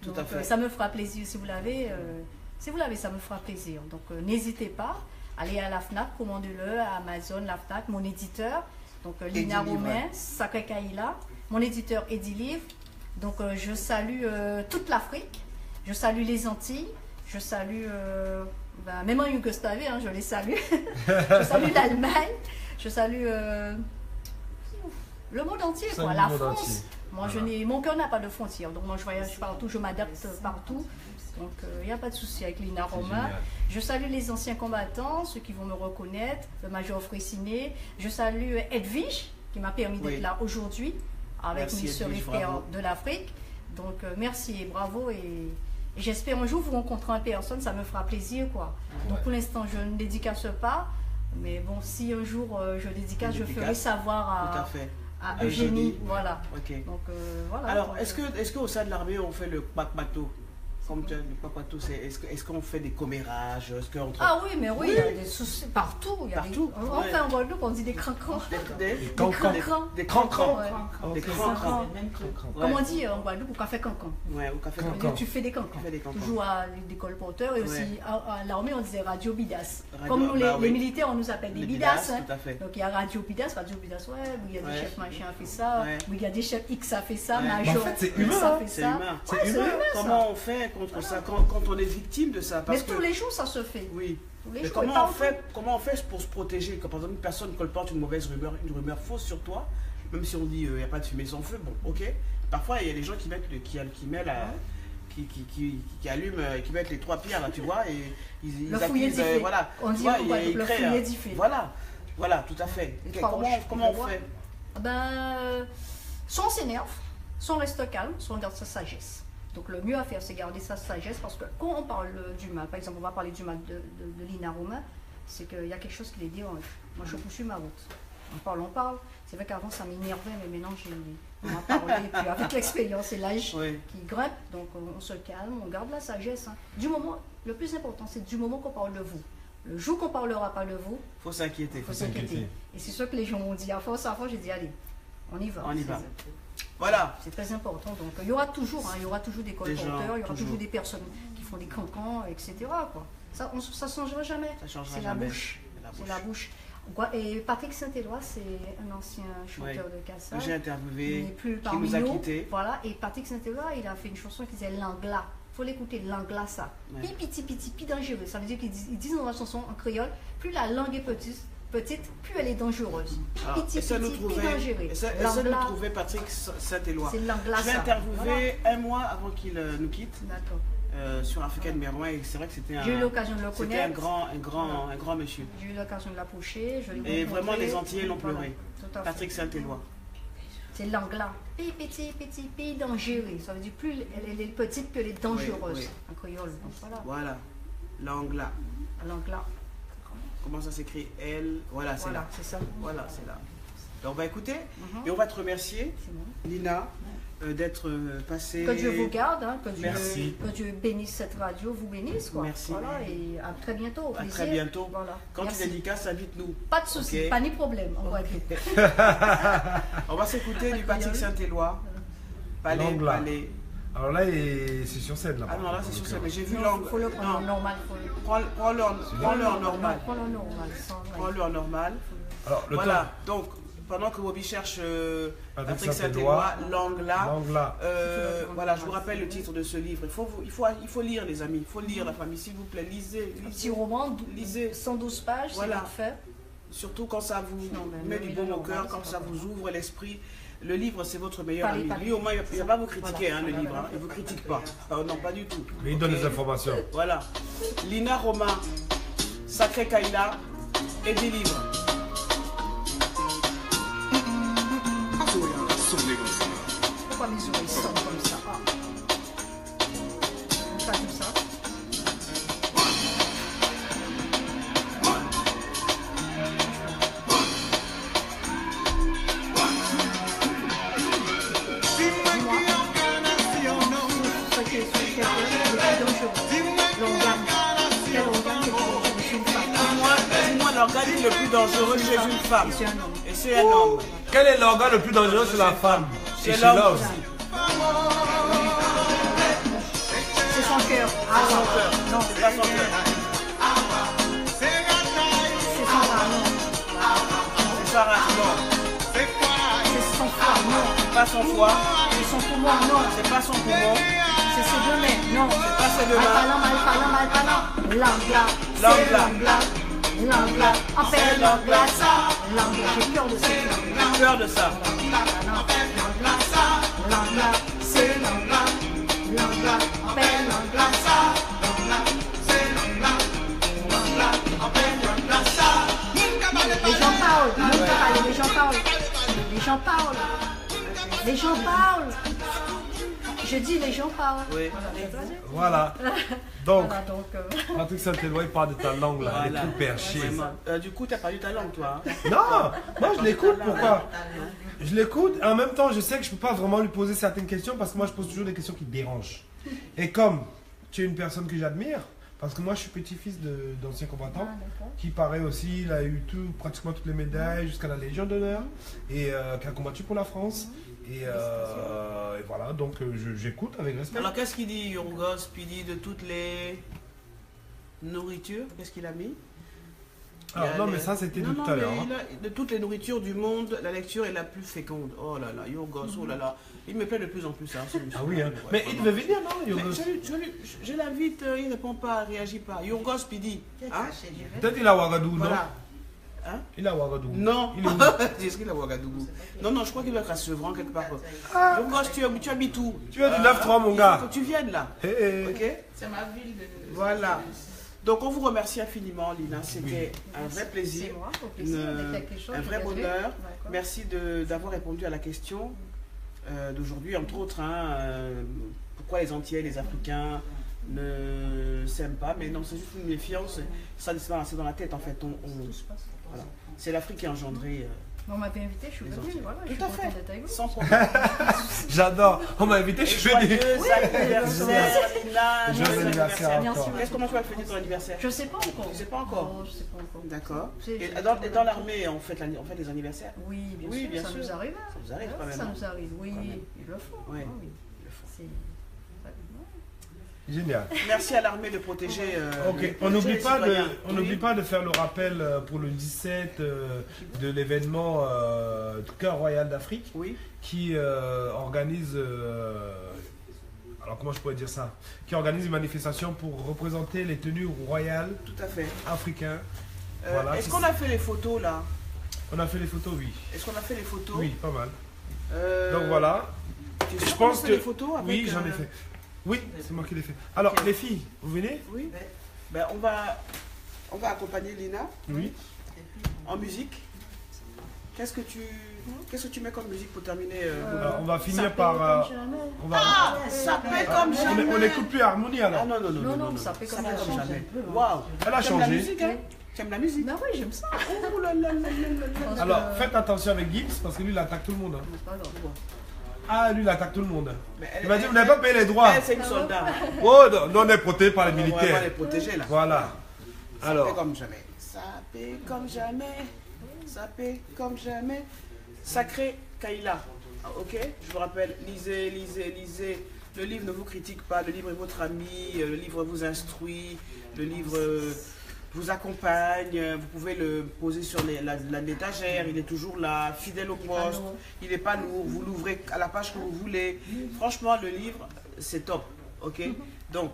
Tout Donc à fait. ça me fera plaisir si vous l'avez. Ça me fera plaisir. Donc n'hésitez pas, allez à la FNAC, commandez-le à Amazon, la FNAC, mon éditeur. Donc Lina Eddie Livre. Romain, Sacré Kaïla, mon éditeur Eddie Livre. Donc je salue toute l'Afrique, je salue les Antilles, je salue même en Yougoslavie, hein, je les salue. Je salue l'Allemagne, je salue le monde entier, Salut quoi, le la monde France. entier. Moi, mon cœur n'a pas de frontières, donc moi je voyage partout, je m'adapte partout. Donc il n'y a pas de souci avec Lina Romain. génial. Je salue les anciens combattants, ceux qui vont me reconnaître, le major Fressinet. Je salue Edwige, qui m'a permis d'être Oui. là aujourd'hui, avec Merci, Miss Edwige, Référent bravo. de l'Afrique. Donc merci et bravo. Et j'espère un jour vous rencontrer en personne, ça me fera plaisir, quoi. Donc pour l'instant, je ne dédicace pas. Mais bon, si un jour je dédicace, je ferai Dédicace. savoir Tout à fait. à À Eugénie. Eugénie. Voilà. Ok. Donc voilà. Alors, Donc, est-ce qu'au sein de l'armée, on fait le kpakpato? Comme le kpakpato, est-ce qu'on fait des commérages? Est-ce qu'on Ah oui, mais oui, il y a des soucis partout. Il y a Partout, Des... ouais. Enfin, en Guadeloupe, on dit des crancrans. des Crancrans. des crancrans? Ouais. Des crancrans. Comme on dit en Guadeloupe, au café cancan. Ouais, au café Ça veut cancan. dire tu fais des cancans. Tu fais des cancans. Toujours à l'école porteur et aussi Ouais. à l'armée, on disait radio bidas. Radio, Comme nous, bah les oui. militaires, on nous appelle des Les bidas. bidas, hein. tout à fait. Donc il y a radio bidas, ouais, brigadier Ouais. chef machin a fait ça, Ouais. brigadier chef X a fait ça, Ouais. major Mais en fait, c'est X humain, a hein. fait C'est ça. humain. Ouais, C'est c'est humain. humain, ça. Comment on fait contre ça quand on est victime de ça? Mais Parce que, tous les jours, ça se fait. oui. Tous les Mais jours. Et comment pas on fait pour se protéger? Quand par exemple une personne colporte une mauvaise rumeur, une rumeur fausse sur toi, même si on dit il n'y a pas de fumée sans feu, bon, ok. Parfois il y a des gens qui mettent qui allument, qui mettent les 3 pierres là, tu vois, et ils Le fouiller accusent, d'y fait. voilà. On Tu dit vois, en Guadeloupe, le créent, fouiller d'y fait. Voilà, tout à fait. Les Ok, trois roches, comment tu on vois. fait? Soit on s'énerve, soit on reste calme, soit on garde sa sagesse. Donc le mieux à faire, c'est garder sa sagesse parce que quand on parle du mal, par exemple, on va parler du mal de Lina Romain, c'est qu'il y a quelque chose qui les dérange. Moi, je poursuis ma route. On parle. C'est vrai qu'avant, ça m'énervait, mais maintenant, on m'a parlé. Et puis avec l'expérience et l'âge Oui. qui grimpe, donc on se calme, on garde la sagesse. Hein. Le plus important, c'est du moment qu'on parle de vous. Le jour qu'on ne parlera pas de vous, Faut s'inquiéter. il faut s'inquiéter. Et c'est ce que les gens m'ont dit. À force, j'ai dit, allez, on y va. On y va. C'est- Voilà. C'est très important. Donc, il y aura toujours des colporteurs, il y aura toujours. toujours des personnes qui font des cancans, etc. Quoi. Ça ne changera jamais. Ça changera C'est la jamais. bouche. La C'est bouche. la bouche. Et Patrick Saint-Éloi, c'est un ancien chanteur de Que cassage. j'ai Il interviewé, n'est plus qui parmi nous a nous. quittés. Voilà. Et Patrick Saint-Éloi, il a fait une chanson qui disait L'Angla. Il faut l'écouter, l'angla ça. Ouais. Pi petit petit, pi dangereux. Ça veut dire qu'ils disent dans la chanson en créole, plus la langue est petite, plus elle est dangereuse. Ah, Petit essaie de nous petit, pi trouver, dangereux. essaie de L'angla, nous trouver Patrick Saint-Éloi. c'est l'angla Je l'ai ça. interviewé un mois avant qu'il nous quitte Voilà. D'accord. sur Africa numéro 1 et c'est vrai que c'était J'ai eu l'occasion de le c'était connaître. un grand monsieur. J'ai eu l'occasion de l'approcher. Je l'ai Et rencontré. vraiment les Antillais l'ont Voilà, pleuré. tout à fait. Patrick Saint-Éloi. C'est l'angla. Petit petit, pi dangereux. Ça veut dire plus elle est petite, plus elle est dangereuse. Oui, oui. En créole. Donc voilà. Voilà. L'angla. L'angla. Comment ça s'écrit? L. Voilà, c'est Voilà, là. c'est ça. Voilà, c'est là. Donc, on va écouter Mhm. et on va te remercier, C'est bon. Lina, d'être passée. Que Dieu vous garde, hein, Merci. que Dieu bénisse cette radio, vous bénisse. Quoi. Merci. Voilà, et à très bientôt. Au À plaisir. très bientôt. Voilà. Quand Merci. tu dédicaces, invite-nous. Pas de souci, Ok. pas ni problème. On va être- On va s'écouter du Patrick Saint-Éloi. Palais, L'angla. palais. Alors là, c'est sur scène là. Ah non, là c'est sur ça, mais j'ai vu Non, l'angle. faut le prendre en Non, normal. prends-le en normal. Prends-le en normal. sans- Prends-le en normal. Alors, le Voilà, donc pendant que Bobby cherche Patrick Patrick Saint-Éloi, Saint-Éloi, l'angla. L'angla. Voilà, je vous rappelle le titre de ce livre. Il faut lire, les amis. Il faut lire, la famille, s'il vous plaît. Lisez. Un petit lisez. roman, Lisez. 112 pages, Voilà. c'est parfait. Surtout quand ça vous Non, mais met oui, du non, baume au non, cœur, non, quand c'est ça pas vous vrai. ouvre l'esprit. Le livre, c'est votre meilleur Parlez, ami. parlez. Lui, au moins, il ne va pas vous critiquer, Voilà. hein, le Voilà, livre. voilà. Il ne vous critique pas. Non, pas du tout. Mais il donne Ok. les informations. Voilà. Lina Romain, Sacré Kaila et des livres. Pourquoi mes oreilles sonnent comme ça? Ah. Pas tout ça. Ce qui est le plus dangereux. L'organe. Quel organe est le plus dangereux? C'est une femme. Dis-moi l'organe le plus dangereux chez une femme. Et c'est un homme. Et c'est un homme. Quel est l'organe le plus dangereux chez la femme? Chez Et chez l'homme l'homme aussi. C'est son cœur. Ah, son cœur. Non, c'est pas son cœur. C'est son âme, non. C'est sa race, non. C'est son foie, non. C'est pas son foie. C'est son poumon, non. C'est pas son poumon. C'est ses deux mains, non. C'est pas ses deux mains. Mal parlant. L'angla. C'est L'angla. L'angla. En fait, l'angla, ça. L'angla. J'ai peur de ça. J'ai peur de ça. L'angla. C'est l'angla. L'angla. En fait, l'angla, ça. Les gens parlent. Les gens parlent. Les gens parlent. Les gens parlent. Je dis les gens parlent. Oui. Voilà. Donc, Voilà, donc, Patrick Saint-Éloi, il parle de ta langue là, elle est Voilà. tout perchée. Vraiment. Du coup, tu n'as pas eu ta langue, toi. Hein. Non, moi je l'écoute, pourquoi? Je l'écoute, et en même temps, je sais que je peux pas vraiment lui poser certaines questions parce que moi je pose toujours des questions qui dérangent. Et comme tu es une personne que j'admire, parce que moi je suis petit-fils d'anciens combattants, qui paraît aussi, il a eu pratiquement toutes les médailles jusqu'à la Légion d'honneur, et qui a combattu pour la France. Et voilà, donc j'écoute avec respect. Alors, qu'est-ce qu'il dit, Yorgos Pidi, de toutes les nourritures? Qu'est-ce qu'il a mis? Alors, Il y a non, les- mais ça c'était Non, tout non, à l'heure. mais hein. il a- de toutes les nourritures du monde, la lecture est la plus féconde. Oh là là, Yorgos, oh là là. Il me plaît de plus en plus, hein, ce monsieur. Ah oui, hein. Ouais, Mais il devait venir, non, Mais Yorgos? je l'invite, il ne répond pas, il ne réagit pas. Yorgos Pidi. Hein? Peut-être il est à Ouagadougou, Voilà. non? Il est à Ouagadougou. Non. Il est où? Est-ce qu'il est à Ouagadougou? Non, non, je crois qu'il doit être à Sevran quelque part. Yorgos, tu habites où? Tu es du 9-3, mon gars. Il faut que tu viennes là. Hé, hé. Ok? C'est ma ville de. Voilà. Donc on vous remercie infiniment, Lina. C'était un vrai plaisir. c'est moi, au plaisir, avec quelque chose Un de vrai réglé. bonheur. D'accord. Merci d'avoir répondu à la question d'aujourd'hui, entre autres. Pourquoi les Antillais, les Africains ne s'aiment pas? Mais non, c'est juste une méfiance. Ça, c'est dans la tête en fait. Voilà. C'est l'Afrique qui a engendré. On m'avait invité, je suis Les venue, Antilles. voilà. Tout je à suis fait. contente d'être avec vous. Sans problème. J'adore. On m'a invité, je suis venu. Joyeux anniversaire, Lina. Joyeux anniversaire Merci. encore. Comment tu vas fêter ton anniversaire? Je sais pas encore. Tu sais pas encore? Non, je sais pas encore. D'accord. C'est- Et c'est- dans l'armée, on fait les anniversaires? Oui, bien Oui, sûr, bien ça sûr. nous arrive. Ça vous arrive Ouais, quand même, Ça hein. nous arrive, oui. Quand même. Ils le font. Ouais, Ah oui. ils le font. C'est- Génial. Merci à l'armée de protéger. Ok, on n'oublie pas, Oui. n'oublie pas de faire le rappel pour le 17 de l'événement Cœur Royal d'Afrique Oui. qui organise alors comment je pourrais dire ça, qui organise une manifestation pour représenter les tenues royales Tout à fait. africaines. Voilà, Est-ce qu'on a fait les photos là? On a fait les photos, oui. Est-ce qu'on a fait les photos? Oui, pas mal. Euh, Donc voilà. tu es Je sûr qu'on a pense fait que... les photos avec, Oui, j'en ai fait. Oui, c'est moi qui l'ai fait. Alors, Ok. les filles, vous venez? Oui. Ben, on va accompagner Lina Oui. en musique. Qu'est-ce que tu mets comme musique pour terminer Alors, on va Ça finir paye par... comme jamais. on va... Ça fait comme jamais. on n'écoute plus Harmonie alors. Ah non, non, non, Non, non, non, non, ça fait ça comme fait comme jamais. jamais. Waouh. Elle a T'aimes la changé. musique, hein? Tu aimes la musique? Ben oui, j'aime ça. Oh là là là là là là. Parce Alors, que- faites attention avec Gibbs parce que lui, il attaque tout le monde. hein. C'est pas grave. Ah, lui, il attaque tout le monde. Mais Il m'a dit, vous n'avez pas payé les droits. Elle, c'est une soldat. Oh, non, non, on est protégé par les On va les militaires. protéger là. Voilà. Ça paie Alors, comme jamais. Ça paie comme jamais. Ça paie comme jamais. Sacré Kaila. Ah, ok? Je vous rappelle, lisez, lisez, lisez. Le livre ne vous critique pas. Le livre est votre ami. Le livre vous instruit. Le livre vous accompagne. Vous pouvez le poser sur l'étagère. Il est toujours là, fidèle au poste. Il n'est pas lourd. Vous l'ouvrez à la page que vous voulez. Franchement, le livre, c'est top. Ok? Donc,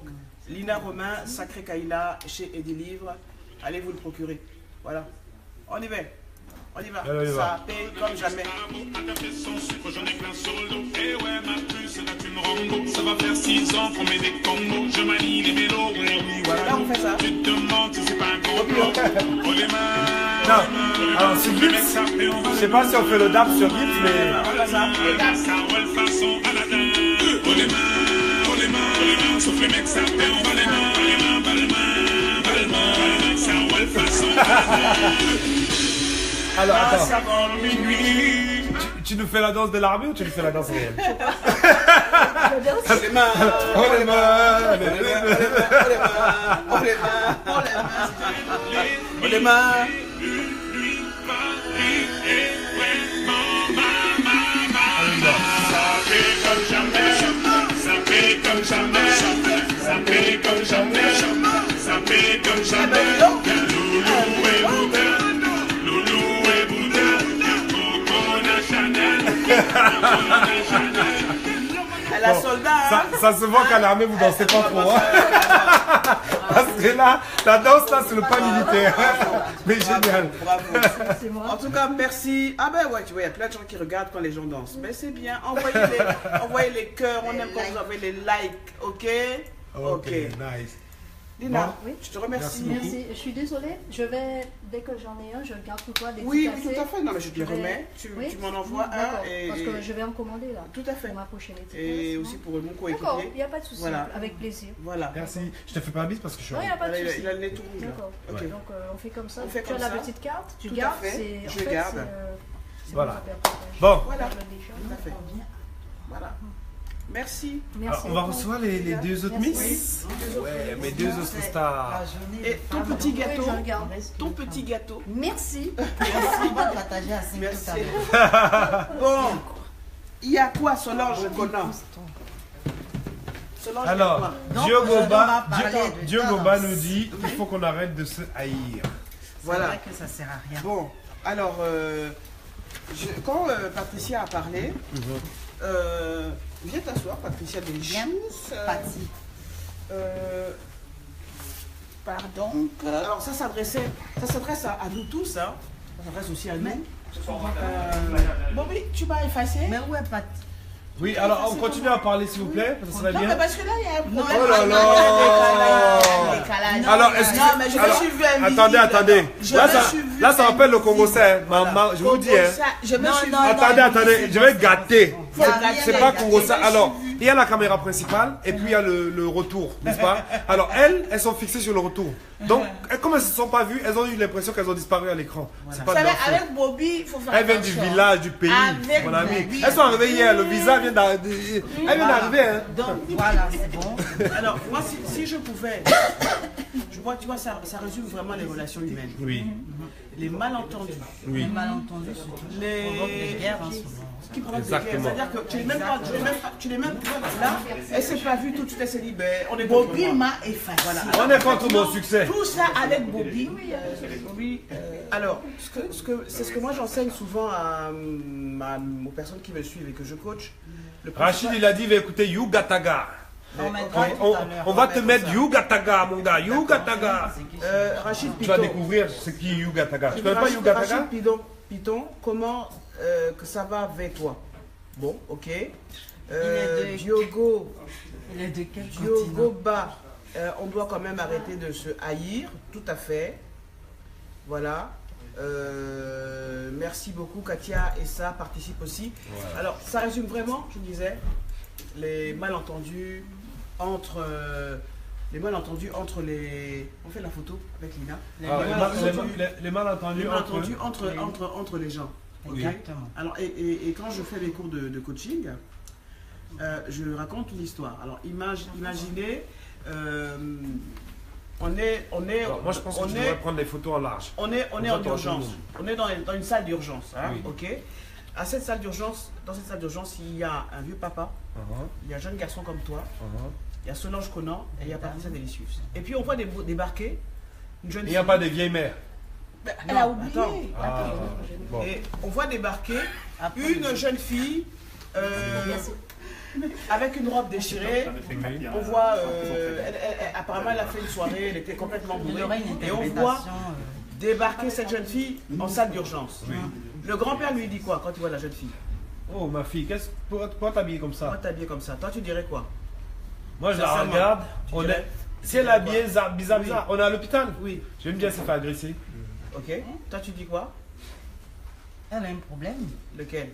Lina Romain, Sacré Kaila, chez Eddie Livre. Allez vous le procurer. Voilà. On y va. On y va. Allez, on y va. Ça paye comme jamais. Ça va faire 6 ans qu'on met des combos. Je manie les mélos. Là, on fait ça. Tu te demandes si c'est pas un complot. Oh les mains. non. Alors, sur Gibbs, je sais pas si on fait le dab sur Gibbs, mais... Voilà ça. Ça roule façon Aladdin. Oh les mains, oh les mains, oh les mains. Sauf les mecs, ça fait on va les mains, balmain. Ça roule façon Aladdin. Alors, Ah, attends. ça va, minuit. Tu nous fais la danse de l'armée ou tu nous fais la danse réelle? Les mains. Oh les mains, Oh les mains. Oh les mains. Oh les mains. Oh les mains. Ça fait comme jamais. Ça fait comme jamais. Ça fait comme jamais. Ça fait comme jamais. Loulou et Bouddha. Loulou et Bouddha. Coco Chanel. Elle a soldat. hein. ça se voit qu'à l'armée, vous dansez pas trop. Hein? Parce que là, la danse, là, c'est le pas militaire. Mais génial. Bravo. C'est moi. En tout cas, merci. Ah ben ouais, tu vois, il y a plein de gens qui regardent quand les gens dansent. Mais c'est bien. Envoyez les cœurs. On aime quand vous envoyez les likes. Ok? Ok, nice. Lina, Oui. je te remercie. Merci. Je suis désolée. Je vais, dès que j'en ai un, je garde pour toi des Oui, petits oui, tout à cafés. fait. Non, mais je te le Je vais- remets. Tu Oui. m'en envoies un. D'accord. Et... Parce que je vais en commander là. Tout à fait. Pour ma prochaine étiquette. Et aussi pour mon D'accord, coéquipier. il n'y a pas de souci. Voilà. Avec plaisir. Voilà. Merci. Je te fais pas un bis parce que je suis Non, il n'y a pas de Voilà, souci. il a le nez tout rouge là. D'accord. Ok. Ouais. Donc on fait comme ça. On fait Tu comme as la ça. petite carte, tu Tout à gardes. fait. c'est- Je en fait, garde. c'est Voilà. bon, ça peut partager. Bon, Voilà. Je le déjà. Tout à fait. Voilà. Merci. Merci. alors, on va beaucoup. recevoir les deux autres Merci. miss. Ouais, mes deux autres stars. Et ton petit gâteau. Oui, je regarde. Ton petit gâteau. Merci. On va partager à 5 Merci. tout à l'heure. Bon. Il y a quoi, Solange Conan? Solange, il y a Alors, quoi? Donc, Diogo aujourd'hui, on va Ba parler de Diogo danse. Ba nous dit il faut qu'on arrête de se haïr. C'est Voilà. vrai que ça sert à rien. Bon, alors, quand Patricia a parlé, viens t'asseoir, Patricia de Bien. Chous. Pati. Pardon. Alors, ça s'adresse à nous tous, hein. Ça s'adresse aussi à nous. Bobby, tu vas effacer? Mais où est Pati? Oui, alors on continue à parler s'il vous plaît, parce que ça va Non, mais bien. parce que là, il y a un problème. Oh là là. Il y a un décalage. Alors, est-ce que... Non, mais je me alors, suis vu invisible. attendez. Je Là, me ça, suis vu là, ça rappelle le Congo, invisible. maman, je vous dis, hein. Je me suis vu. Attendez, je vais gâter. Faut Non, gâter. C'est pas Je Congo me ça. suis Alors, vu. il y a la caméra principale et puis il y a le retour, n'est-ce pas? Alors, elles sont fixées sur le retour. Donc, comme elles ne se sont pas vues, elles ont eu l'impression qu'elles ont disparu à l'écran. C'est Vous pas de savez, leur faute. avec Bobby, il faut faire Elles viennent du attention. village, du pays, Avec mon ami. Bobby. Elles sont arrivées hier, le visa vient d'arriver. Elle vient d'arriver, hein. Donc voilà, c'est bon. Alors, moi, si je pouvais, tu vois, ça résume vraiment les relations humaines. Oui, Les malentendus, oui. Les malentendus, surtout. les... Provoquent des guerres, hein, souvent. qui provoquent des guerres. Exactement. C'est-à-dire que tu n'es même pas là, elle s'est pas vue tout de suite, elle s'est dit, ben, on est Bobby contre moi. m'a effacé. Voilà. On est contre mon succès. Tout ça avec Bobby. Bobby, alors, c'est ce que moi j'enseigne souvent aux personnes qui me suivent et que je coach. Le Rachid, il a dit, il va écouter You Gataga. On mettra tout à l'heure. On va te mettre Yuga Taga, mon gars. Yuga Taga. Rachid Tu vas Piton. découvrir ce qui est Yuga Taga. Tu connais pas Yuga Taga? Rachid Piton, comment que ça va avec toi? Bon, ok. Diogo. Il est de quel Diogo continent? Ba. On doit quand même arrêter de se haïr. Tout à fait. Voilà. Merci beaucoup. Katia et ça participe aussi. Voilà. Alors, ça résume vraiment, je disais, les malentendus entre les... On fait la photo avec Lina. Les malentendus entre les gens. Okay. Exactement. Alors, et quand je fais mes cours de coaching, je raconte une histoire. Alors, imaginez... moi je pense que tu devrais prendre les photos en large. On est en urgence. On est dans une salle d'urgence. Hein, oui. Ok. Dans cette salle d'urgence, il y a un vieux papa, il y a un jeune garçon comme toi, il y a Solange Conan et il y a Patricia Delicius. Et puis on voit débarquer une jeune fille. Il n'y a pas de vieilles mères. Elle a oublié. Bon. Et on voit débarquer une jeune fille. Avec une robe déchirée, on voit, apparemment elle a fait une soirée, elle était complètement bourrée, et on voit débarquer cette jeune fille en salle d'urgence. Oui. Le grand-père lui dit quoi quand il voit la jeune fille? Oh ma fille, pourquoi t'habiller comme ça? Pourquoi t'habiller comme ça? Toi tu dirais quoi? Moi je la regarde, si elle est habillée bizarre, on est à l'hôpital. Oui. Je vais me dire se faire agresser. Ok. Toi tu dis quoi? Elle a un problème. Lequel?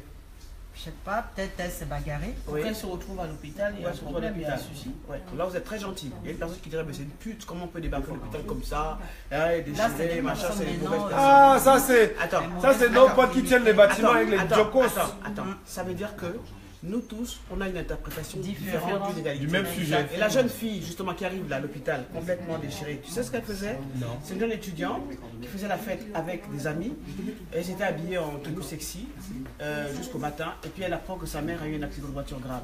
Je sais pas, peut-être elle s'est bagarrée. Oui. Quand elle se retrouve à l'hôpital, il y a un problème, il y a un souci. Ouais. Là vous êtes très gentil. Il y a une personne qui dirait mais c'est une pute, comment on peut débarquer à l'hôpital comme ça? Déchiré, machin, c'est une mauvaise personne. Ah ça c'est. Attends. Ça c'est nos potes qui tiennent les bâtiments avec les jokos. Attends. Ça veut dire que nous tous, on a une interprétation différente du même sujet. Et la jeune fille, justement, qui arrive là à l'hôpital, complètement déchirée, tu sais ce qu'elle faisait? Non. C'est une jeune étudiante qui faisait la fête avec des amis. Elle s'était habillée en tenue sexy jusqu'au matin. Et puis elle apprend que sa mère a eu un accident de voiture grave.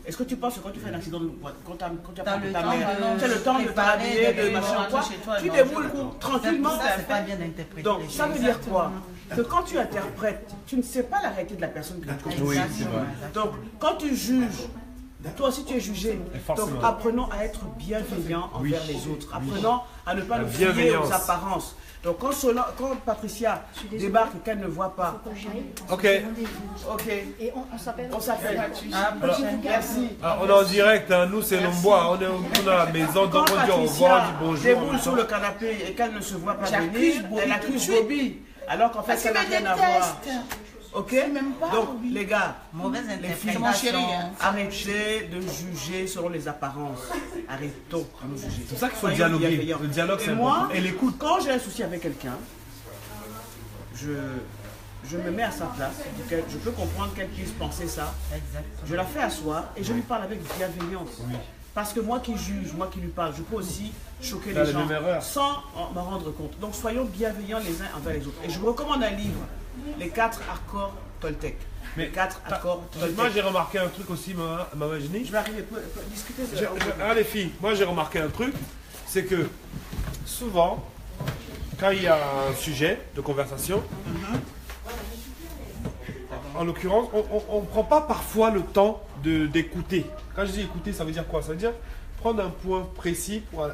Est-ce que tu penses que quand tu fais un accident de voiture, quand tu apprends que ta mère, tu as le temps de t'habiller, de machin, quoi, tu déboules tranquillement. C'est pas bien interprété. Donc ça veut dire quoi? Que quand tu interprètes, tu ne sais pas la réalité de la personne que tu connais. Oui, c'est vrai. Donc, quand tu juges, toi aussi tu es jugé. Donc, apprenons à être bienveillants envers les autres. Apprenons à ne pas nous fier aux apparences. Donc, quand Patricia débarque et qu'elle ne voit pas. Ok. Ok. Et on s'appelle. On s'appelle. Merci. On est en direct, hein. Nous c'est Lombois. On est à la maison, donc on dit au revoir, on dit bonjour. Déboule sur le canapé et qu'elle ne se voit pas venir, elle accuse Bobby. Alors qu'en fait, ça n'a rien à voir. Ok? Donc, les gars, les filles, arrêtez de juger selon les apparences. Arrêtons de nous juger. C'est pour ça qu'il faut dialoguer. Le dialogue, c'est important. Et l'écoute, quand j'ai un souci avec quelqu'un, je me mets à sa place. Je peux comprendre qu'elle puisse penser ça. Je la fais asseoir et je lui parle avec bienveillance. Parce que moi qui juge, moi qui lui parle, je peux aussi choquer les gens sans m'en rendre compte. Donc soyons bienveillants les uns envers les autres. Et je vous recommande un livre, Les 4 accords Toltec. Les 4 accords Toltec. Moi j'ai remarqué un truc aussi, Maman Jenny. Je vais arriver pour discuter. Les filles, moi j'ai remarqué un truc, c'est que souvent, quand il y a un sujet de conversation, en l'occurrence, on ne prend pas parfois le temps d'écouter. Quand je dis écouter, ça veut dire quoi? Ça veut dire prendre un point précis pour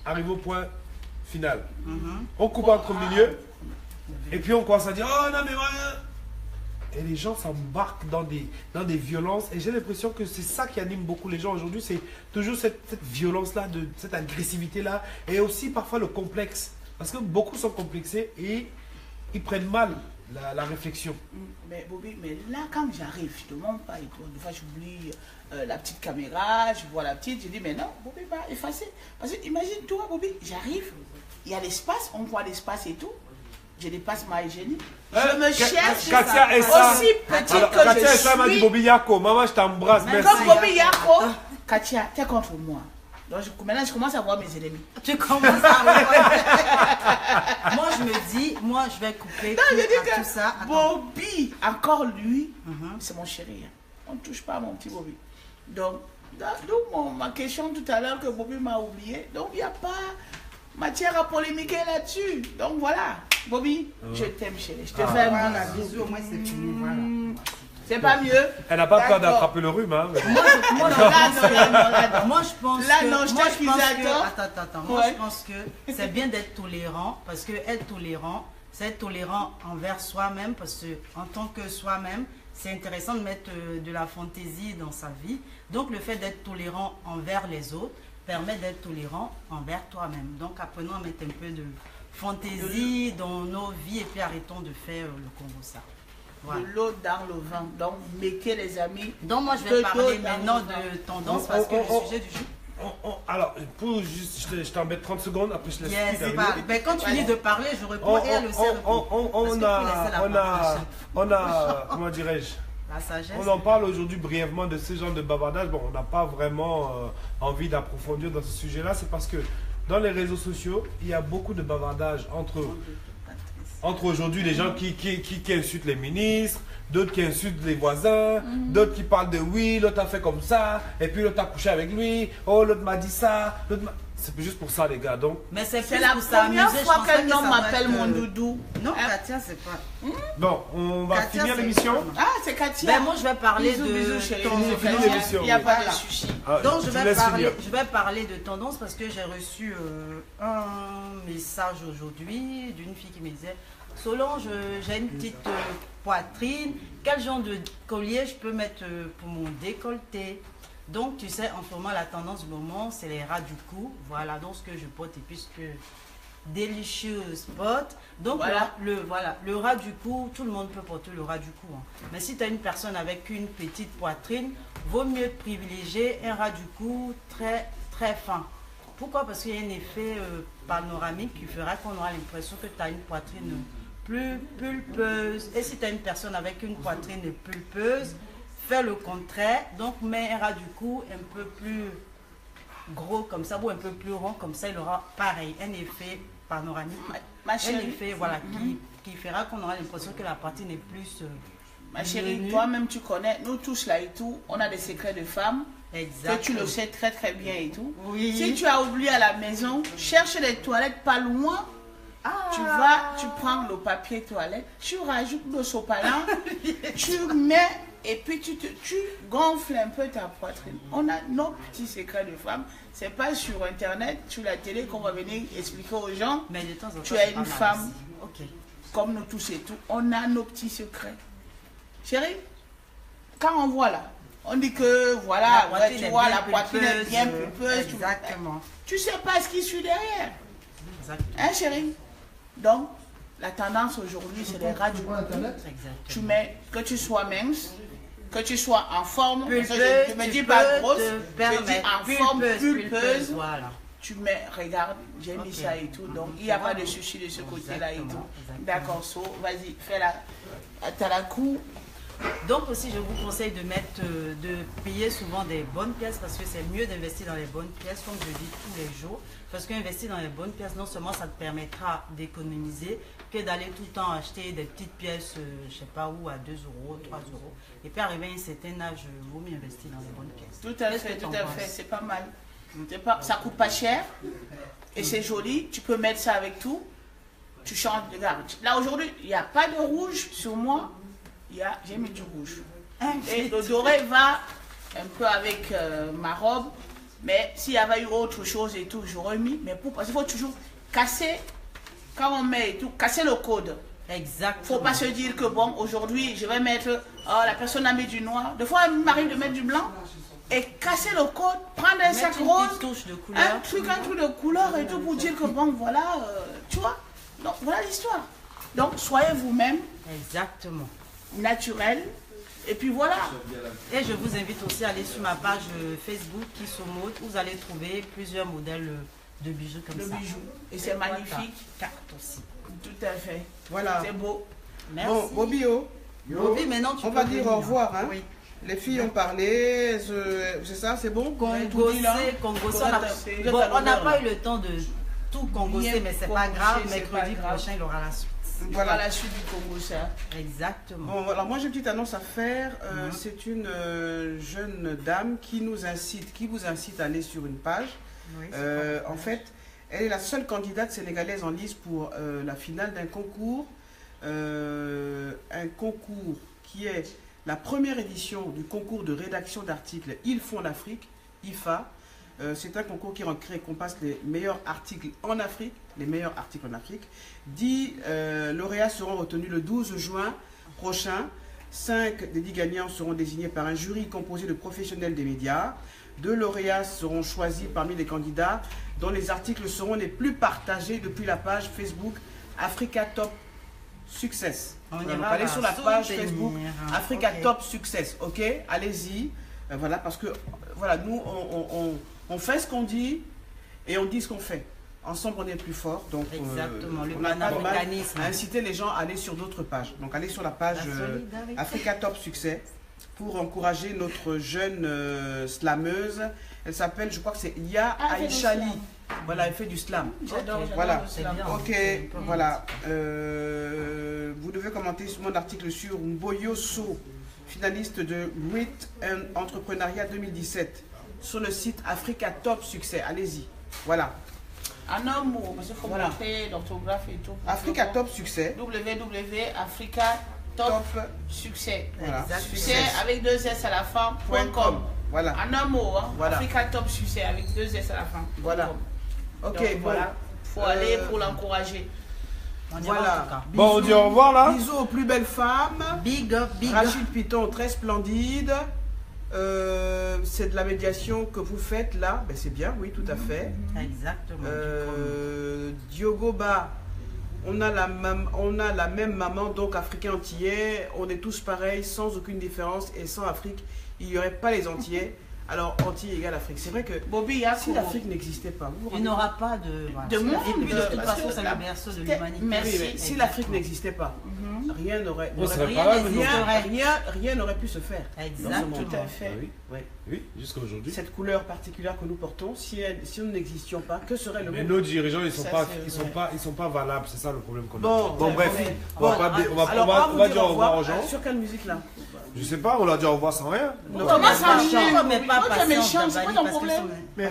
arriver au point final. On coupe entre milieu et puis on commence à dire oh non mais voilà. Et les gens s'embarquent dans des violences et j'ai l'impression que c'est ça qui anime beaucoup les gens aujourd'hui, c'est toujours cette violence-là, cette agressivité-là et aussi parfois le complexe. Parce que beaucoup sont complexés et ils prennent mal la réflexion. Mais Bobby, mais là quand j'arrive, je ne te montre pas et tout. Des fois j'oublie la petite caméra, je vois la petite, je dis mais non, Bobby va effacer. Parce que imagine-toi Bobby, j'arrive, il y a l'espace, on voit l'espace et tout. Je dépasse ma hygiène. Je me cherche Katia et ça. Aussi petite que Katia je et ça m'a dit suis. Bobby Yako, maman je t'embrasse, merci. Comme Bobby Yako, Katia, t'es contre moi. Donc maintenant je commence à voir mes ennemis. Tu commences à voir. Moi je me dis, moi je vais couper tout ça. Attends. Bobby, encore lui, c'est mon chéri. Hein. On ne touche pas à mon petit Bobby. Donc, d'où ma question tout à l'heure que Bobby m'a oublié. Donc il n'y a pas matière à polémiquer là-dessus. Donc voilà, Bobby, je t'aime chérie. Je te fais un bisou. Au moins c'est fini, voilà. C'est pas mieux. Elle n'a pas peur D'accord. d'attraper le rhume, hein. mais- Moi, je pense Là, que... non, je moi, t'accuse pense à que- tort. Attends. Moi, Ouais. je pense que c'est bien d'être tolérant, parce que être tolérant, c'est être tolérant envers soi-même, parce que en tant que soi-même, c'est intéressant de mettre de la fantaisie dans sa vie. Donc, le fait d'être tolérant envers les autres permet d'être tolérant envers toi-même. Donc, apprenons à mettre un peu de fantaisie dans nos vies et puis arrêtons de faire le Congo ça. Voilà. De l'eau dans le vin. Donc, mettez les amis. Donc, moi, je De vais l'eau parler dans maintenant le vin. de tendance parce que le sujet du jour. Alors, pour juste, je t'embête 30 secondes, après je laisse Yes, terminer. pas. Mais quand tu finis de parler, je réponds et elle aussi répond. On a, comment dirais-je, La sagesse. on en parle aujourd'hui brièvement de ce genre de bavardage. Bon, on n'a pas vraiment envie d'approfondir dans ce sujet-là. C'est parce que dans les réseaux sociaux, il y a beaucoup de bavardage entre aujourd'hui les gens qui insultent les ministres, d'autres qui insultent les voisins, d'autres qui parlent de oui, l'autre a fait comme ça, et puis l'autre a couché avec lui, oh l'autre m'a dit ça, c'est juste pour ça les gars. Donc, Mais c'est C'est plus la pour s'amuser. première je fois pense pas qu'un que ça homme va m'appelle être, mon doudou. Non, Hein? Katia, c'est pas. bon, on va Katia, finir c'est- l'émission. Ah, c'est Katia. Ben, moi, je vais parler Bisous, de bisous, chérie. tendance. Bisous, Fini Katia. l'émission, Il n'y a oui. pas Voilà. de sushi. Ah, Donc, je vais finir. parler de tendance parce que j'ai reçu un message aujourd'hui d'une fille qui me disait Solange, j'ai une petite poitrine. Quel genre de collier je peux mettre pour mon décolleté? Donc, tu sais, en ce moment, la tendance du moment, c'est les ras du cou. Voilà, donc ce que je porte et puisque Delicious Spot. Donc, Voilà. le ras du cou, tout le monde peut porter le ras du cou. Hein. Mais si tu as une personne avec une petite poitrine, vaut mieux privilégier un ras du cou très, très fin. Pourquoi? Parce qu'il y a un effet panoramique qui fera qu'on aura l'impression que tu as une poitrine plus pulpeuse. Et si tu as une personne avec une poitrine pulpeuse, fais le contraire. Donc, mets un ras du cou un peu plus gros comme ça ou un peu plus rond comme ça. Il aura pareil, un effet panoramique. Ma Un chérie, effet voilà, qui fera qu'on aura l'impression que la poitrine est plus... ma chérie, menue. toi-même tu connais, nous tous là et tout, on a des secrets de femmes. Exact. Que tu le sais très très bien et tout. Oui. Si tu as oublié à la maison, cherche les toilettes pas loin. Ah. Tu prends le papier toilette, tu rajoutes le sopalin, tu mets et puis tu gonfles un peu ta poitrine. On a nos petits secrets de femmes. C'est pas sur internet, sur la télé qu'on va venir expliquer aux gens. Mais de temps en temps, Tu as c'est une pas mal femme. aussi. Ok. Comme nous tous et tout, on a nos petits secrets. Chérie, quand on voit là, on dit que voilà, La poitrine tu est vois, bien la poitrine est pulpeuse, bien pulpeuse. exactement. Tu sais pas ce qui suit derrière. Exactement. Hein, chérie? Donc, la tendance aujourd'hui, c'est les ras du cou. Exactement. Tu mets, que tu sois mince, que tu sois en forme, parce que Pulpeuse, je ne me tu dis peux pas grosse, te je dis permettre. en forme pulpeuse. Voilà. Tu mets, regarde, j'ai mis Ok. ça et tout, donc il n'y a pas de sushi de ce côté-là et tout. Exactement, exactement. D'accord, so, vas-y, fais la. T'as la cou. Donc aussi, je vous conseille de mettre, de payer souvent des bonnes pièces parce que c'est mieux d'investir dans les bonnes pièces, comme je dis tous les jours. Parce qu'investir dans les bonnes pièces, non seulement ça te permettra d'économiser, que d'aller tout le temps acheter des petites pièces, je sais pas où, à 2 euros, 3 euros. Et puis arriver à un certain âge, il vaut mieux investir dans les bonnes pièces. Tout à Qu'est-ce fait, que tout t'en à penses? fait, c'est pas mal. Ça coûte pas cher et c'est joli. Tu peux mettre ça avec tout. Tu changes de garde. Là aujourd'hui, il n'y a pas de rouge sur moi. J'ai mis du rouge. Et le doré va un peu avec ma robe. Mais s'il y avait eu autre chose et tout, j'aurais mis. Mais parce qu'il faut toujours casser, quand on met et tout, casser le code. Exactement. Il ne faut pas se dire que bon, aujourd'hui, je vais mettre, oh, la personne a mis du noir. Des fois, il m'arrive de mettre du blanc et casser le code, prendre un sac Mettre une rose, petite touche de couleur. un truc de couleur et tout pour dire que bon, voilà, tu vois. Donc, voilà l'histoire. Donc, soyez vous-même, Exactement. naturel. Et puis voilà. Et je vous invite aussi à aller sur ma page Facebook Kisomode où vous allez trouver plusieurs modèles de bijoux comme Le ça. bijou. Et c'est magnifique. Carte aussi. Tout à fait. Voilà. C'est beau. Merci. Bon, Bobio, Bobby, maintenant tu on peux va dire venir. au revoir. Hein. Oui. Les filles ont parlé, c'est ça, c'est bon? Congossé, Congossé. Bon, on n'a pas eu le temps de tout Congosser, mais c'est pas grave. Mercredi prochain, il aura la suite. Voilà la suite du Congo, ça. Exactement. Bon, alors moi j'ai une petite annonce à faire. C'est une jeune dame qui nous incite, qui vous incite à aller sur une page. Oui, En fait, elle est la seule candidate sénégalaise en lice pour la finale d'un concours. Un concours qui est la première édition du concours de rédaction d'articles Ils font l'Afrique, IFA. C'est un concours qui récompense les meilleurs articles en Afrique. 10 lauréats seront retenus le 12 juin prochain. 5 des 10 gagnants seront désignés par un jury composé de professionnels des médias. 2 lauréats seront choisis parmi les candidats dont les articles seront les plus partagés depuis la page Facebook Africa Top Success. Allez sur la page Facebook Africa Top Success, ok? Allez-y, voilà, parce que voilà, nous on fait ce qu'on dit et on dit ce qu'on fait. Ensemble, on est plus fort. Donc, exactement, le on a pas mal panafricanisme. à inciter les gens à aller sur d'autres pages. Donc, allez sur la page Africa Top Succès pour encourager notre jeune slameuse. Elle s'appelle, je crois que c'est Ya Aïchali. Voilà, elle fait du slam. J'adore Voilà. le slam. Ok, voilà. Vous devez commenter mon article sur Mboyo So, finaliste de Grit and Entrepreneuriat 2017, sur le site Africa Top Succès. Allez-y. Voilà. Un homme, parce qu'il faut montrer l'orthographe et tout. Africa Top Succès. www.africa Top Succès. Voilà. Succès avec 2 S à la fin. .com. Voilà. En un mot, hein. Voilà. Africa Top Succès avec 2 S à la fin. Voilà. Ok, donc, voilà. Faut aller pour l'encourager. Voilà. Bon, on dit au revoir là. Bisous aux plus belles femmes. Big up, big up. Rachid Piton, très splendide. C'est de la médiation que vous faites là. Ben, c'est bien, oui, tout à fait. Exactement. Diogoba, on a la même maman, donc africain antillais. On est tous pareils, sans aucune différence. Et sans Afrique, il n'y aurait pas les Antillais. Alors, Antilles égale Afrique. C'est vrai que Bobby, si l'Afrique n'existait pas, il n'aura pas de monde. Et puis de toute façon, c'est le berceau de l'humanité. Oui, si l'Afrique n'existait pas, rien n'aurait pu se faire. Exactement. Tout à fait. Oui, jusqu'à aujourd'hui. Cette couleur particulière que nous portons, si nous n'existions pas, que serait le monde? Mais nos dirigeants, ils sont pas valables, c'est ça le problème qu'on a. Bon, bref, on va dire au revoir aux gens. Sur quelle musique là? Je sais pas, on l'a dit au revoir sans rien. Comment ça, mais pas méchant, c'est quoi ton problème? Mais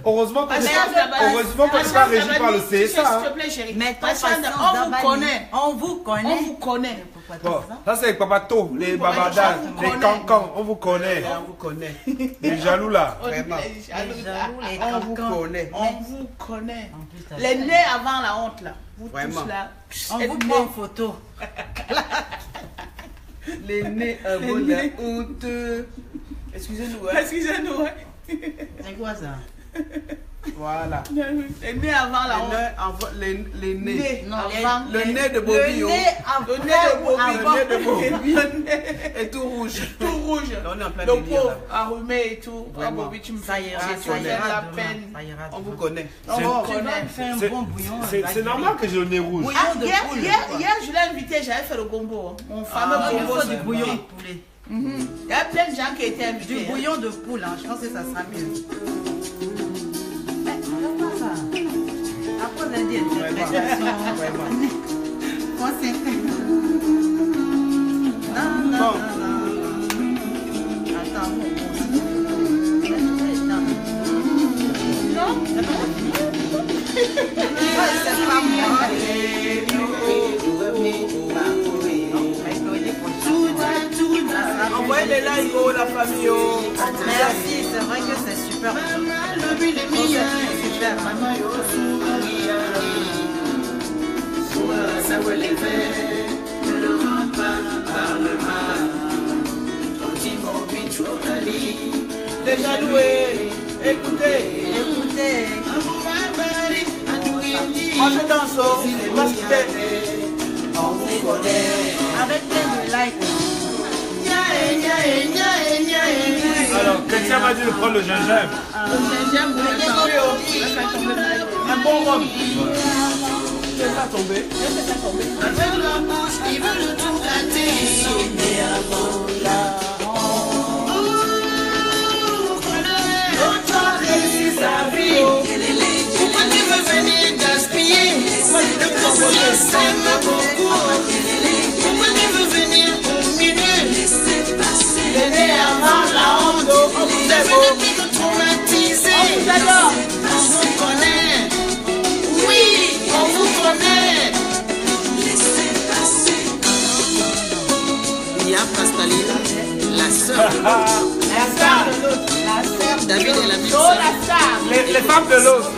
Heureusement qu'on n'est pas régi par le CSA. S'il te plaît, chérie. Mais on vous connaît. On vous connaît. On vous connaît. Bon, ça c'est les papatos, les babadas, les cancans, on vous connaît. On vous connaît. Les jaloux là. Vraiment. On vous connaît. On vous connaît. Les nez avant la honte là. Vous tous là. On vous prend en photo. Les nez avant la honte. Excusez-nous. Excusez-nous. C'est quoi ça? Voilà. Les nez avant la honte. Les nez. Le nez de Bobby. Le nez de Bobby. Et tout rouge. Tout rouge. On est en plein le délire, pauvre là. arrumé et tout. Ah, Bobby, tu me Ça fais ira, la peine. On vous connaît. On vous connaît. Fais un bon bouillon. C'est normal que j'ai le nez rouge. Ah, hier, je l'ai invité, j'avais fait le gombo. Mon fameux Il gombo. faut du bouillon de poulet. Il y a plein de gens qui étaient invités. Du bouillon de poule, je pense que ça sera mieux. Après, on a dit interprétation. Moi, c'est fait. Non. Attends. Non, c'est pas moi. Envoyez les likes, oh, la famille. Merci, c'est vrai que c'est super. Déjà loué, écoutez. Moi je danse, parce que on vous connaît. Avec plein de likes. Alors, quelqu'un m'a dit de prendre le gingembre. Un bon rhum. Laisse pas tomber. Ils veulent tout gâter. Sa vie. Pourquoi tu veux venir gaspiller? Le problème s'aime beaucoup. Pourquoi tu veux venir au milieu? Les nez avant la honte. On vous a venu nous traumatiser. On vous adore. On vous connaît. Oui, on vous connaît. Pascaline, la sœur de l'autre. La sœur de l'autre. La sœur de David est la même l'autre. Oh, sœur. la star. Les femmes de l'autre.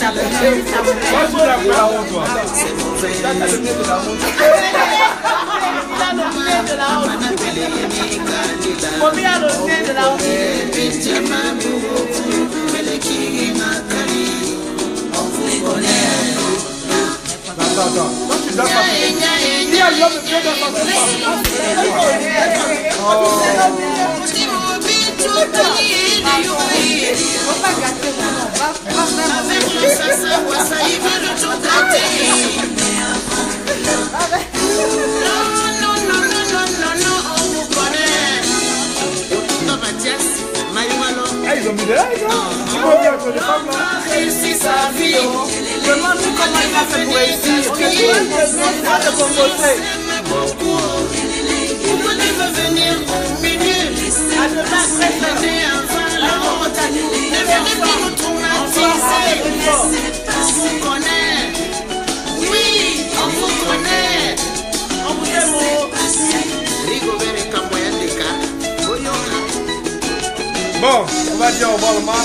Moi, je suis après la honte, toi. Combien le nez de la honte? Attends. Toi, tu danses pas. Dis à l'homme de Dieu dans son ils ont mis des likes, hein? Tu vois bien que les femmes là. Réussi sa vie. Demande-lui comment il a fait pour réussir. Pas de composer. Pourquoi tu veux venir au milieu? À demain, très bien. Ne venez pas nous traumatiser. On vous connaît. Oui, on vous connaît. On vous aime. Rigobert et Kamboya Deka. Bon, on va dire au revoir, Omar.